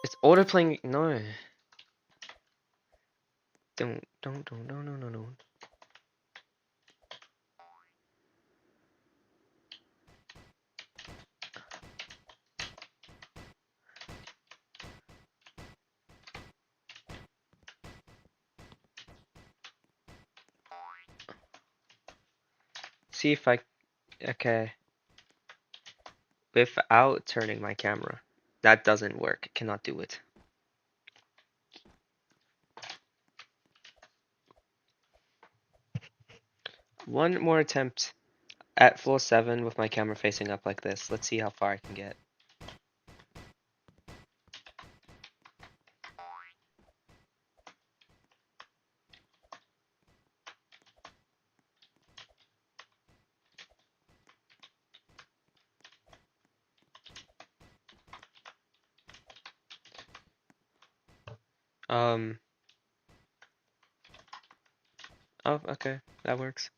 It's autoplaying. No. Don't, no. See if I. Okay. Without turning my camera. That doesn't work. I cannot do it. One more attempt at floor 7 with my camera facing up like this. Let's see how far I can get. Oh, okay. That works.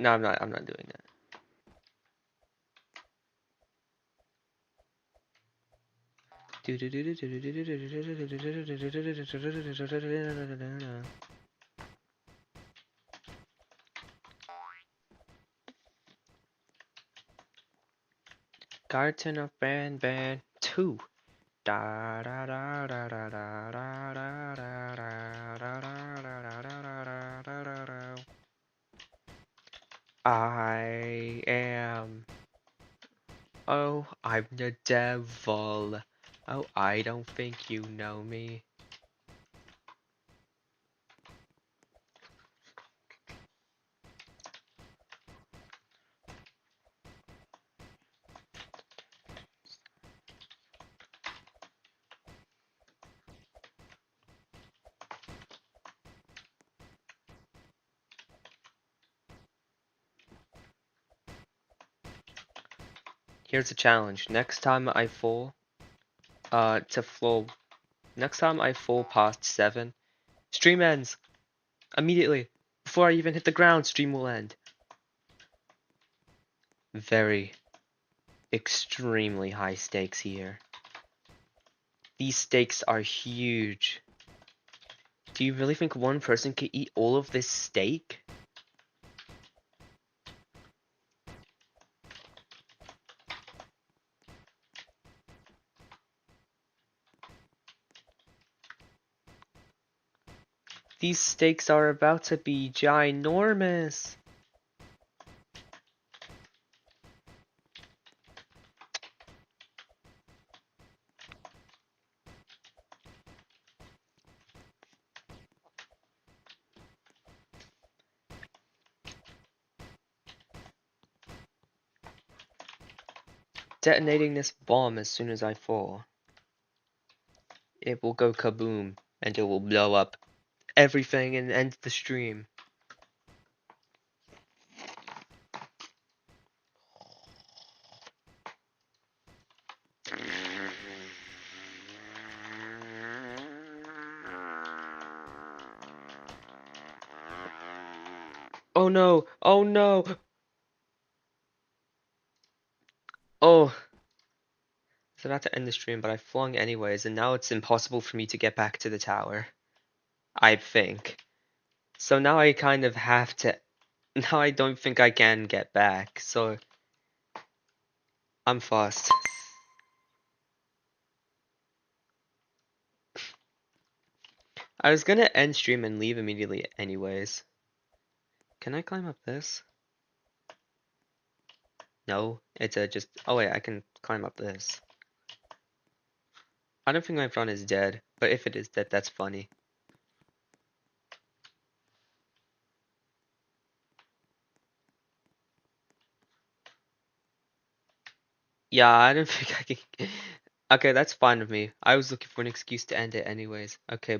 No, I'm not doing that. Garden of Band 2. Da da da da da da da da da da da da da da. I am. Oh, I'm the devil. Oh, I don't think you know me. Here's a challenge. Next time I fall, to floor. Next time I fall past 7, stream ends immediately. Before I even hit the ground, stream will end. Very, extremely high stakes here. These stakes are huge. Do you really think one person could eat all of this steak? These steaks are about to be ginormous. Detonating this bomb as soon as I fall. It will go kaboom, and it will blow up everything and end the stream. Oh no! Oh no! Oh! I was about to end the stream, but I flung anyways, and now it's impossible for me to get back to the tower. I think. So now I kind of have to. Now I don't think I can get back. So I'm fussed. I was gonna end stream and leave immediately anyways. Can I climb up this? No, it's a just. Oh wait, I can climb up this. I don't think my phone is dead, but if it is dead, that's funny. Yeah, I don't think I can. Okay, that's fine with me. I was looking for an excuse to end it anyways. Okay.